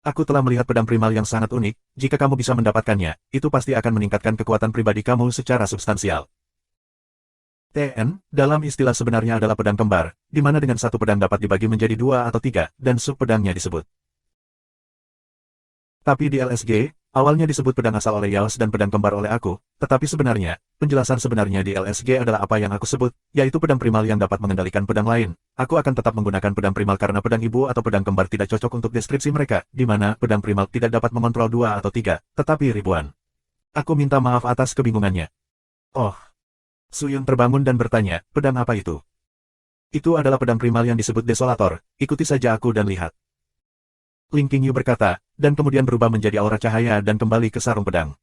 Aku telah melihat pedang primal yang sangat unik, jika kamu bisa mendapatkannya, itu pasti akan meningkatkan kekuatan pribadi kamu secara substansial. TN, dalam istilah sebenarnya adalah pedang kembar, di mana dengan satu pedang dapat dibagi menjadi 2 atau 3, dan sub-pedangnya disebut. Tapi di LSG, awalnya disebut pedang asal oleh Yaos dan pedang kembar oleh aku, tetapi sebenarnya, penjelasan sebenarnya di LSG adalah apa yang aku sebut, yaitu pedang primal yang dapat mengendalikan pedang lain. Aku akan tetap menggunakan pedang primal karena pedang ibu atau pedang kembar tidak cocok untuk deskripsi mereka, di mana pedang primal tidak dapat mengontrol 2 atau 3, tetapi ribuan. Aku minta maaf atas kebingungannya. Oh. Suyun terbangun dan bertanya, pedang apa itu? Itu adalah pedang primal yang disebut Desolator, ikuti saja aku dan lihat. Ling Qingyu berkata, dan kemudian berubah menjadi aura cahaya dan kembali ke sarung pedang.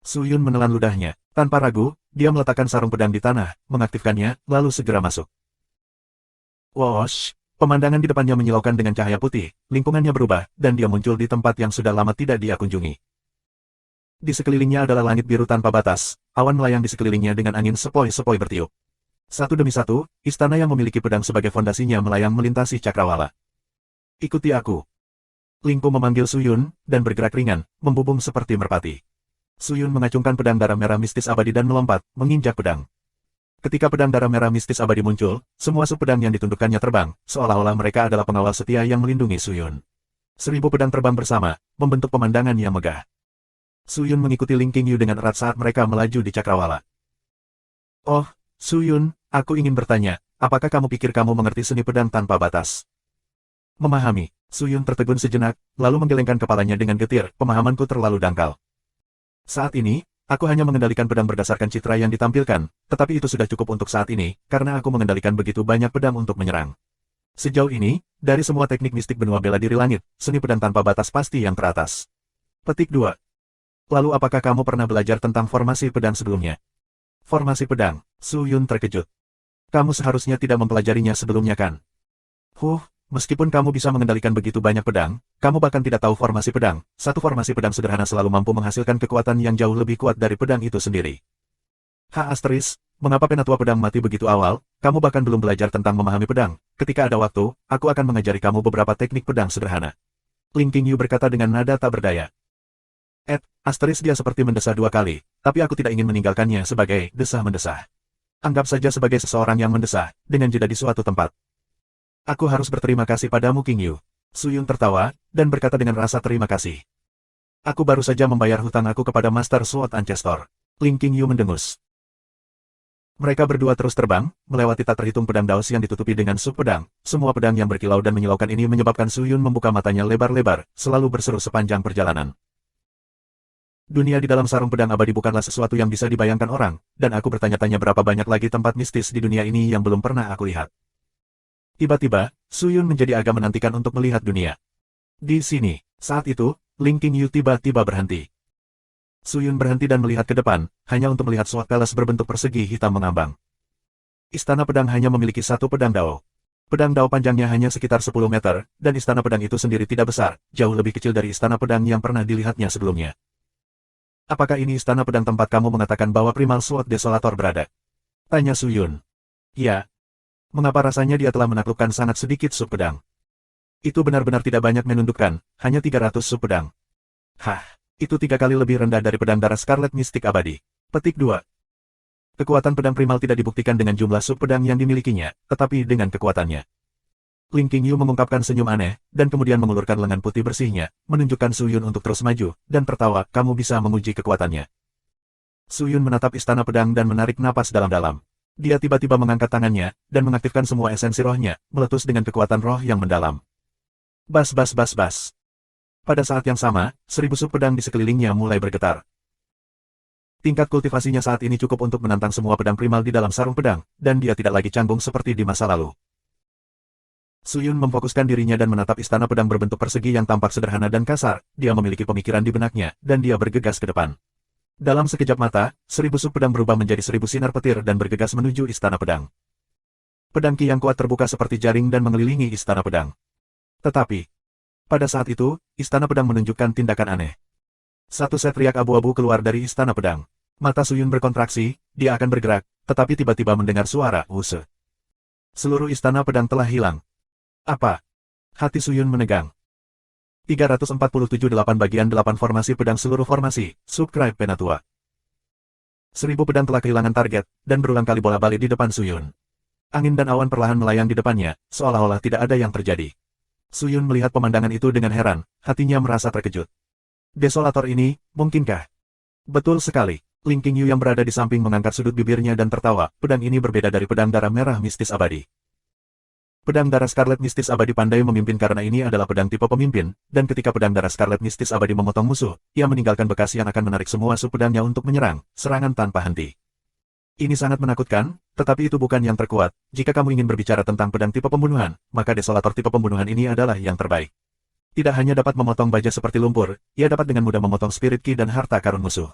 Su Yun menelan ludahnya. Tanpa ragu, dia meletakkan sarung pedang di tanah, mengaktifkannya, lalu segera masuk. Whoosh! Pemandangan di depannya menyilaukan dengan cahaya putih, lingkungannya berubah, dan dia muncul di tempat yang sudah lama tidak dia kunjungi. Di sekelilingnya adalah langit biru tanpa batas, awan melayang di sekelilingnya dengan angin sepoi-sepoi bertiup. Satu demi satu, istana yang memiliki pedang sebagai fondasinya melayang melintasi cakrawala. Ikuti aku. Lingku memanggil Su Yun, dan bergerak ringan, membubung seperti merpati. Su Yun mengacungkan pedang darah merah mistis abadi dan melompat, menginjak pedang. Ketika pedang darah merah mistis abadi muncul, semua sub pedang yang ditundukkannya terbang, seolah-olah mereka adalah pengawal setia yang melindungi Su Yun. 1000 pedang terbang bersama, membentuk pemandangan yang megah. Su Yun mengikuti Ling Qingyu dengan erat saat mereka melaju di cakrawala. Oh, Su Yun, aku ingin bertanya, apakah kamu pikir kamu mengerti seni pedang tanpa batas? Memahami. Su Yun tertegun sejenak, lalu menggelengkan kepalanya dengan getir, pemahamanku terlalu dangkal. Saat ini, aku hanya mengendalikan pedang berdasarkan citra yang ditampilkan, tetapi itu sudah cukup untuk saat ini, karena aku mengendalikan begitu banyak pedang untuk menyerang. Sejauh ini, dari semua teknik mistik benua bela diri langit, seni pedang tanpa batas pasti yang teratas. Petik 2. Lalu apakah kamu pernah belajar tentang formasi pedang sebelumnya? Formasi pedang, Su Yun terkejut. Kamu seharusnya tidak mempelajarinya sebelumnya kan? Meskipun kamu bisa mengendalikan begitu banyak pedang, kamu bahkan tidak tahu formasi pedang. Satu formasi pedang sederhana selalu mampu menghasilkan kekuatan yang jauh lebih kuat dari pedang itu sendiri. Mengapa penatua pedang mati begitu awal? Kamu bahkan belum belajar tentang memahami pedang. Ketika ada waktu, aku akan mengajari kamu beberapa teknik pedang sederhana. Ling Qingyu berkata dengan nada tak berdaya. Dia seperti mendesah 2 kali, tapi aku tidak ingin meninggalkannya sebagai desah-mendesah. Anggap saja sebagai seseorang yang mendesah, dengan jeda di suatu tempat. Aku harus berterima kasih padamu Qingyu. Su Yun tertawa, dan berkata dengan rasa terima kasih. Aku baru saja membayar hutang aku kepada Master Sword Ancestor. Ling Qingyu mendengus. Mereka berdua terus terbang, melewati tak terhitung pedang daos yang ditutupi dengan sub pedang. Semua pedang yang berkilau dan menyilaukan ini menyebabkan Su Yun membuka matanya lebar-lebar, selalu berseru sepanjang perjalanan. Dunia di dalam sarung pedang abadi bukanlah sesuatu yang bisa dibayangkan orang, dan aku bertanya-tanya berapa banyak lagi tempat mistis di dunia ini yang belum pernah aku lihat. Tiba-tiba, Su Yun menjadi agak menantikan untuk melihat dunia. Di sini, saat itu, Ling Qingyu tiba-tiba berhenti. Su Yun berhenti dan melihat ke depan, hanya untuk melihat Sword Palace berbentuk persegi hitam mengambang. Istana pedang hanya memiliki satu pedang dao. Pedang dao panjangnya hanya sekitar 10 meter, dan istana pedang itu sendiri tidak besar, jauh lebih kecil dari istana pedang yang pernah dilihatnya sebelumnya. Apakah ini istana pedang tempat kamu mengatakan bahwa Primal Sword Desolator berada? Tanya Su Yun. Ya. Mengapa rasanya dia telah menaklukkan sangat sedikit sub pedang? Itu benar-benar tidak banyak menundukkan, hanya 300 sub pedang. Itu 3 kali lebih rendah dari pedang darah Scarlet Mistik Abadi. Petik 2. Kekuatan pedang primal tidak dibuktikan dengan jumlah sub pedang yang dimilikinya, tetapi dengan kekuatannya. Ling Qingyu mengungkapkan senyum aneh, dan kemudian mengulurkan lengan putih bersihnya, menunjukkan Su Yun untuk terus maju, dan tertawa, kamu bisa menguji kekuatannya. Su Yun menatap istana pedang dan menarik napas dalam-dalam. Dia tiba-tiba mengangkat tangannya, dan mengaktifkan semua esensi rohnya, meletus dengan kekuatan roh yang mendalam. Bas. Pada saat yang sama, 1000 sub pedang di sekelilingnya mulai bergetar. Tingkat kultivasinya saat ini cukup untuk menantang semua pedang primal di dalam sarung pedang, dan dia tidak lagi canggung seperti di masa lalu. Su Yun memfokuskan dirinya dan menatap istana pedang berbentuk persegi yang tampak sederhana dan kasar, dia memiliki pemikiran di benaknya, dan dia bergegas ke depan. Dalam sekejap mata, 1000 sub pedang berubah menjadi 1000 sinar petir dan bergegas menuju istana pedang. Pedang Qi yang kuat terbuka seperti jaring dan mengelilingi istana pedang. Tetapi, pada saat itu, istana pedang menunjukkan tindakan aneh. Satu set riak abu-abu keluar dari istana pedang. Mata Su Yun berkontraksi, dia akan bergerak, tetapi tiba-tiba mendengar suara "Wuse". Seluruh istana pedang telah hilang. Apa? Hati Su Yun menegang. 347-8 bagian 8 formasi pedang seluruh formasi, subscribe Penatua. 1000 pedang telah kehilangan target, dan berulang kali bola-balik di depan Su Yun. Angin dan awan perlahan melayang di depannya, seolah-olah tidak ada yang terjadi. Su Yun melihat pemandangan itu dengan heran, hatinya merasa terkejut. Desolator ini, mungkinkah? Betul sekali. Ling Qingyu yang berada di samping mengangkat sudut bibirnya dan tertawa, pedang ini berbeda dari pedang darah merah mistis abadi. Pedang darah Scarlet Mistis Abadi pandai memimpin karena ini adalah pedang tipe pemimpin, dan ketika pedang darah Scarlet Mistis Abadi memotong musuh, ia meninggalkan bekas yang akan menarik semua sub pedangnya untuk menyerang, serangan tanpa henti. Ini sangat menakutkan, tetapi itu bukan yang terkuat. Jika kamu ingin berbicara tentang pedang tipe pembunuhan, maka Desolator tipe pembunuhan ini adalah yang terbaik. Tidak hanya dapat memotong baja seperti lumpur, ia dapat dengan mudah memotong spirit ki dan harta karun musuh.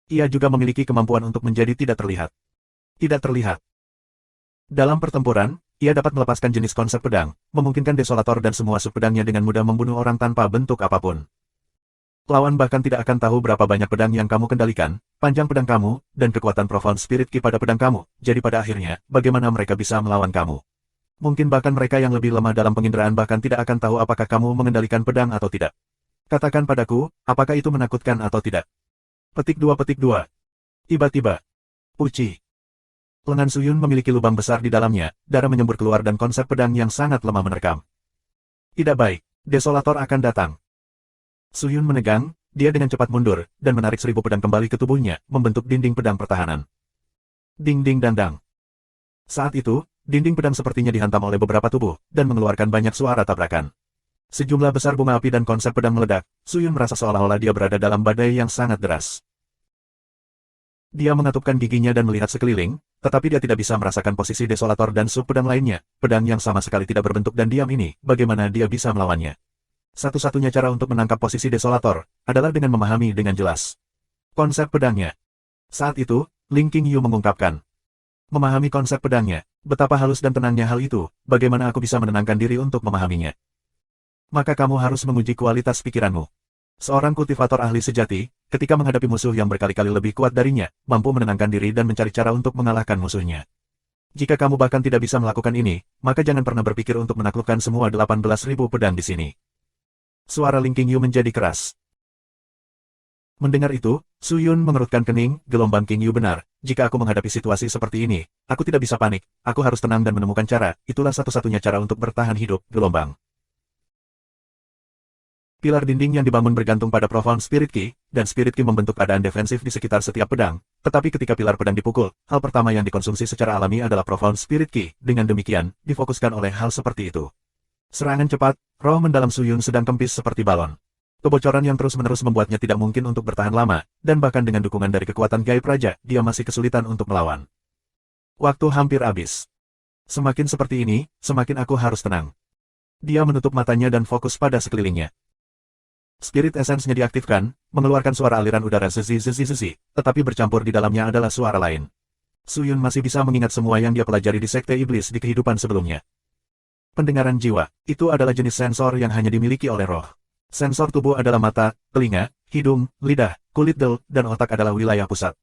Ia juga memiliki kemampuan untuk menjadi tidak terlihat. Tidak terlihat. Dalam pertempuran, ia dapat melepaskan jenis konsep pedang, memungkinkan Desolator dan semua sub-pedangnya dengan mudah membunuh orang tanpa bentuk apapun. Lawan bahkan tidak akan tahu berapa banyak pedang yang kamu kendalikan, panjang pedang kamu, dan kekuatan Profound Spirit Ki pada pedang kamu, jadi pada akhirnya, bagaimana mereka bisa melawan kamu. Mungkin bahkan mereka yang lebih lemah dalam penginderaan bahkan tidak akan tahu apakah kamu mengendalikan pedang atau tidak. Katakan padaku, apakah itu menakutkan atau tidak? Petik 2. Tiba-tiba. Uci. Lengan Suyun memiliki lubang besar di dalamnya, darah menyembur keluar dan konsep pedang yang sangat lemah menerkam. Tidak baik, Desolator akan datang. Suyun menegang, dia dengan cepat mundur, dan menarik 1000 pedang kembali ke tubuhnya, membentuk dinding pedang pertahanan. Ding-ding-dang-dang. Saat itu, dinding pedang sepertinya dihantam oleh beberapa tubuh, dan mengeluarkan banyak suara tabrakan. Sejumlah besar bunga api dan konsep pedang meledak, Suyun merasa seolah-olah dia berada dalam badai yang sangat deras. Dia mengatupkan giginya dan melihat sekeliling, tetapi dia tidak bisa merasakan posisi Desolator dan sub-pedang lainnya, pedang yang sama sekali tidak berbentuk dan diam ini, bagaimana dia bisa melawannya. Satu-satunya cara untuk menangkap posisi Desolator adalah dengan memahami dengan jelas konsep pedangnya. Saat itu, Ling Qingyu mengungkapkan, memahami konsep pedangnya, betapa halus dan tenangnya hal itu, bagaimana aku bisa menenangkan diri untuk memahaminya. Maka kamu harus menguji kualitas pikiranmu. Seorang kultivator ahli sejati, ketika menghadapi musuh yang berkali-kali lebih kuat darinya, mampu menenangkan diri dan mencari cara untuk mengalahkan musuhnya. Jika kamu bahkan tidak bisa melakukan ini, maka jangan pernah berpikir untuk menaklukkan semua 18.000 pedang di sini. Suara Ling Qingyu menjadi keras. Mendengar itu, Suyun mengerutkan kening, gelombang Qingyu benar, jika aku menghadapi situasi seperti ini, aku tidak bisa panik, aku harus tenang dan menemukan cara, itulah satu-satunya cara untuk bertahan hidup, gelombang. Pilar dinding yang dibangun bergantung pada Profound Spirit Ki, dan Spirit Ki membentuk keadaan defensif di sekitar setiap pedang, tetapi ketika pilar pedang dipukul, hal pertama yang dikonsumsi secara alami adalah Profound Spirit Ki, dengan demikian, difokuskan oleh hal seperti itu. Serangan cepat, roh mendalam Suyun sedang kempis seperti balon. Kebocoran yang terus-menerus membuatnya tidak mungkin untuk bertahan lama, dan bahkan dengan dukungan dari kekuatan gaib raja, dia masih kesulitan untuk melawan. Waktu hampir habis. Semakin seperti ini, semakin aku harus tenang. Dia menutup matanya dan fokus pada sekelilingnya. Spirit Essence-nya diaktifkan, mengeluarkan suara aliran udara zezi, tetapi bercampur di dalamnya adalah suara lain. Suyun masih bisa mengingat semua yang dia pelajari di Sekte Iblis di kehidupan sebelumnya. Pendengaran jiwa, itu adalah jenis sensor yang hanya dimiliki oleh roh. Sensor tubuh adalah mata, telinga, hidung, lidah, kulit del, dan otak adalah wilayah pusat.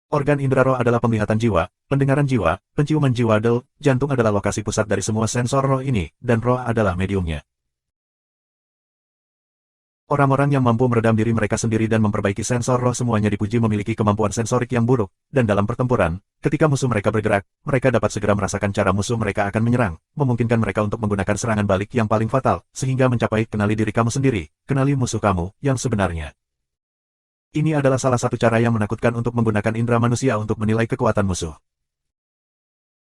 Organ indera roh adalah penglihatan jiwa, pendengaran jiwa, penciuman jiwa del, jantung adalah lokasi pusat dari semua sensor roh ini, dan roh adalah mediumnya. Orang-orang yang mampu meredam diri mereka sendiri dan memperbaiki sensor roh semuanya dipuji memiliki kemampuan sensorik yang buruk, dan dalam pertempuran, ketika musuh mereka bergerak, mereka dapat segera merasakan cara musuh mereka akan menyerang, memungkinkan mereka untuk menggunakan serangan balik yang paling fatal, sehingga mencapai kenali diri kamu sendiri, kenali musuh kamu, yang sebenarnya. Ini adalah salah satu cara yang menakutkan untuk menggunakan indera manusia untuk menilai kekuatan musuh.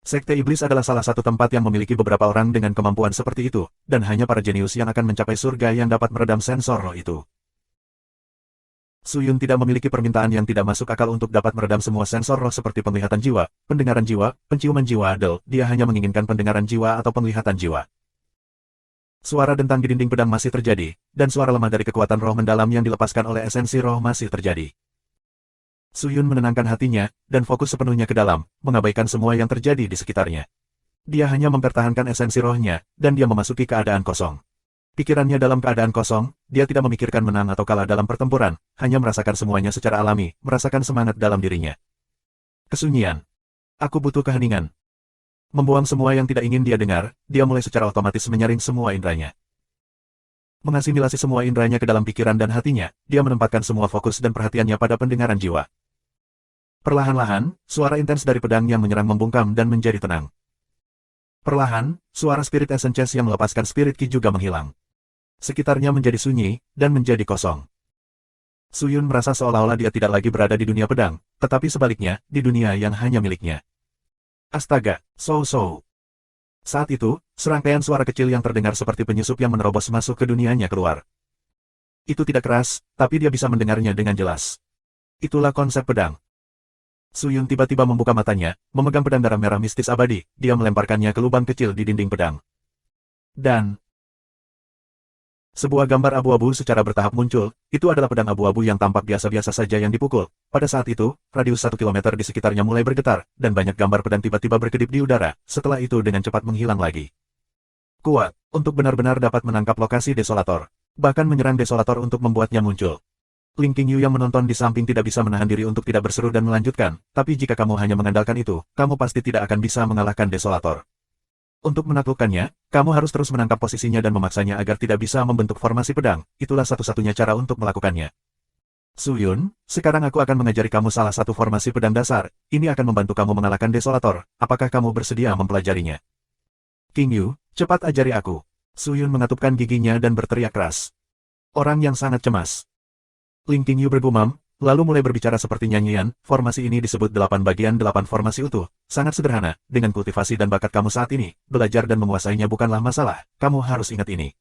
Sekte Iblis adalah salah satu tempat yang memiliki beberapa orang dengan kemampuan seperti itu, dan hanya para jenius yang akan mencapai surga yang dapat meredam sensor roh itu. Suyun tidak memiliki permintaan yang tidak masuk akal untuk dapat meredam semua sensor roh seperti penglihatan jiwa, pendengaran jiwa, penciuman jiwa del, dia hanya menginginkan pendengaran jiwa atau penglihatan jiwa. Suara dentang di dinding pedang masih terjadi, dan suara lemah dari kekuatan roh mendalam yang dilepaskan oleh esensi roh masih terjadi. Suyun menenangkan hatinya, dan fokus sepenuhnya ke dalam, mengabaikan semua yang terjadi di sekitarnya. Dia hanya mempertahankan esensi rohnya, dan dia memasuki keadaan kosong. Pikirannya dalam keadaan kosong, dia tidak memikirkan menang atau kalah dalam pertempuran, hanya merasakan semuanya secara alami, merasakan semangat dalam dirinya. Kesunyian. Aku butuh keheningan. Membuang semua yang tidak ingin dia dengar, dia mulai secara otomatis menyaring semua indranya. Mengasimilasi semua indranya ke dalam pikiran dan hatinya, dia menempatkan semua fokus dan perhatiannya pada pendengaran jiwa. Perlahan-lahan, suara intens dari pedang yang menyerang membungkam dan menjadi tenang. Perlahan, suara Spirit Essence yang melepaskan Spirit Ki juga menghilang. Sekitarnya menjadi sunyi, dan menjadi kosong. Suyun merasa seolah-olah dia tidak lagi berada di dunia pedang, tetapi sebaliknya, di dunia yang hanya miliknya. Astaga, so. Saat itu, serangkaian suara kecil yang terdengar seperti penyusup yang menerobos masuk ke dunianya keluar. Itu tidak keras, tapi dia bisa mendengarnya dengan jelas. Itulah konsep pedang. Suyun tiba-tiba membuka matanya, memegang pedang darah merah mistis abadi, dia melemparkannya ke lubang kecil di dinding pedang. Dan Sebuah gambar abu-abu secara bertahap muncul, itu adalah pedang abu-abu yang tampak biasa-biasa saja yang dipukul. Pada saat itu, radius 1 kilometer di sekitarnya mulai bergetar, dan banyak gambar pedang tiba-tiba berkedip di udara, setelah itu dengan cepat menghilang lagi. Kuat, untuk benar-benar dapat menangkap lokasi desolator. Bahkan menyerang desolator untuk membuatnya muncul. Ling Qingyu yang menonton di samping tidak bisa menahan diri untuk tidak berseru dan melanjutkan, tapi jika kamu hanya mengandalkan itu, kamu pasti tidak akan bisa mengalahkan desolator. Untuk menaklukkannya, kamu harus terus menangkap posisinya dan memaksanya agar tidak bisa membentuk formasi pedang, itulah satu-satunya cara untuk melakukannya. Su Yun, sekarang aku akan mengajari kamu salah satu formasi pedang dasar, ini akan membantu kamu mengalahkan desolator, apakah kamu bersedia mempelajarinya? Qingyu, cepat ajari aku. Su Yun mengatupkan giginya dan berteriak keras. Orang yang sangat cemas. Ling Qingyu bergumam, lalu mulai berbicara seperti nyanyian, formasi ini disebut 8 bagian 8 formasi utuh, sangat sederhana, dengan kultivasi dan bakat kamu saat ini, belajar dan menguasainya bukanlah masalah, kamu harus ingat ini.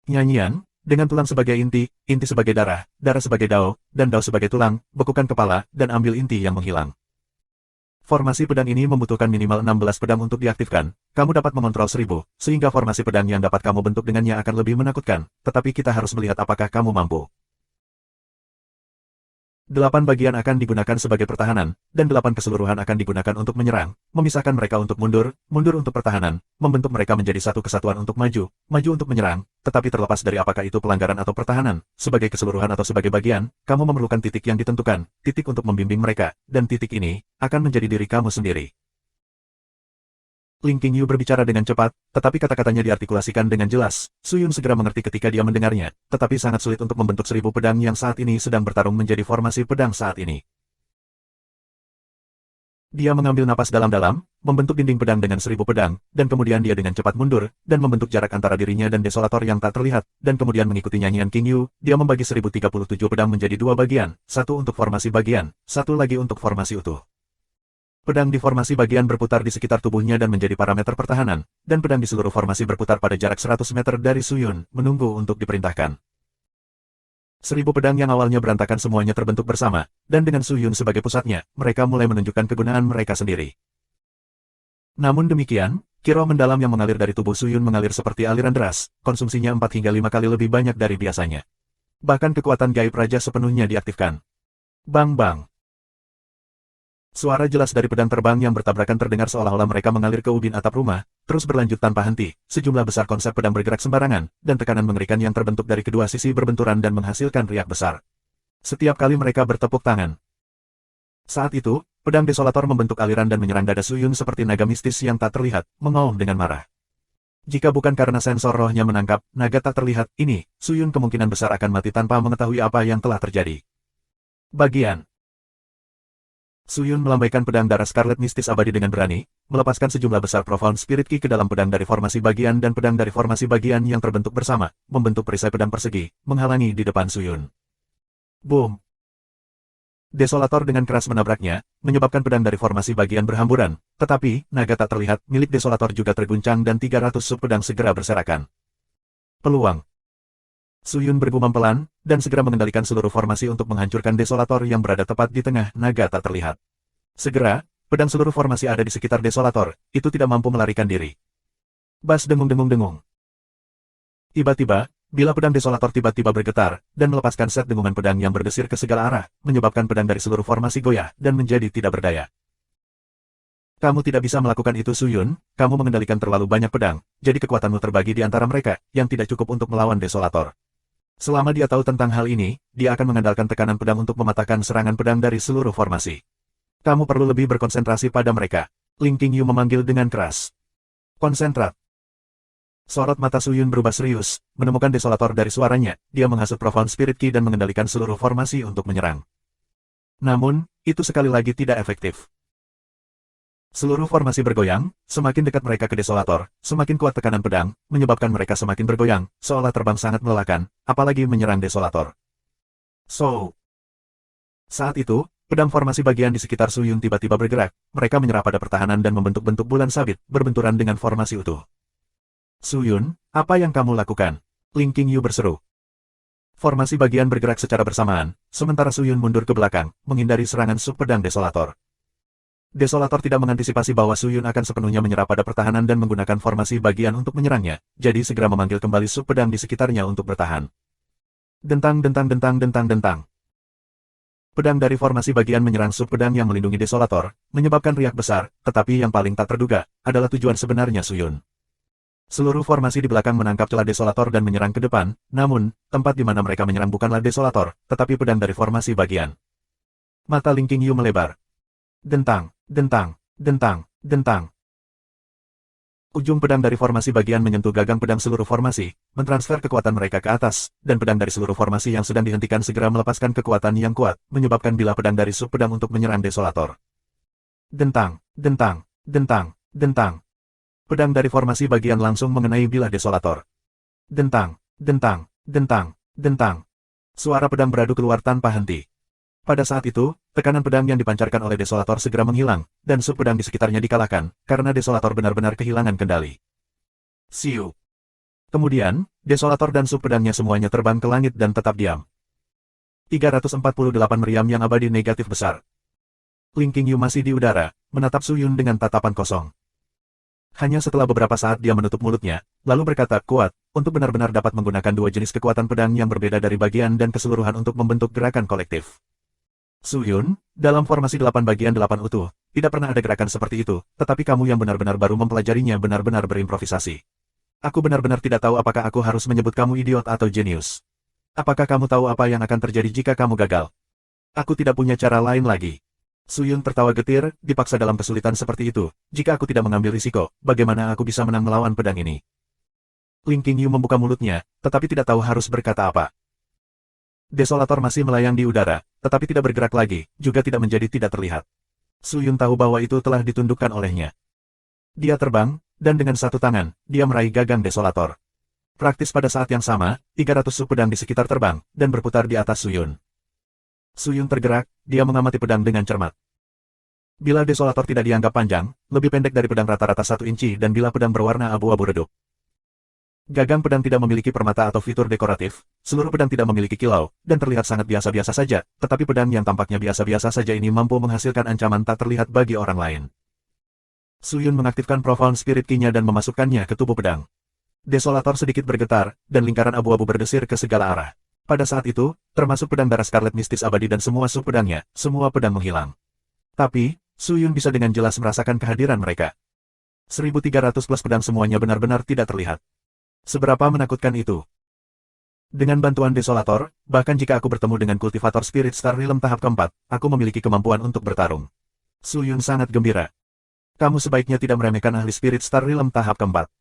Nyanyian, dengan tulang sebagai inti sebagai darah, darah sebagai dao, dan dao sebagai tulang, bekukan kepala, dan ambil inti yang menghilang. Formasi pedang ini membutuhkan minimal 16 pedang untuk diaktifkan, kamu dapat mengontrol 1000, sehingga formasi pedang yang dapat kamu bentuk dengannya akan lebih menakutkan, tetapi kita harus melihat apakah kamu mampu. 8 bagian akan digunakan sebagai pertahanan, dan 8 keseluruhan akan digunakan untuk menyerang, memisahkan mereka untuk mundur, mundur untuk pertahanan, membentuk mereka menjadi satu kesatuan untuk maju, maju untuk menyerang, tetapi terlepas dari apakah itu pelanggaran atau pertahanan, sebagai keseluruhan atau sebagai bagian, kamu memerlukan titik yang ditentukan, titik untuk membimbing mereka, dan titik ini akan menjadi diri kamu sendiri. Ling Qingyu berbicara dengan cepat, tetapi kata-katanya diartikulasikan dengan jelas. Su Yun segera mengerti ketika dia mendengarnya, tetapi sangat sulit untuk membentuk 1000 pedang yang saat ini sedang bertarung menjadi formasi pedang saat ini. Dia mengambil napas dalam-dalam, membentuk dinding pedang dengan 1000 pedang, dan kemudian dia dengan cepat mundur, dan membentuk jarak antara dirinya dan desolator yang tak terlihat, dan kemudian mengikuti nyanyian Qingyu, dia membagi 1037 pedang menjadi 2 bagian, satu untuk formasi bagian, satu lagi untuk formasi utuh. Pedang di formasi bagian berputar di sekitar tubuhnya dan menjadi parameter pertahanan, dan pedang di seluruh formasi berputar pada jarak 100 meter dari Su Yun, menunggu untuk diperintahkan. 1000 pedang yang awalnya berantakan semuanya terbentuk bersama, dan dengan Su Yun sebagai pusatnya, mereka mulai menunjukkan kegunaan mereka sendiri. Namun demikian, kiroh mendalam yang mengalir dari tubuh Su Yun mengalir seperti aliran deras, konsumsinya 4 hingga 5 kali lebih banyak dari biasanya. Bahkan kekuatan gaib raja sepenuhnya diaktifkan. Bang-bang. Suara jelas dari pedang terbang yang bertabrakan terdengar seolah-olah mereka mengalir ke ubin atap rumah, terus berlanjut tanpa henti, sejumlah besar konsep pedang bergerak sembarangan, dan tekanan mengerikan yang terbentuk dari kedua sisi berbenturan dan menghasilkan riak besar. Setiap kali mereka bertepuk tangan. Saat itu, pedang desolator membentuk aliran dan menyerang dada Su Yun seperti naga mistis yang tak terlihat, mengaum dengan marah. Jika bukan karena sensor rohnya menangkap naga tak terlihat ini, Su Yun kemungkinan besar akan mati tanpa mengetahui apa yang telah terjadi. Bagian Su Yun melambaikan pedang darah Scarlet mistis abadi dengan berani, melepaskan sejumlah besar Profound Spirit Ki ke dalam pedang dari formasi bagian dan pedang dari formasi bagian yang terbentuk bersama, membentuk perisai pedang persegi, menghalangi di depan Su Yun. Boom! Desolator dengan keras menabraknya, menyebabkan pedang dari formasi bagian berhamburan, tetapi, naga tak terlihat milik Desolator juga terguncang dan 300 sub pedang segera berserakan. Peluang. Su Yun bergumam pelan, dan segera mengendalikan seluruh formasi untuk menghancurkan desolator yang berada tepat di tengah naga tak terlihat. Segera, pedang seluruh formasi ada di sekitar desolator, itu tidak mampu melarikan diri. Bas dengung-dengung-dengung. Tiba-tiba, bila pedang desolator tiba-tiba bergetar, dan melepaskan set dengungan pedang yang berdesir ke segala arah, menyebabkan pedang dari seluruh formasi goyah, dan menjadi tidak berdaya. Kamu tidak bisa melakukan itu Su Yun, kamu mengendalikan terlalu banyak pedang, jadi kekuatanmu terbagi di antara mereka, yang tidak cukup untuk melawan desolator. Selama dia tahu tentang hal ini, dia akan mengandalkan tekanan pedang untuk mematahkan serangan pedang dari seluruh formasi. Kamu perlu lebih berkonsentrasi pada mereka. Ling Qingyu memanggil dengan keras. Konsentrat. Sorot mata Su Yun berubah serius, menemukan desolator dari suaranya, dia menghasut Profound Spirit Ki dan mengendalikan seluruh formasi untuk menyerang. Namun, itu sekali lagi tidak efektif. Seluruh formasi bergoyang, semakin dekat mereka ke desolator, semakin kuat tekanan pedang, menyebabkan mereka semakin bergoyang, seolah terbang sangat melelahkan, apalagi menyerang desolator. Saat itu, pedang formasi bagian di sekitar Su Yun tiba-tiba bergerak, mereka menyerah pada pertahanan dan membentuk bentuk bulan sabit, berbenturan dengan formasi utuh. Su Yun, apa yang kamu lakukan? Ling Qingyu berseru. Formasi bagian bergerak secara bersamaan, sementara Su Yun mundur ke belakang, menghindari serangan sub pedang desolator. Desolator tidak mengantisipasi bahwa Su Yun akan sepenuhnya menyerah pada pertahanan dan menggunakan formasi bagian untuk menyerangnya, jadi segera memanggil kembali sub pedang di sekitarnya untuk bertahan. Dentang dentang dentang dentang dentang. Pedang dari formasi bagian menyerang sub pedang yang melindungi Desolator, menyebabkan riak besar, tetapi yang paling tak terduga, adalah tujuan sebenarnya Su Yun. Seluruh formasi di belakang menangkap celah Desolator dan menyerang ke depan, namun, tempat di mana mereka menyerang bukanlah Desolator, tetapi pedang dari formasi bagian. Mata Ling Qingyu melebar. Dentang, dentang, dentang, dentang. Ujung pedang dari formasi bagian menyentuh gagang pedang seluruh formasi, mentransfer kekuatan mereka ke atas, dan pedang dari seluruh formasi yang sedang dihentikan segera melepaskan kekuatan yang kuat, menyebabkan bilah pedang dari sub pedang untuk menyerang Desolator. Dentang, dentang, dentang, dentang. Pedang dari formasi bagian langsung mengenai bilah Desolator. Dentang, dentang, dentang, dentang. Suara pedang beradu keluar tanpa henti. Pada saat itu, tekanan pedang yang dipancarkan oleh Desolator segera menghilang, dan sub pedang di sekitarnya dikalahkan, karena Desolator benar-benar kehilangan kendali. Siu. Kemudian, Desolator dan sub pedangnya semuanya terbang ke langit dan tetap diam. 348 meriam yang abadi negatif besar. Ling Qingyu masih di udara, menatap Su Yun dengan tatapan kosong. Hanya setelah beberapa saat dia menutup mulutnya, lalu berkata kuat, untuk benar-benar dapat menggunakan dua jenis kekuatan pedang yang berbeda dari bagian dan keseluruhan untuk membentuk gerakan kolektif. Su Yun, dalam formasi 8 bagian 8 utuh, tidak pernah ada gerakan seperti itu, tetapi kamu yang benar-benar baru mempelajarinya benar-benar berimprovisasi. Aku benar-benar tidak tahu apakah aku harus menyebut kamu idiot atau jenius. Apakah kamu tahu apa yang akan terjadi jika kamu gagal? Aku tidak punya cara lain lagi. Su Yun tertawa getir, dipaksa dalam kesulitan seperti itu. Jika aku tidak mengambil risiko, bagaimana aku bisa menang melawan pedang ini? Ling Qingyu membuka mulutnya, tetapi tidak tahu harus berkata apa. Desolator masih melayang di udara, tetapi tidak bergerak lagi, juga tidak menjadi tidak terlihat. Su Yun tahu bahwa itu telah ditundukkan olehnya. Dia terbang, dan dengan satu tangan, dia meraih gagang Desolator. Praktis pada saat yang sama, 300 sub pedang di sekitar terbang, dan berputar di atas Su Yun. Su Yun tergerak, dia mengamati pedang dengan cermat. Bila Desolator tidak dianggap panjang, lebih pendek dari pedang rata-rata 1 inci dan bila pedang berwarna abu-abu redup. Gagang pedang tidak memiliki permata atau fitur dekoratif, seluruh pedang tidak memiliki kilau, dan terlihat sangat biasa-biasa saja, tetapi pedang yang tampaknya biasa-biasa saja ini mampu menghasilkan ancaman tak terlihat bagi orang lain. Su Yun mengaktifkan Profound Spirit Ki-nya dan memasukkannya ke tubuh pedang. Desolator sedikit bergetar, dan lingkaran abu-abu berdesir ke segala arah. Pada saat itu, termasuk pedang darah Scarlet Mistis abadi dan semua sub pedangnya, semua pedang menghilang. Tapi, Su Yun bisa dengan jelas merasakan kehadiran mereka. 1300 plus pedang semuanya benar-benar tidak terlihat. Seberapa menakutkan itu? Dengan bantuan Desolator, bahkan jika aku bertemu dengan kultivator Spirit Star Realm tahap keempat, aku memiliki kemampuan untuk bertarung. Su Yun sangat gembira. Kamu sebaiknya tidak meremehkan ahli Spirit Star Realm tahap keempat.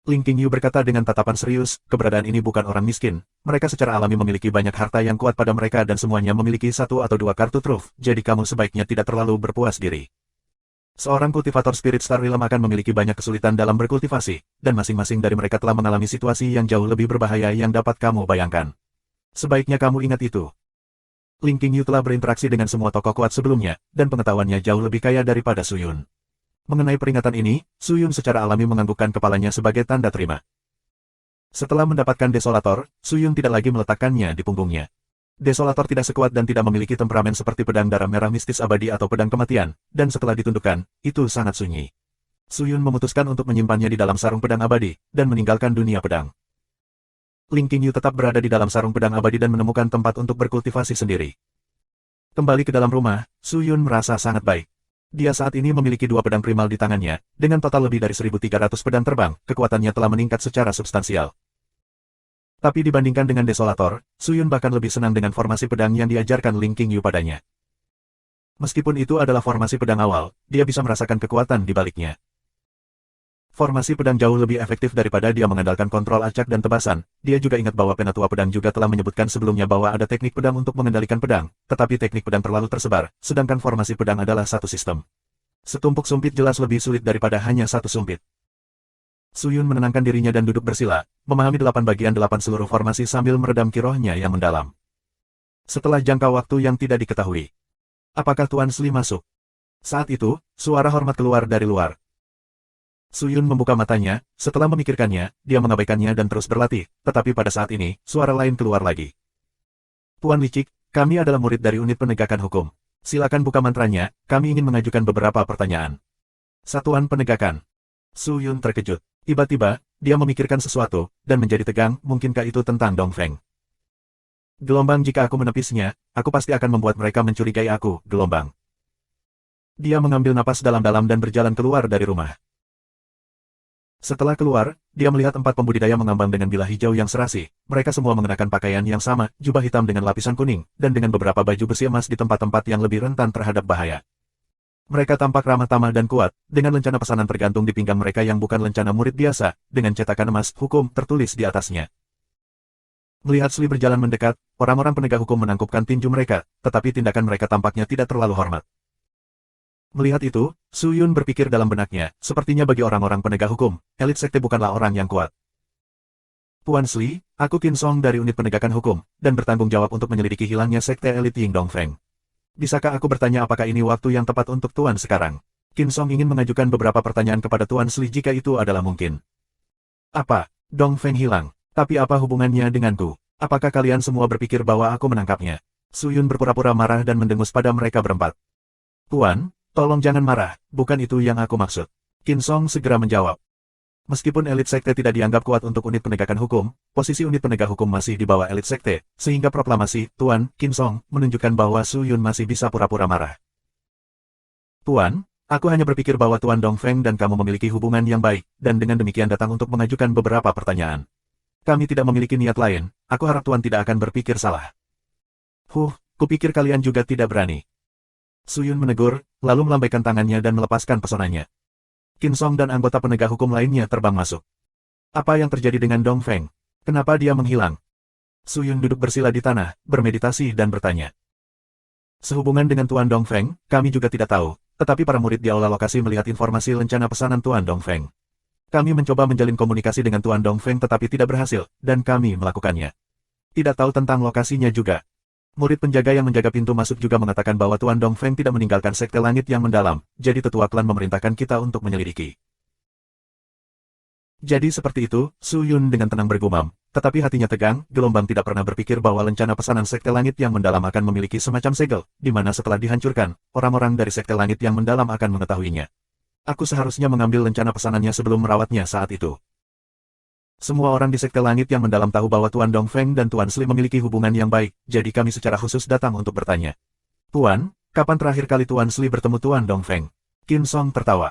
Ling Qingyu berkata dengan tatapan serius, keberadaan ini bukan orang miskin, mereka secara alami memiliki banyak harta yang kuat pada mereka dan semuanya memiliki 1 atau 2 kartu truf, jadi kamu sebaiknya tidak terlalu berpuas diri. Seorang kultivator Spirit Star Realm akan memiliki banyak kesulitan dalam berkultivasi, dan masing-masing dari mereka telah mengalami situasi yang jauh lebih berbahaya yang dapat kamu bayangkan. Sebaiknya kamu ingat itu. Ling Qingyu telah berinteraksi dengan semua tokoh kuat sebelumnya, dan pengetahuannya jauh lebih kaya daripada Su Yun. Mengenai peringatan ini, Su Yun secara alami menganggukkan kepalanya sebagai tanda terima. Setelah mendapatkan Desolator, Su Yun tidak lagi meletakkannya di punggungnya. Desolator tidak sekuat dan tidak memiliki temperamen seperti pedang darah merah mistis abadi atau pedang kematian, dan setelah ditundukkan, itu sangat sunyi. Su Yun memutuskan untuk menyimpannya di dalam sarung pedang abadi, dan meninggalkan dunia pedang. Ling Qingyu tetap berada di dalam sarung pedang abadi dan menemukan tempat untuk berkultivasi sendiri. Kembali ke dalam rumah, Su Yun merasa sangat baik. Dia saat ini memiliki 2 pedang primal di tangannya, dengan total lebih dari 1300 pedang terbang, kekuatannya telah meningkat secara substansial. Tapi dibandingkan dengan Desolator, Su Yun bahkan lebih senang dengan formasi pedang yang diajarkan Ling Qingyu padanya. Meskipun itu adalah formasi pedang awal, dia bisa merasakan kekuatan di baliknya. Formasi pedang jauh lebih efektif daripada dia mengandalkan kontrol acak dan tebasan. Dia juga ingat bahwa penatua pedang juga telah menyebutkan sebelumnya bahwa ada teknik pedang untuk mengendalikan pedang, tetapi teknik pedang terlalu tersebar, sedangkan formasi pedang adalah satu sistem. Setumpuk sumpit jelas lebih sulit daripada hanya satu sumpit. Su Yun menenangkan dirinya dan duduk bersila, memahami 8 bagian 8 seluruh formasi sambil meredam kirohnya yang mendalam. Setelah jangka waktu yang tidak diketahui. Apakah Tuan Sli masuk? Saat itu, suara hormat keluar dari luar. Su Yun membuka matanya, setelah memikirkannya, dia mengabaikannya dan terus berlatih, tetapi pada saat ini, suara lain keluar lagi. Tuan Licik, kami adalah murid dari unit penegakan hukum. Silakan buka mantranya, kami ingin mengajukan beberapa pertanyaan. Satuan penegakan. Su Yun terkejut. Tiba-tiba, dia memikirkan sesuatu, dan menjadi tegang, mungkinkah itu tentang Dongfeng? Gelombang, jika aku menepisnya, aku pasti akan membuat mereka mencurigai aku, gelombang. Dia mengambil napas dalam-dalam dan berjalan keluar dari rumah. Setelah keluar, dia melihat 4 pembudidaya mengambang dengan bilah hijau yang serasi. Mereka semua mengenakan pakaian yang sama, jubah hitam dengan lapisan kuning, dan dengan beberapa baju besi emas di tempat-tempat yang lebih rentan terhadap bahaya. Mereka tampak ramah tamah dan kuat, dengan lencana pesanan tergantung di pinggang mereka yang bukan lencana murid biasa, dengan cetakan emas hukum tertulis di atasnya. Melihat Sli berjalan mendekat, orang-orang penegak hukum menangkupkan tinju mereka, tetapi tindakan mereka tampaknya tidak terlalu hormat. Melihat itu, Su Yun berpikir dalam benaknya, sepertinya bagi orang-orang penegak hukum, elit sekte bukanlah orang yang kuat. Tuan Sli, aku Qin Song dari unit penegakan hukum, dan bertanggung jawab untuk menyelidiki hilangnya sekte elit Ying Dongfeng. Bisakah aku bertanya apakah ini waktu yang tepat untuk Tuan sekarang? Qin Song ingin mengajukan beberapa pertanyaan kepada Tuan Sli jika itu adalah mungkin. Apa? Dongfeng hilang. Tapi apa hubungannya denganku? Apakah kalian semua berpikir bahwa aku menangkapnya? Su Yun berpura-pura marah dan mendengus pada mereka berempat. Tuan, tolong jangan marah, bukan itu yang aku maksud. Qin Song segera menjawab. Meskipun elit sekte tidak dianggap kuat untuk unit penegakan hukum, posisi unit penegak hukum masih di bawah elit sekte, sehingga proklamasi Tuan Qin Song menunjukkan bahwa Su Yun masih bisa pura-pura marah. Tuan, aku hanya berpikir bahwa Tuan Dongfeng dan kamu memiliki hubungan yang baik, dan dengan demikian datang untuk mengajukan beberapa pertanyaan. Kami tidak memiliki niat lain, aku harap Tuan tidak akan berpikir salah. Kupikir kalian juga tidak berani. Su Yun menegur, lalu melambaikan tangannya dan melepaskan pesonanya. Qin Song dan anggota penegak hukum lainnya terbang masuk. Apa yang terjadi dengan Dongfeng? Kenapa dia menghilang? Su Yun duduk bersila di tanah, bermeditasi dan bertanya. Sehubungan dengan Tuan Dongfeng, kami juga tidak tahu, tetapi para murid di aula lokasi melihat informasi lencana pesanan Tuan Dongfeng. Kami mencoba menjalin komunikasi dengan Tuan Dongfeng tetapi tidak berhasil, dan kami melakukannya. Tidak tahu tentang lokasinya juga. Murid penjaga yang menjaga pintu masuk juga mengatakan bahwa Tuan Dongfeng tidak meninggalkan sekte langit yang mendalam, jadi tetua klan memerintahkan kita untuk menyelidiki. Jadi seperti itu, Su Yun dengan tenang bergumam, tetapi hatinya tegang, gelombang tidak pernah berpikir bahwa lencana pesanan sekte langit yang mendalam akan memiliki semacam segel, di mana setelah dihancurkan, orang-orang dari sekte langit yang mendalam akan mengetahuinya. Aku seharusnya mengambil lencana pesanannya sebelum merawatnya saat itu. Semua orang di sekte langit yang mendalam tahu bahwa Tuan Dongfeng dan Tuan Sli memiliki hubungan yang baik, jadi kami secara khusus datang untuk bertanya. Tuan, kapan terakhir kali Tuan Sli bertemu Tuan Dongfeng? Qin Song tertawa.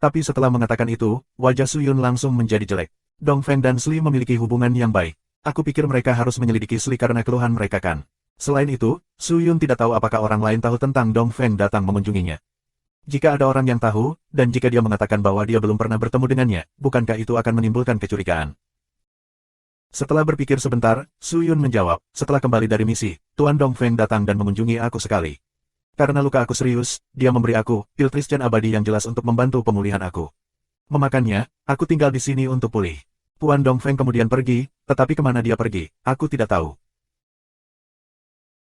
Tapi setelah mengatakan itu, wajah Su Yun langsung menjadi jelek. Dongfeng dan Sli memiliki hubungan yang baik. Aku pikir mereka harus menyelidiki Sli karena keluhan mereka kan. Selain itu, Su Yun tidak tahu apakah orang lain tahu tentang Dongfeng datang mengunjunginya. Jika ada orang yang tahu, dan jika dia mengatakan bahwa dia belum pernah bertemu dengannya, bukankah itu akan menimbulkan kecurigaan? Setelah berpikir sebentar, Su Yun menjawab, setelah kembali dari misi, Tuan Dongfeng datang dan mengunjungi aku sekali. Karena luka aku serius, dia memberi aku pil Triscan abadi yang jelas untuk membantu pemulihan aku. Memakannya, aku tinggal di sini untuk pulih. Tuan Dongfeng kemudian pergi, tetapi kemana dia pergi, aku tidak tahu.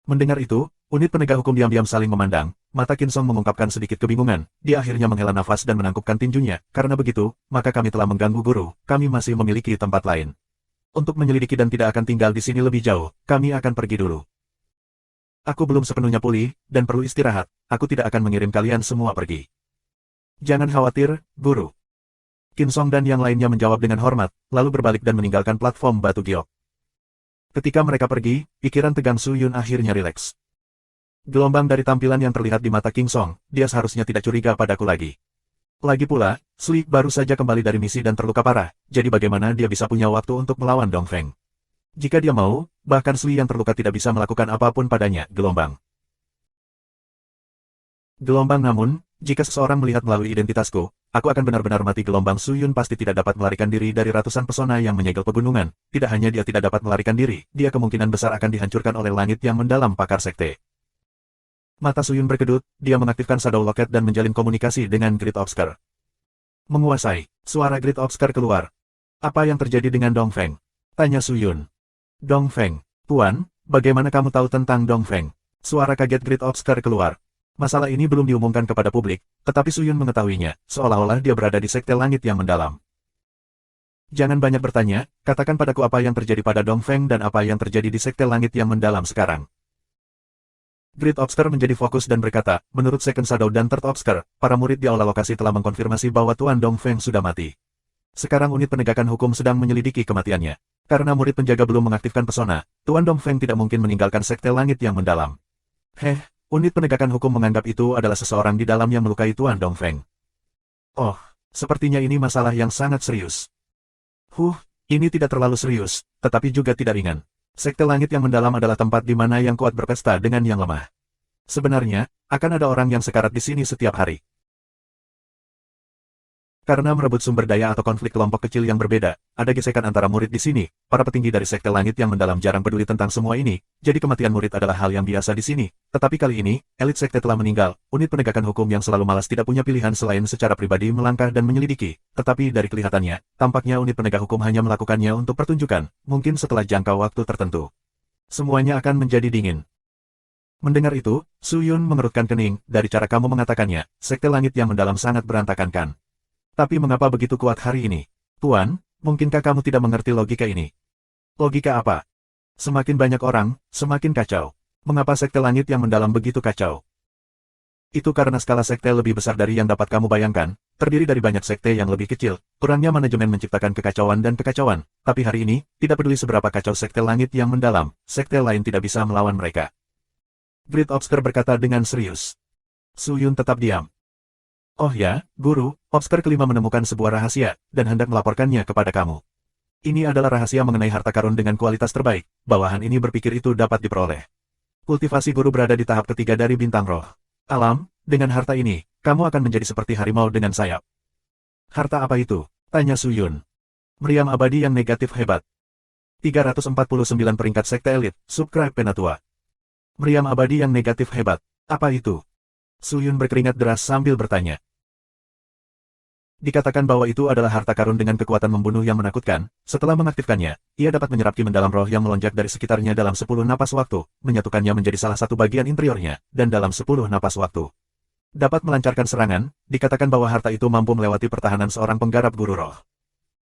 Mendengar itu, unit penegak hukum diam-diam saling memandang. Mata Qin Song mengungkapkan sedikit kebingungan. Dia akhirnya menghela nafas dan menangkupkan tinjunya. Karena begitu, maka kami telah mengganggu guru. Kami masih memiliki tempat lain. Untuk menyelidiki dan tidak akan tinggal di sini lebih jauh, kami akan pergi dulu. Aku belum sepenuhnya pulih, dan perlu istirahat. Aku tidak akan mengirim kalian semua pergi. Jangan khawatir, guru. Qin Song dan yang lainnya menjawab dengan hormat, lalu berbalik dan meninggalkan platform batu giok. Ketika mereka pergi, pikiran tegang Su Yun akhirnya rileks. Gelombang dari tampilan yang terlihat di mata Qin Song, dia seharusnya tidak curiga padaku lagi. Lagi pula, Sli baru saja kembali dari misi dan terluka parah, jadi bagaimana dia bisa punya waktu untuk melawan Dongfeng? Jika dia mau, bahkan Sli yang terluka tidak bisa melakukan apapun padanya, gelombang. Gelombang namun, jika seseorang melihat melalui identitasku, aku akan benar-benar mati. Gelombang. Su Yun pasti tidak dapat melarikan diri dari ratusan pesona yang menyegel pegunungan. Tidak hanya dia tidak dapat melarikan diri, dia kemungkinan besar akan dihancurkan oleh langit yang mendalam pakar sekte. Mata Su Yun berkedut, dia mengaktifkan Shadow Locket dan menjalin komunikasi dengan Great Obscure. Menguasai, suara Great Obscure keluar. Apa yang terjadi dengan Dongfeng? Tanya Su Yun. Dongfeng, Tuan, bagaimana kamu tahu tentang Dongfeng? Suara kaget Great Obscure keluar. Masalah ini belum diumumkan kepada publik, tetapi Su Yun mengetahuinya, seolah-olah dia berada di sekte langit yang mendalam. Jangan banyak bertanya, katakan padaku apa yang terjadi pada Dongfeng dan apa yang terjadi di sekte langit yang mendalam sekarang. Great Obscure menjadi fokus dan berkata, menurut Second Shadow dan Third Obscure, para murid di aula lokasi telah mengkonfirmasi bahwa Tuan Dongfeng sudah mati. Sekarang unit penegakan hukum sedang menyelidiki kematiannya. Karena murid penjaga belum mengaktifkan pesona, Tuan Dongfeng tidak mungkin meninggalkan sekte langit yang mendalam. Unit penegakan hukum menganggap itu adalah seseorang di dalam yang melukai Tuan Dongfeng. Oh, sepertinya ini masalah yang sangat serius. Ini tidak terlalu serius, tetapi juga tidak ringan. Sekte langit yang mendalam adalah tempat di mana yang kuat berpesta dengan yang lemah. Sebenarnya, akan ada orang yang sekarat di sini setiap hari. Karena merebut sumber daya atau konflik kelompok kecil yang berbeda, ada gesekan antara murid di sini. Para petinggi dari sekte langit yang mendalam jarang peduli tentang semua ini, jadi kematian murid adalah hal yang biasa di sini. Tetapi kali ini, elit sekte telah meninggal. Unit penegakan hukum yang selalu malas tidak punya pilihan selain secara pribadi melangkah dan menyelidiki. Tetapi dari kelihatannya, tampaknya unit penegak hukum hanya melakukannya untuk pertunjukan, mungkin setelah jangka waktu tertentu. Semuanya akan menjadi dingin. Mendengar itu, Su Yun mengerutkan kening. Dari cara kamu mengatakannya, sekte langit yang mendalam sangat berantakan kan? Tapi mengapa begitu kuat hari ini? Tuan, mungkinkah kamu tidak mengerti logika ini? Logika apa? Semakin banyak orang, semakin kacau. Mengapa sekte langit yang mendalam begitu kacau? Itu karena skala sekte lebih besar dari yang dapat kamu bayangkan, terdiri dari banyak sekte yang lebih kecil, kurangnya manajemen menciptakan kekacauan dan kekacauan. Tapi hari ini, tidak peduli seberapa kacau sekte langit yang mendalam, sekte lain tidak bisa melawan mereka. Great Obscure berkata dengan serius. Su Yun tetap diam. Oh ya, Guru, Obscure kelima menemukan sebuah rahasia, dan hendak melaporkannya kepada kamu. Ini adalah rahasia mengenai harta karun dengan kualitas terbaik, bawahan ini berpikir itu dapat diperoleh. Kultivasi Guru berada di tahap ketiga dari bintang roh. Alam, dengan harta ini, kamu akan menjadi seperti harimau dengan sayap. Harta apa itu? Tanya Su Yun. Meriam abadi yang negatif hebat. 349 peringkat sekte elit, subscribe Penatua. Meriam abadi yang negatif hebat. Apa itu? Su Yun berkeringat deras sambil bertanya. Dikatakan bahwa itu adalah harta karun dengan kekuatan membunuh yang menakutkan. Setelah mengaktifkannya, ia dapat menyerap ki mendalam roh yang melonjak dari sekitarnya dalam 10 napas waktu, menyatukannya menjadi salah satu bagian interiornya, dan dalam 10 napas waktu dapat melancarkan serangan. Dikatakan bahwa harta itu mampu melewati pertahanan seorang penggarap guru roh.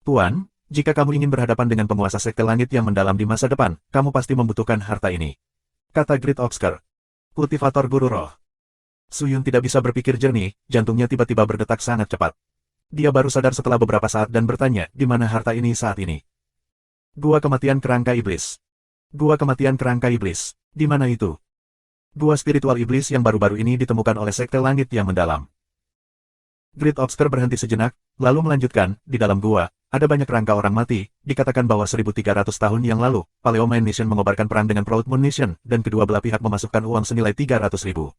Tuan, jika kamu ingin berhadapan dengan penguasa sekte langit yang mendalam di masa depan, kamu pasti membutuhkan harta ini. Kata Great Obscure. Kultivator guru roh. Su Yun tidak bisa berpikir jernih, jantungnya tiba-tiba berdetak sangat cepat. Dia baru sadar setelah beberapa saat dan bertanya, di mana harta ini saat ini? Gua kematian kerangka iblis. Gua kematian kerangka iblis. Di mana itu? Gua spiritual iblis yang baru-baru ini ditemukan oleh sekte langit yang mendalam. Great Obscure berhenti sejenak, lalu melanjutkan, di dalam gua, ada banyak kerangka orang mati. Dikatakan bahwa 1300 tahun yang lalu, Paleo Main Nation mengobarkan perang dengan Proud Moon Nation, dan kedua belah pihak memasukkan uang senilai 300.000.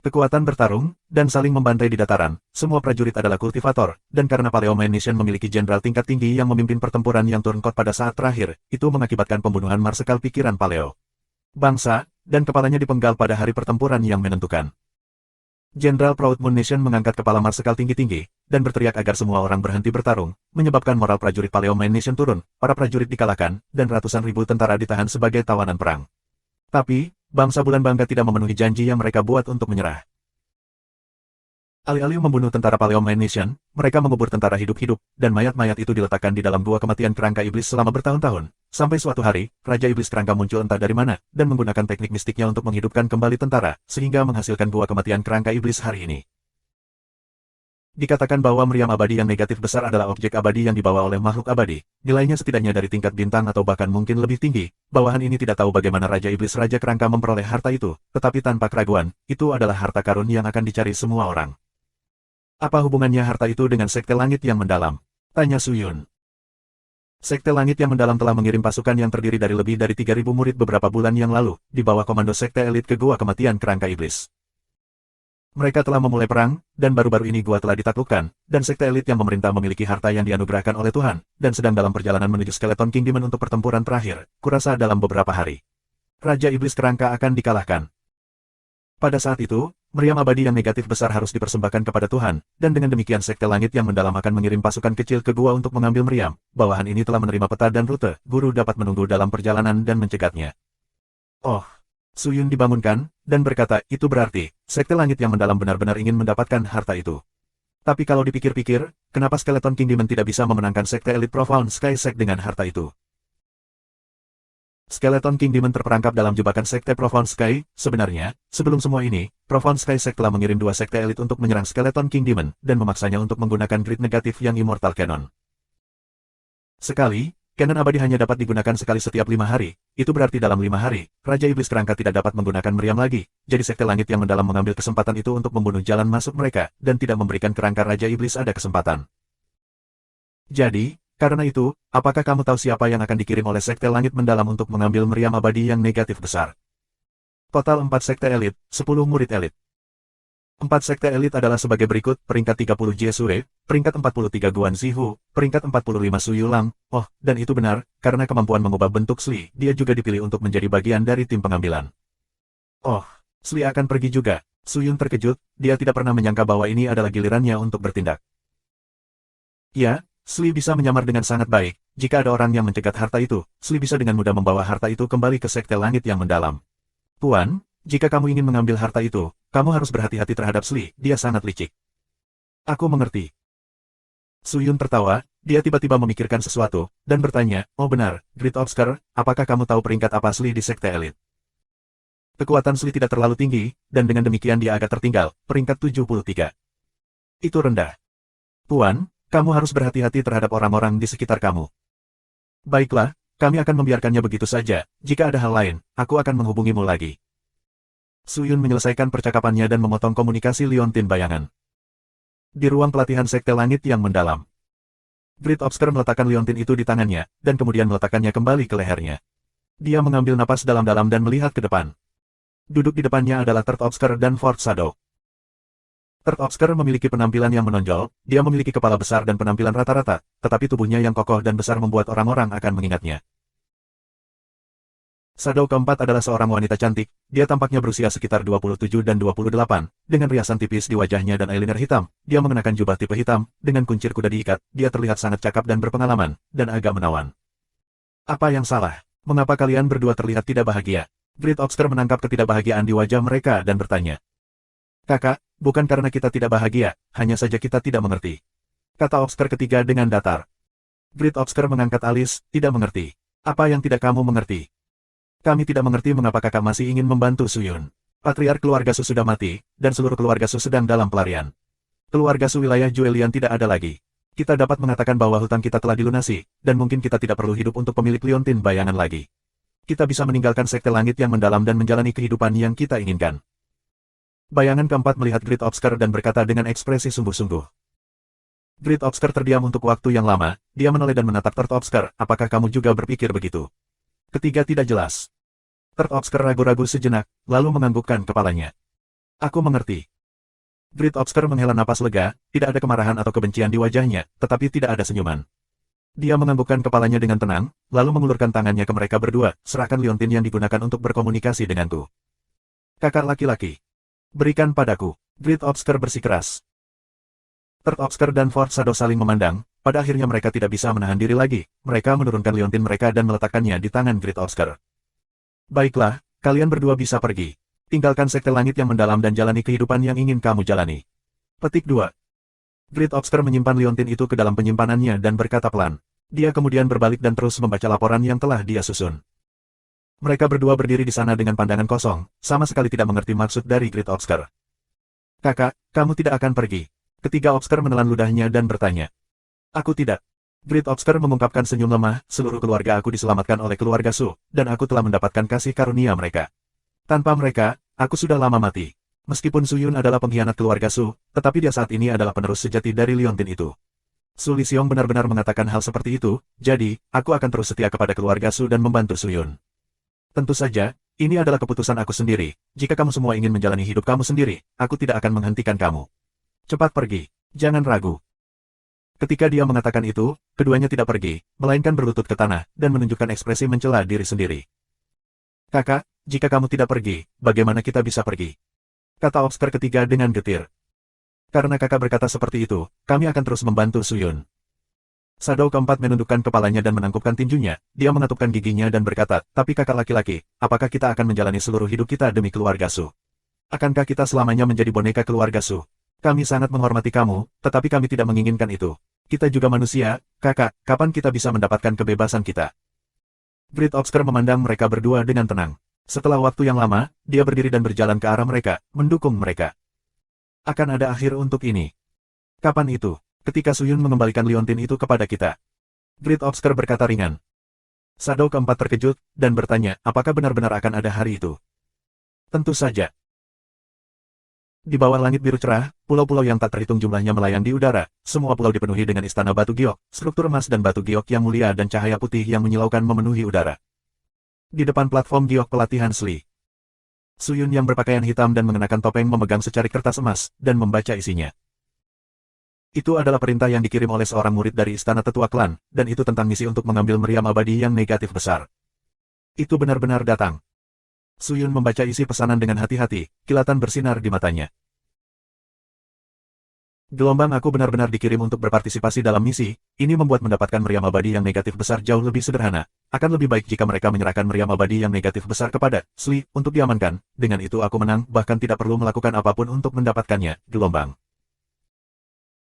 Kekuatan bertarung, dan saling membantai di dataran. Semua prajurit adalah kultivator, dan karena Paleo Main Nation memiliki jenderal tingkat tinggi yang memimpin pertempuran yang turnkot pada saat terakhir, itu mengakibatkan pembunuhan marsekal pikiran Paleo. Bangsa, dan kepalanya dipenggal pada hari pertempuran yang menentukan. Jenderal Proud Moon Nation mengangkat kepala marsekal tinggi-tinggi, dan berteriak agar semua orang berhenti bertarung, menyebabkan moral prajurit Paleo Main Nation turun, para prajurit dikalahkan, dan ratusan ribu tentara ditahan sebagai tawanan perang. Tapi, bangsa bulan bangga tidak memenuhi janji yang mereka buat untuk menyerah. Alih-alih membunuh tentara Paleo Main Nation, mereka mengubur tentara hidup-hidup, dan mayat-mayat itu diletakkan di dalam gua kematian kerangka iblis selama bertahun-tahun. Sampai suatu hari, Raja Iblis Kerangka muncul entah dari mana, dan menggunakan teknik mistiknya untuk menghidupkan kembali tentara, sehingga menghasilkan gua kematian kerangka iblis hari ini. Dikatakan bahwa meriam abadi yang negatif besar adalah objek abadi yang dibawa oleh makhluk abadi, nilainya setidaknya dari tingkat bintang atau bahkan mungkin lebih tinggi. Bawahan ini tidak tahu bagaimana Raja Iblis Raja Kerangka memperoleh harta itu, tetapi tanpa keraguan, itu adalah harta karun yang akan dicari semua orang. Apa hubungannya harta itu dengan sekte langit yang mendalam? Tanya Su Yun. Sekte langit yang mendalam telah mengirim pasukan yang terdiri dari lebih dari 3.000 murid beberapa bulan yang lalu, di bawah komando sekte elit ke gua kematian kerangka iblis. Mereka telah memulai perang, dan baru-baru ini gua telah ditaklukkan, dan sekte elit yang memerintah memiliki harta yang dianugerahkan oleh Tuhan, dan sedang dalam perjalanan menuju Skeleton Kingdom untuk pertempuran terakhir, kurasa dalam beberapa hari. Raja Iblis Kerangka akan dikalahkan. Pada saat itu, meriam abadi yang negatif besar harus dipersembahkan kepada Tuhan, dan dengan demikian sekte langit yang mendalam akan mengirim pasukan kecil ke gua untuk mengambil meriam. Bawahan ini telah menerima peta dan rute, guru dapat menunggu dalam perjalanan dan mencegatnya. Oh. Su Yun dibangunkan, dan berkata, itu berarti, sekte langit yang mendalam benar-benar ingin mendapatkan harta itu. Tapi kalau dipikir-pikir, kenapa Skeleton Kingdom tidak bisa memenangkan sekte elit Profound Sky Sect dengan harta itu? Skeleton King Demon terperangkap dalam jebakan Sekte Profound Sky. Sebenarnya, sebelum semua ini, Profound Sky Sect telah mengirim dua sekte elit untuk menyerang Skeleton King Demon, dan memaksanya untuk menggunakan grid negatif yang Immortal Cannon. Sekali, Cannon abadi hanya dapat digunakan sekali setiap 5 hari, itu berarti dalam 5 hari, Raja Iblis Kerangka tidak dapat menggunakan meriam lagi, jadi Sekte Langit yang mendalam mengambil kesempatan itu untuk membunuh jalan masuk mereka, dan tidak memberikan kerangka Raja Iblis ada kesempatan. Jadi, karena itu, apakah kamu tahu siapa yang akan dikirim oleh Sekte Langit Mendalam untuk mengambil meriam abadi yang negatif besar? Total 4 Sekte Elit, 10 Murid Elit. 4 Sekte Elit adalah sebagai berikut, peringkat 30 Jesue, peringkat 43 Guan Zihu, peringkat 45 Su Yulang. Oh, dan itu benar, karena kemampuan mengubah bentuk Sli, dia juga dipilih untuk menjadi bagian dari tim pengambilan. Oh, Sli akan pergi juga. Su Yun terkejut, dia tidak pernah menyangka bahwa ini adalah gilirannya untuk bertindak. Ya, Sli bisa menyamar dengan sangat baik. Jika ada orang yang mencegat harta itu, Sli bisa dengan mudah membawa harta itu kembali ke Sekte Langit yang mendalam. Tuan, jika kamu ingin mengambil harta itu, kamu harus berhati-hati terhadap Sli, dia sangat licik. Aku mengerti. Su Yun tertawa, dia tiba-tiba memikirkan sesuatu, dan bertanya, oh benar, Great Obscure, apakah kamu tahu peringkat apa Sli di Sekte Elit? Kekuatan Sli tidak terlalu tinggi, dan dengan demikian dia agak tertinggal, peringkat 73. Itu rendah. Tuan, kamu harus berhati-hati terhadap orang-orang di sekitar kamu. Baiklah, kami akan membiarkannya begitu saja, jika ada hal lain, aku akan menghubungimu lagi. Su Yun menyelesaikan percakapannya dan memotong komunikasi Liontin bayangan. Di ruang pelatihan Sekte Langit yang mendalam, Great Obscure meletakkan Liontin itu di tangannya, dan kemudian meletakkannya kembali ke lehernya. Dia mengambil napas dalam-dalam dan melihat ke depan. Duduk di depannya adalah Third Obscure dan Fourth Shadow. Third Obscure memiliki penampilan yang menonjol, dia memiliki kepala besar dan penampilan rata-rata, tetapi tubuhnya yang kokoh dan besar membuat orang-orang akan mengingatnya. Shadow keempat adalah seorang wanita cantik, dia tampaknya berusia sekitar 27 dan 28, dengan riasan tipis di wajahnya dan eyeliner hitam, dia mengenakan jubah tipe hitam, dengan kuncir kuda diikat, dia terlihat sangat cakap dan berpengalaman, dan agak menawan. Apa yang salah? Mengapa kalian berdua terlihat tidak bahagia? Great Obscure menangkap ketidakbahagiaan di wajah mereka dan bertanya. Kakak, bukan karena kita tidak bahagia, hanya saja kita tidak mengerti. Kata Obscure ketiga dengan datar. Great Obscure mengangkat alis, tidak mengerti. Apa yang tidak kamu mengerti? Kami tidak mengerti mengapa kakak masih ingin membantu Su Yun. Patriark keluarga Su sudah mati, dan seluruh keluarga Su sedang dalam pelarian. Keluarga Su wilayah Juelian tidak ada lagi. Kita dapat mengatakan bahwa hutang kita telah dilunasi, dan mungkin kita tidak perlu hidup untuk pemilik Liontin bayangan lagi. Kita bisa meninggalkan Sekte Langit yang mendalam dan menjalani kehidupan yang kita inginkan. Bayangan keempat melihat Great Obscure dan berkata dengan ekspresi sungguh-sungguh. Great Obscure terdiam untuk waktu yang lama, dia menoleh dan menatap Third Obscure, apakah kamu juga berpikir begitu? Ketiga tidak jelas. Third Obscure ragu-ragu sejenak, lalu menganggukkan kepalanya. Aku mengerti. Great Obscure menghela napas lega, tidak ada kemarahan atau kebencian di wajahnya, tetapi tidak ada senyuman. Dia menganggukkan kepalanya dengan tenang, lalu mengulurkan tangannya ke mereka berdua, serahkan Liontin yang digunakan untuk berkomunikasi denganku. Kakak laki-laki. Berikan padaku. Great Obscure bersikeras. Third Obscure dan Fourth Shadow saling memandang, pada akhirnya mereka tidak bisa menahan diri lagi, mereka menurunkan Liontin mereka dan meletakkannya di tangan Great Obscure. Baiklah, kalian berdua bisa pergi. Tinggalkan Sekte Langit yang mendalam dan jalani kehidupan yang ingin kamu jalani. Petik 2. Great Obscure menyimpan Liontin itu ke dalam penyimpanannya dan berkata pelan. Dia kemudian berbalik dan terus membaca laporan yang telah dia susun. Mereka berdua berdiri di sana dengan pandangan kosong, sama sekali tidak mengerti maksud dari Great Obscure. Kakak, kamu tidak akan pergi. Ketiga Obscure menelan ludahnya dan bertanya. Aku tidak. Great Obscure mengungkapkan senyum lemah, seluruh keluarga aku diselamatkan oleh keluarga Su, dan aku telah mendapatkan kasih karunia mereka. Tanpa mereka, aku sudah lama mati. Meskipun Su Yun adalah pengkhianat keluarga Su, tetapi dia saat ini adalah penerus sejati dari Liontin itu. Su Lixiong benar-benar mengatakan hal seperti itu, jadi, aku akan terus setia kepada keluarga Su dan membantu Su Yun. Tentu saja, ini adalah keputusan aku sendiri, jika kamu semua ingin menjalani hidup kamu sendiri, aku tidak akan menghentikan kamu. Cepat pergi, jangan ragu. Ketika dia mengatakan itu, keduanya tidak pergi, melainkan berlutut ke tanah, dan menunjukkan ekspresi mencela diri sendiri. Kakak, jika kamu tidak pergi, bagaimana kita bisa pergi? Kata Obscure ketiga dengan getir. Karena kakak berkata seperti itu, kami akan terus membantu Su Yun. Shadow keempat menundukkan kepalanya dan menangkupkan tinjunya, dia mengatupkan giginya dan berkata, tapi kakak laki-laki, apakah kita akan menjalani seluruh hidup kita demi keluarga Su? Akankah kita selamanya menjadi boneka keluarga Su? Kami sangat menghormati kamu, tetapi kami tidak menginginkan itu. Kita juga manusia, kakak, kapan kita bisa mendapatkan kebebasan kita? Great Obsker memandang mereka berdua dengan tenang. Setelah waktu yang lama, dia berdiri dan berjalan ke arah mereka, mendukung mereka. Akan ada akhir untuk ini. Kapan itu? Ketika Suyun mengembalikan liontin itu kepada kita. Great Obsker berkata ringan. Shadow keempat terkejut, dan bertanya, apakah benar-benar akan ada hari itu? Tentu saja. Di bawah langit biru cerah, pulau-pulau yang tak terhitung jumlahnya melayang di udara, semua pulau dipenuhi dengan istana batu giok, struktur emas dan batu giok yang mulia dan cahaya putih yang menyilaukan memenuhi udara. Di depan platform giok pelatihan Sli, Suyun yang berpakaian hitam dan mengenakan topeng memegang secari kertas emas, dan membaca isinya. Itu adalah perintah yang dikirim oleh seorang murid dari istana tetua klan, dan itu tentang misi untuk mengambil meriam abadi yang negatif besar. Itu benar-benar datang. Suyun membaca isi pesanan dengan hati-hati, kilatan bersinar di matanya. Gelombang aku benar-benar dikirim untuk berpartisipasi dalam misi, ini membuat mendapatkan meriam abadi yang negatif besar jauh lebih sederhana. Akan lebih baik jika mereka menyerahkan meriam abadi yang negatif besar kepada Sli untuk diamankan, dengan itu aku menang, bahkan tidak perlu melakukan apapun untuk mendapatkannya, gelombang.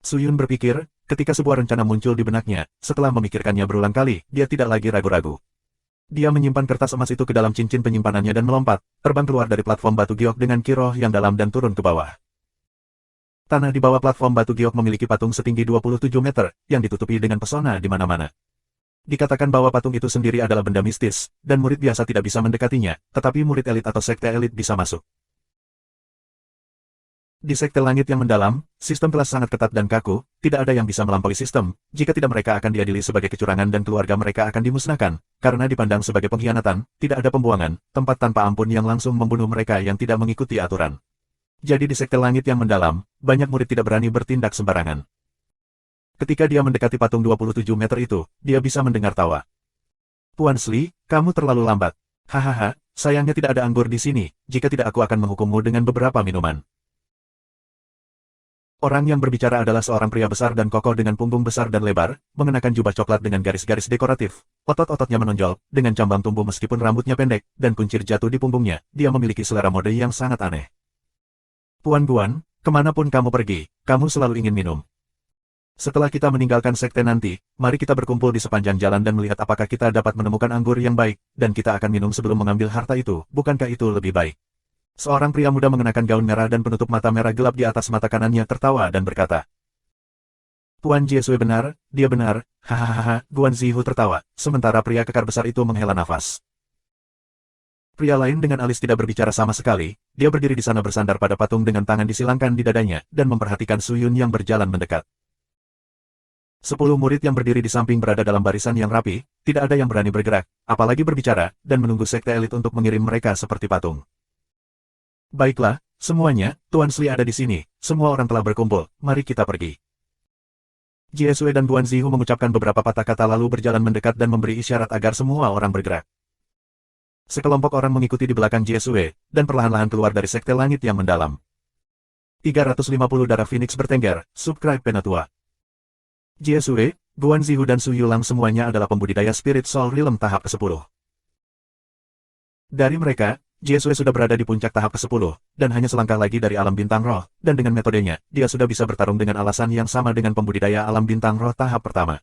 Suyun berpikir, ketika sebuah rencana muncul di benaknya, setelah memikirkannya berulang kali, dia tidak lagi ragu-ragu. Dia menyimpan kertas emas itu ke dalam cincin penyimpanannya dan melompat, terbang keluar dari platform batu giok dengan kiroh yang dalam dan turun ke bawah. Tanah di bawah platform batu giok memiliki patung setinggi 27 meter, yang ditutupi dengan pesona di mana-mana. Dikatakan bahwa patung itu sendiri adalah benda mistis, dan murid biasa tidak bisa mendekatinya, tetapi murid elit atau sekte elit bisa masuk. Di sekte langit yang mendalam, sistem kelas sangat ketat dan kaku, tidak ada yang bisa melampaui sistem, jika tidak mereka akan diadili sebagai kecurangan dan keluarga mereka akan dimusnahkan, karena dipandang sebagai pengkhianatan, tidak ada pembuangan, tempat tanpa ampun yang langsung membunuh mereka yang tidak mengikuti aturan. Jadi di sekte langit yang mendalam, banyak murid tidak berani bertindak sembarangan. Ketika dia mendekati patung 27 meter itu, dia bisa mendengar tawa. Tuan Sli, kamu terlalu lambat. Hahaha, sayangnya tidak ada anggur di sini, jika tidak aku akan menghukummu dengan beberapa minuman. Orang yang berbicara adalah seorang pria besar dan kokoh dengan punggung besar dan lebar, mengenakan jubah coklat dengan garis-garis dekoratif. Otot-ototnya menonjol, dengan cambang tumbuh meskipun rambutnya pendek, dan kuncir jatuh di punggungnya. Dia memiliki selera mode yang sangat aneh. Tuan Guan, kemanapun kamu pergi, kamu selalu ingin minum. Setelah kita meninggalkan sekte nanti, mari kita berkumpul di sepanjang jalan dan melihat apakah kita dapat menemukan anggur yang baik, dan kita akan minum sebelum mengambil harta itu, bukankah itu lebih baik? Seorang pria muda mengenakan gaun merah dan penutup mata merah gelap di atas mata kanannya tertawa dan berkata, Tuan Jesue benar, dia benar, hahaha, Guan Zihu tertawa, sementara pria kekar besar itu menghela nafas. Pria lain dengan alis tidak berbicara sama sekali, dia berdiri di sana bersandar pada patung dengan tangan disilangkan di dadanya, dan memperhatikan Suyun yang berjalan mendekat. 10 murid yang berdiri di samping berada dalam barisan yang rapi, tidak ada yang berani bergerak, apalagi berbicara, dan menunggu sekte elit untuk mengirim mereka seperti patung. Baiklah, semuanya, Tuan Sli ada di sini, semua orang telah berkumpul, mari kita pergi. Jesue dan Guan Zihu mengucapkan beberapa patah kata lalu berjalan mendekat dan memberi isyarat agar semua orang bergerak. Sekelompok orang mengikuti di belakang Jesue, dan perlahan-lahan keluar dari sekte langit yang mendalam. 350 darah Phoenix bertengger, subscribe Penatua. Jesue, Guan Zihu dan Su Yulang semuanya adalah pembudidaya Spirit Soul Realm tahap ke-10. Dari mereka, Jesue sudah berada di puncak tahap ke-10, dan hanya selangkah lagi dari alam bintang roh, dan dengan metodenya, dia sudah bisa bertarung dengan alasan yang sama dengan pembudidaya alam bintang roh tahap pertama.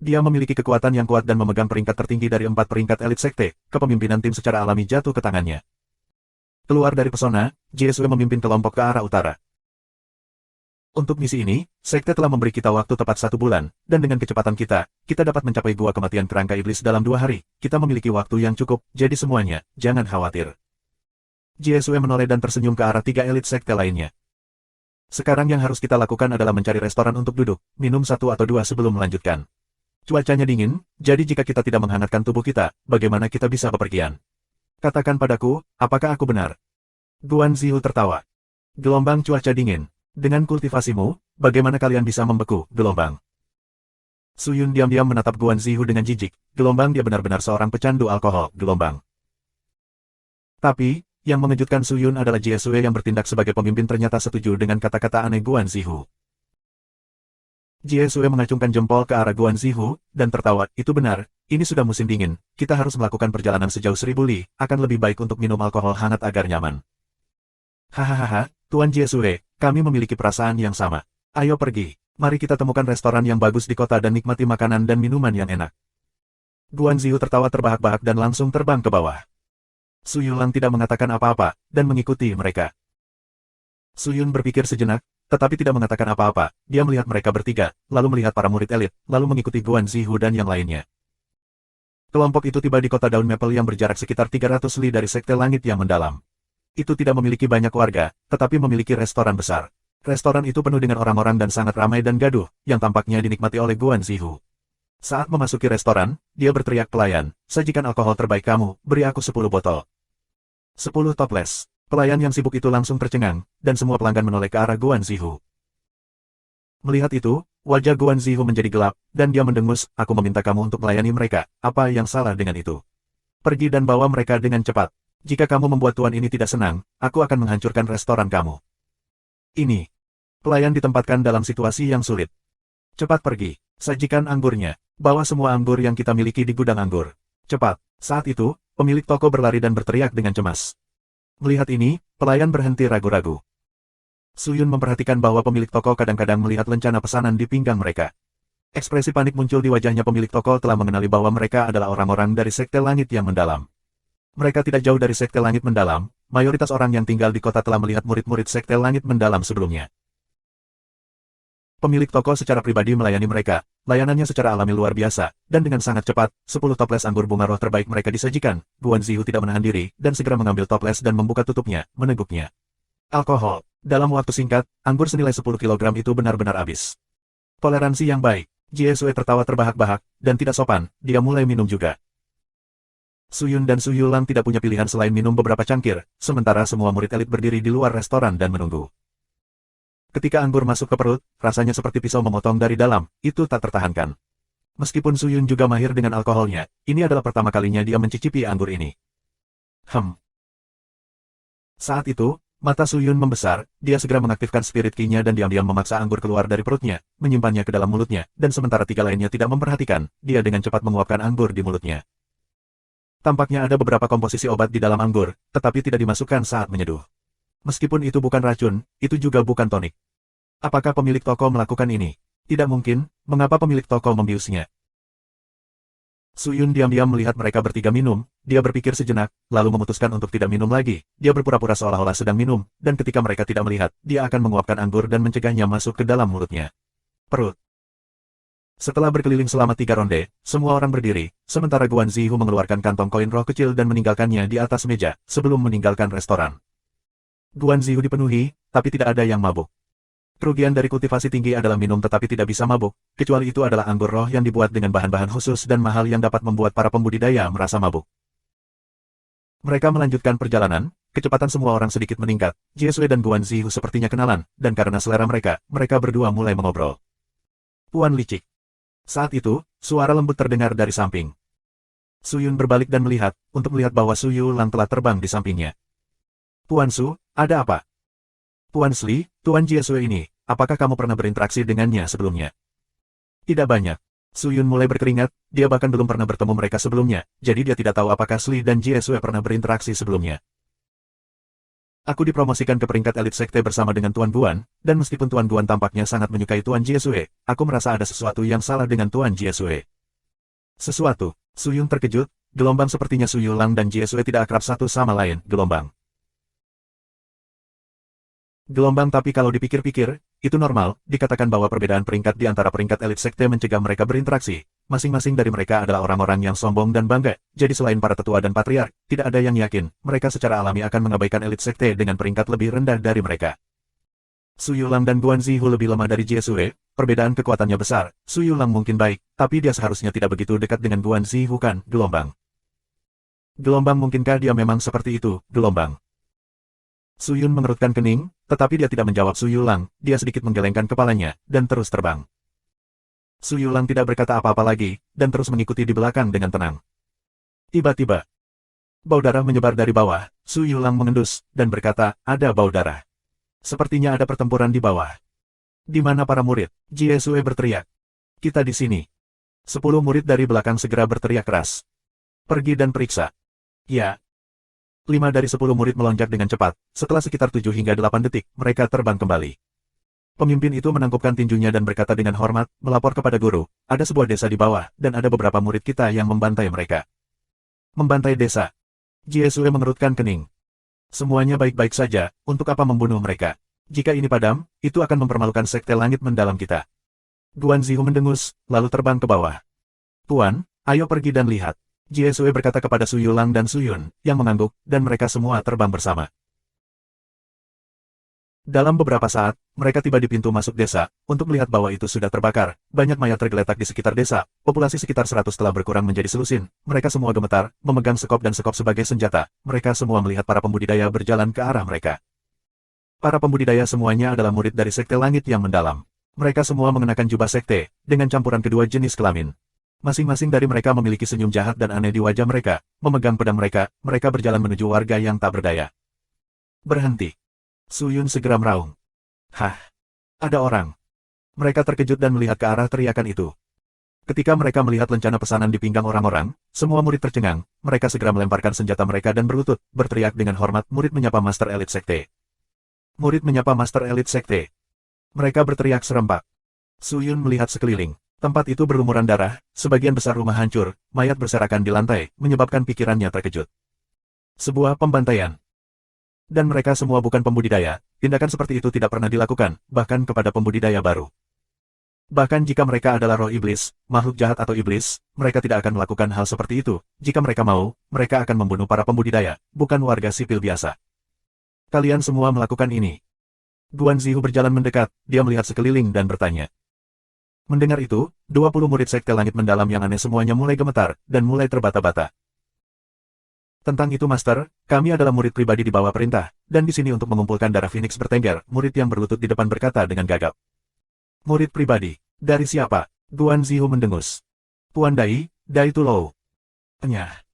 Dia memiliki kekuatan yang kuat dan memegang peringkat tertinggi dari 4 peringkat elit sekte, kepemimpinan tim secara alami jatuh ke tangannya. Keluar dari pesona, Jesue memimpin kelompok ke arah utara. Untuk misi ini, sekte telah memberi kita waktu tepat 1 bulan, dan dengan kecepatan kita dapat mencapai gua kematian kerangka iblis dalam 2 hari. Kita memiliki waktu yang cukup, jadi semuanya, jangan khawatir. Jesue menoleh dan tersenyum ke arah 3 elit sekte lainnya. Sekarang yang harus kita lakukan adalah mencari restoran untuk duduk, minum 1 atau 2 sebelum melanjutkan. Cuacanya dingin, jadi jika kita tidak menghangatkan tubuh kita, bagaimana kita bisa bepergian? Katakan padaku, apakah aku benar? Guan Zihu tertawa. Gelombang cuaca dingin. Dengan kultivasimu, bagaimana kalian bisa membeku, gelombang? Suyun diam-diam menatap Guan Zihu dengan jijik. Gelombang, dia benar-benar seorang pecandu alkohol, gelombang. Tapi, yang mengejutkan Suyun adalah Jesue yang bertindak sebagai pemimpin ternyata setuju dengan kata-kata aneh Guan Zihu. Jesue mengacungkan jempol ke arah Guan Zihu, dan tertawa, itu benar, ini sudah musim dingin, kita harus melakukan perjalanan sejauh 1000 li, akan lebih baik untuk minum alkohol hangat agar nyaman. Hahaha, Tuan Jesue, kami memiliki perasaan yang sama. Ayo pergi, mari kita temukan restoran yang bagus di kota dan nikmati makanan dan minuman yang enak. Guan Zihu tertawa terbahak-bahak dan langsung terbang ke bawah. Su Yulang tidak mengatakan apa-apa, dan mengikuti mereka. Su Yun berpikir sejenak, tetapi tidak mengatakan apa-apa. Dia melihat mereka bertiga, lalu melihat para murid elit, lalu mengikuti Guan Zihu dan yang lainnya. Kelompok itu tiba di kota Daun Maple yang berjarak sekitar 300 li dari Sekte Langit yang mendalam. Itu tidak memiliki banyak warga, tetapi memiliki restoran besar. Restoran itu penuh dengan orang-orang dan sangat ramai dan gaduh, yang tampaknya dinikmati oleh Guan Zihu. Saat memasuki restoran, dia berteriak pelayan, "Sajikan alkohol terbaik kamu, beri aku 10 botol." 10 toples. Pelayan yang sibuk itu langsung tercengang, dan semua pelanggan menoleh ke arah Guan Zihu. Melihat itu, wajah Guan Zihu menjadi gelap, dan dia mendengus, "Aku meminta kamu untuk melayani mereka, apa yang salah dengan itu? Pergi dan bawa mereka dengan cepat. Jika kamu membuat tuan ini tidak senang, aku akan menghancurkan restoran kamu." Ini. Pelayan ditempatkan dalam situasi yang sulit. "Cepat pergi, sajikan anggurnya. Bawa semua anggur yang kita miliki di gudang anggur. Cepat." Saat itu, pemilik toko berlari dan berteriak dengan cemas. Melihat ini, pelayan berhenti ragu-ragu. Su Yun memperhatikan bahwa pemilik toko kadang-kadang melihat lencana pesanan di pinggang mereka. Ekspresi panik muncul di wajahnya. Pemilik toko telah mengenali bahwa mereka adalah orang-orang dari Sekte Langit yang mendalam. Mereka tidak jauh dari Sekte Langit mendalam, mayoritas orang yang tinggal di kota telah melihat murid-murid Sekte Langit mendalam sebelumnya. Pemilik toko secara pribadi melayani mereka, layanannya secara alami luar biasa, dan dengan sangat cepat, 10 toples anggur bunga roh terbaik mereka disajikan. Guan Zihu tidak menahan diri, dan segera mengambil toples dan membuka tutupnya, meneguknya. Alkohol. Dalam waktu singkat, anggur senilai 10 kilogram itu benar-benar habis. Toleransi yang baik. Jie Sue tertawa terbahak-bahak, dan tidak sopan, dia mulai minum juga. Su Yun dan Su Yulang tidak punya pilihan selain minum beberapa cangkir, sementara semua murid elit berdiri di luar restoran dan menunggu. Ketika anggur masuk ke perut, rasanya seperti pisau memotong dari dalam, itu tak tertahankan. Meskipun Su Yun juga mahir dengan alkoholnya, ini adalah pertama kalinya dia mencicipi anggur ini. Saat itu, mata Su Yun membesar, dia segera mengaktifkan spirit ki-nya dan diam-diam memaksa anggur keluar dari perutnya, menyimpannya ke dalam mulutnya, dan sementara tiga lainnya tidak memperhatikan, dia dengan cepat menguapkan anggur di mulutnya. Tampaknya ada beberapa komposisi obat di dalam anggur, tetapi tidak dimasukkan saat menyeduh. Meskipun itu bukan racun, itu juga bukan tonik. Apakah pemilik toko melakukan ini? Tidak mungkin, mengapa pemilik toko membiusnya? Su Yun diam-diam melihat mereka bertiga minum, dia berpikir sejenak, lalu memutuskan untuk tidak minum lagi. Dia berpura-pura seolah-olah sedang minum, dan ketika mereka tidak melihat, dia akan menguapkan anggur dan mencegahnya masuk ke dalam mulutnya. Perut. Setelah berkeliling selama 3 ronde, semua orang berdiri, sementara Guan Zihu mengeluarkan kantong koin roh kecil dan meninggalkannya di atas meja, sebelum meninggalkan restoran. Guan Zihu dipenuhi, tapi tidak ada yang mabuk. Kerugian dari kultivasi tinggi adalah minum tetapi tidak bisa mabuk, kecuali itu adalah anggur roh yang dibuat dengan bahan-bahan khusus dan mahal yang dapat membuat para pembudidaya merasa mabuk. Mereka melanjutkan perjalanan, kecepatan semua orang sedikit meningkat, Jie Sue dan Guan Zihu sepertinya kenalan, dan karena selera mereka, mereka berdua mulai mengobrol. Puan licik. Saat itu, suara lembut terdengar dari samping. Su Yun berbalik dan melihat, untuk melihat bahwa Su Yulang telah terbang di sampingnya. Puan Su, ada apa? Puan Sli, Tuan Jie Sue ini, apakah kamu pernah berinteraksi dengannya sebelumnya? Tidak banyak. Su Yun mulai berkeringat, dia bahkan belum pernah bertemu mereka sebelumnya, jadi dia tidak tahu apakah Sli dan Jie Sue pernah berinteraksi sebelumnya. Aku dipromosikan ke peringkat elit sekte bersama dengan Tuan Guan, dan meskipun Tuan Guan tampaknya sangat menyukai Tuan Jie Sue, aku merasa ada sesuatu yang salah dengan Tuan Jie Sue. Sesuatu? Su Yun terkejut, gelombang sepertinya Su Yulang dan Jie Sue tidak akrab satu sama lain, gelombang. Gelombang tapi kalau dipikir-pikir, itu normal, dikatakan bahwa perbedaan peringkat di antara peringkat elit sekte mencegah mereka berinteraksi. Masing-masing dari mereka adalah orang-orang yang sombong dan bangga, jadi selain para tetua dan patriark, tidak ada yang yakin, mereka secara alami akan mengabaikan elit sekte dengan peringkat lebih rendah dari mereka. Su Yulang dan Guan Zihu lebih lemah dari Jie Sue, perbedaan kekuatannya besar, Su Yulang mungkin baik, tapi dia seharusnya tidak begitu dekat dengan Guan Zihu kan, gelombang. Gelombang mungkinkah dia memang seperti itu, gelombang? Su Yun mengerutkan kening, tetapi dia tidak menjawab Su Yulang, dia sedikit menggelengkan kepalanya, dan terus terbang. Su Yulang tidak berkata apa-apa lagi, dan terus mengikuti di belakang dengan tenang. Tiba-tiba, bau darah menyebar dari bawah, Su Yulang mengendus, dan berkata, ada bau darah. Sepertinya ada pertempuran di bawah. Di mana para murid? Jie Sue berteriak. Kita di sini. 10 murid dari belakang segera berteriak keras. Pergi dan periksa. Ya. 5 dari 10 murid melonjak dengan cepat, setelah sekitar 7 hingga 8 detik, mereka terbang kembali. Pemimpin itu menangkupkan tinjunya dan berkata dengan hormat, melapor kepada guru, ada sebuah desa di bawah, dan ada beberapa murid kita yang membantai mereka. Membantai desa. Jiesue mengerutkan kening. Semuanya baik-baik saja, untuk apa membunuh mereka? Jika ini padam, itu akan mempermalukan sekte langit mendalam kita. Guan Zihu mendengus, lalu terbang ke bawah. Tuan, ayo pergi dan lihat. Jiesue berkata kepada Su Yulang dan Su Yun, yang mengangguk, dan mereka semua terbang bersama. Dalam beberapa saat, mereka tiba di pintu masuk desa, untuk melihat bahwa itu sudah terbakar. Banyak mayat tergeletak di sekitar desa, populasi sekitar 100 telah berkurang menjadi selusin. Mereka semua gemetar, memegang sekop dan sekop sebagai senjata. Mereka semua melihat para pembudidaya berjalan ke arah mereka. Para pembudidaya semuanya adalah murid dari sekte langit yang mendalam. Mereka semua mengenakan jubah sekte, dengan campuran kedua jenis kelamin. Masing-masing dari mereka memiliki senyum jahat dan aneh di wajah mereka. Memegang pedang mereka, mereka berjalan menuju warga yang tak berdaya. Berhenti. Su Yun segera meraung. Hah? Ada orang. Mereka terkejut dan melihat ke arah teriakan itu. Ketika mereka melihat lencana pesanan di pinggang orang-orang, semua murid tercengang. Mereka segera melemparkan senjata mereka dan berlutut, berteriak dengan hormat. Murid menyapa Master Elite Sekte. Murid menyapa Master Elite Sekte. Mereka berteriak serempak. Su Yun melihat sekeliling. Tempat itu berlumuran darah, sebagian besar rumah hancur, mayat berserakan di lantai, menyebabkan pikirannya terkejut. Sebuah pembantaian. Dan mereka semua bukan pembudidaya, tindakan seperti itu tidak pernah dilakukan, bahkan kepada pembudidaya baru. Bahkan jika mereka adalah roh iblis, makhluk jahat atau iblis, mereka tidak akan melakukan hal seperti itu. Jika mereka mau, mereka akan membunuh para pembudidaya, bukan warga sipil biasa. Kalian semua melakukan ini. Guan Zihu berjalan mendekat, dia melihat sekeliling dan bertanya. Mendengar itu, 20 murid sekte langit mendalam yang aneh semuanya mulai gemetar, dan mulai terbata-bata. Tentang itu Master, kami adalah murid pribadi di bawah perintah, dan di sini untuk mengumpulkan darah Phoenix bertengger, murid yang berlutut di depan berkata dengan gagap. Murid pribadi, dari siapa? Guan Zihu mendengus. Tuan Dai, Dai Tulou. Enyah.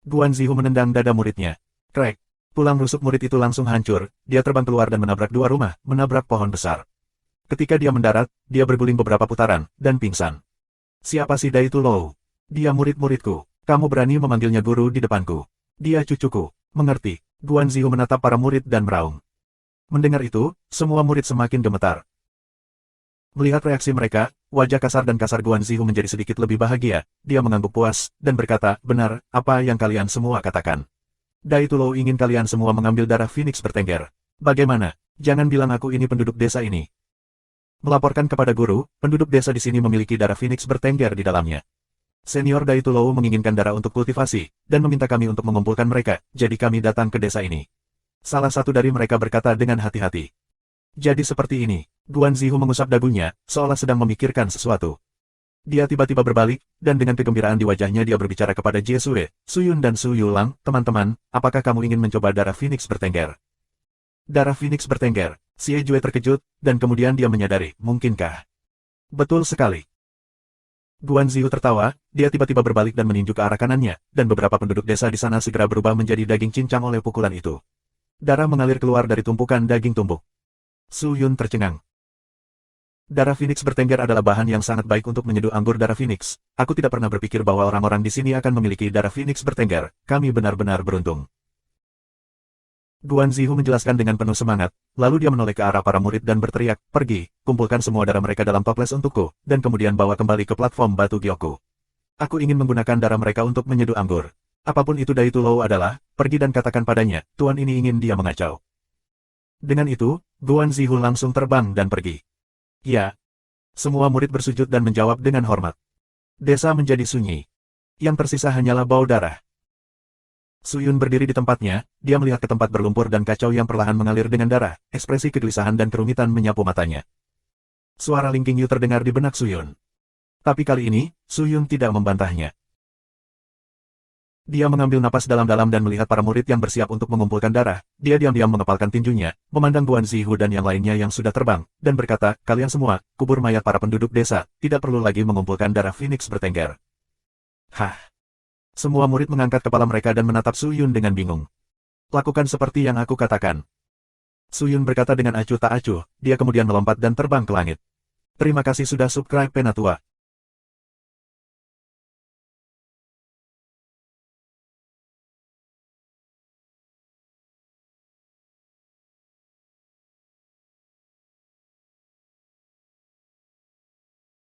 Guan Zihu menendang dada muridnya. Krek. Tulang rusuk murid itu langsung hancur, dia terbang keluar dan menabrak dua rumah, menabrak pohon besar. Ketika dia mendarat, dia berguling beberapa putaran, dan pingsan. Siapa si Dai Tulou? Dia murid-muridku. Kamu berani memanggilnya guru di depanku. Dia cucuku, mengerti. Guan Zihu menatap para murid dan meraung. Mendengar itu, semua murid semakin gemetar. Melihat reaksi mereka, wajah kasar dan kasar Guan Zihu menjadi sedikit lebih bahagia. Dia mengangguk puas, dan berkata, benar, apa yang kalian semua katakan. Dai Tulou ingin kalian semua mengambil darah Phoenix bertengger. Bagaimana? Jangan bilang aku ini penduduk desa ini. Melaporkan kepada guru, penduduk desa di sini memiliki darah Phoenix bertengger di dalamnya. Senior Dai Tulou menginginkan darah untuk kultivasi, dan meminta kami untuk mengumpulkan mereka, jadi kami datang ke desa ini. Salah satu dari mereka berkata dengan hati-hati. Jadi seperti ini, Guan Zihu mengusap dagunya, seolah sedang memikirkan sesuatu. Dia tiba-tiba berbalik, dan dengan kegembiraan di wajahnya dia berbicara kepada Jiesue, Su Yun dan Su Yulang, teman-teman, apakah kamu ingin mencoba darah Phoenix bertengger? Darah Phoenix bertengger, Xie Jue terkejut, dan kemudian dia menyadari, mungkinkah? Betul sekali. Guan Zihu tertawa, dia tiba-tiba berbalik dan meninju ke arah kanannya, dan beberapa penduduk desa di sana segera berubah menjadi daging cincang oleh pukulan itu. Darah mengalir keluar dari tumpukan daging tumbuk. Su Yun tercengang. Darah Phoenix bertengger adalah bahan yang sangat baik untuk menyeduh anggur darah Phoenix. Aku tidak pernah berpikir bahwa orang-orang di sini akan memiliki darah Phoenix bertengger. Kami benar-benar beruntung. Guan Zihu menjelaskan dengan penuh semangat, lalu dia menoleh ke arah para murid dan berteriak, pergi, kumpulkan semua darah mereka dalam toples untukku, dan kemudian bawa kembali ke platform batu Gyoku. Aku ingin menggunakan darah mereka untuk menyeduh anggur. Apapun itu Dai Tulou adalah, pergi dan katakan padanya, tuan ini ingin dia mengacau. Dengan itu, Guan Zihu langsung terbang dan pergi. Ya. Semua murid bersujud dan menjawab dengan hormat. Desa menjadi sunyi. Yang tersisa hanyalah bau darah. Su Yun berdiri di tempatnya, dia melihat ke tempat berlumpur dan kacau yang perlahan mengalir dengan darah, ekspresi kegelisahan dan kerumitan menyapu matanya. Suara Ling Qingyu terdengar di benak Su Yun. Tapi kali ini, Su Yun tidak membantahnya. Dia mengambil napas dalam-dalam dan melihat para murid yang bersiap untuk mengumpulkan darah, dia diam-diam mengepalkan tinjunya, memandang Guan Zihu dan yang lainnya yang sudah terbang, dan berkata, kalian semua, kubur mayat para penduduk desa, tidak perlu lagi mengumpulkan darah Phoenix bertengger. Hah? Semua murid mengangkat kepala mereka dan menatap Su Yun dengan bingung. Lakukan seperti yang aku katakan. Su Yun berkata dengan acuh tak acuh, dia kemudian melompat dan terbang ke langit. Terima kasih sudah subscribe Penatua.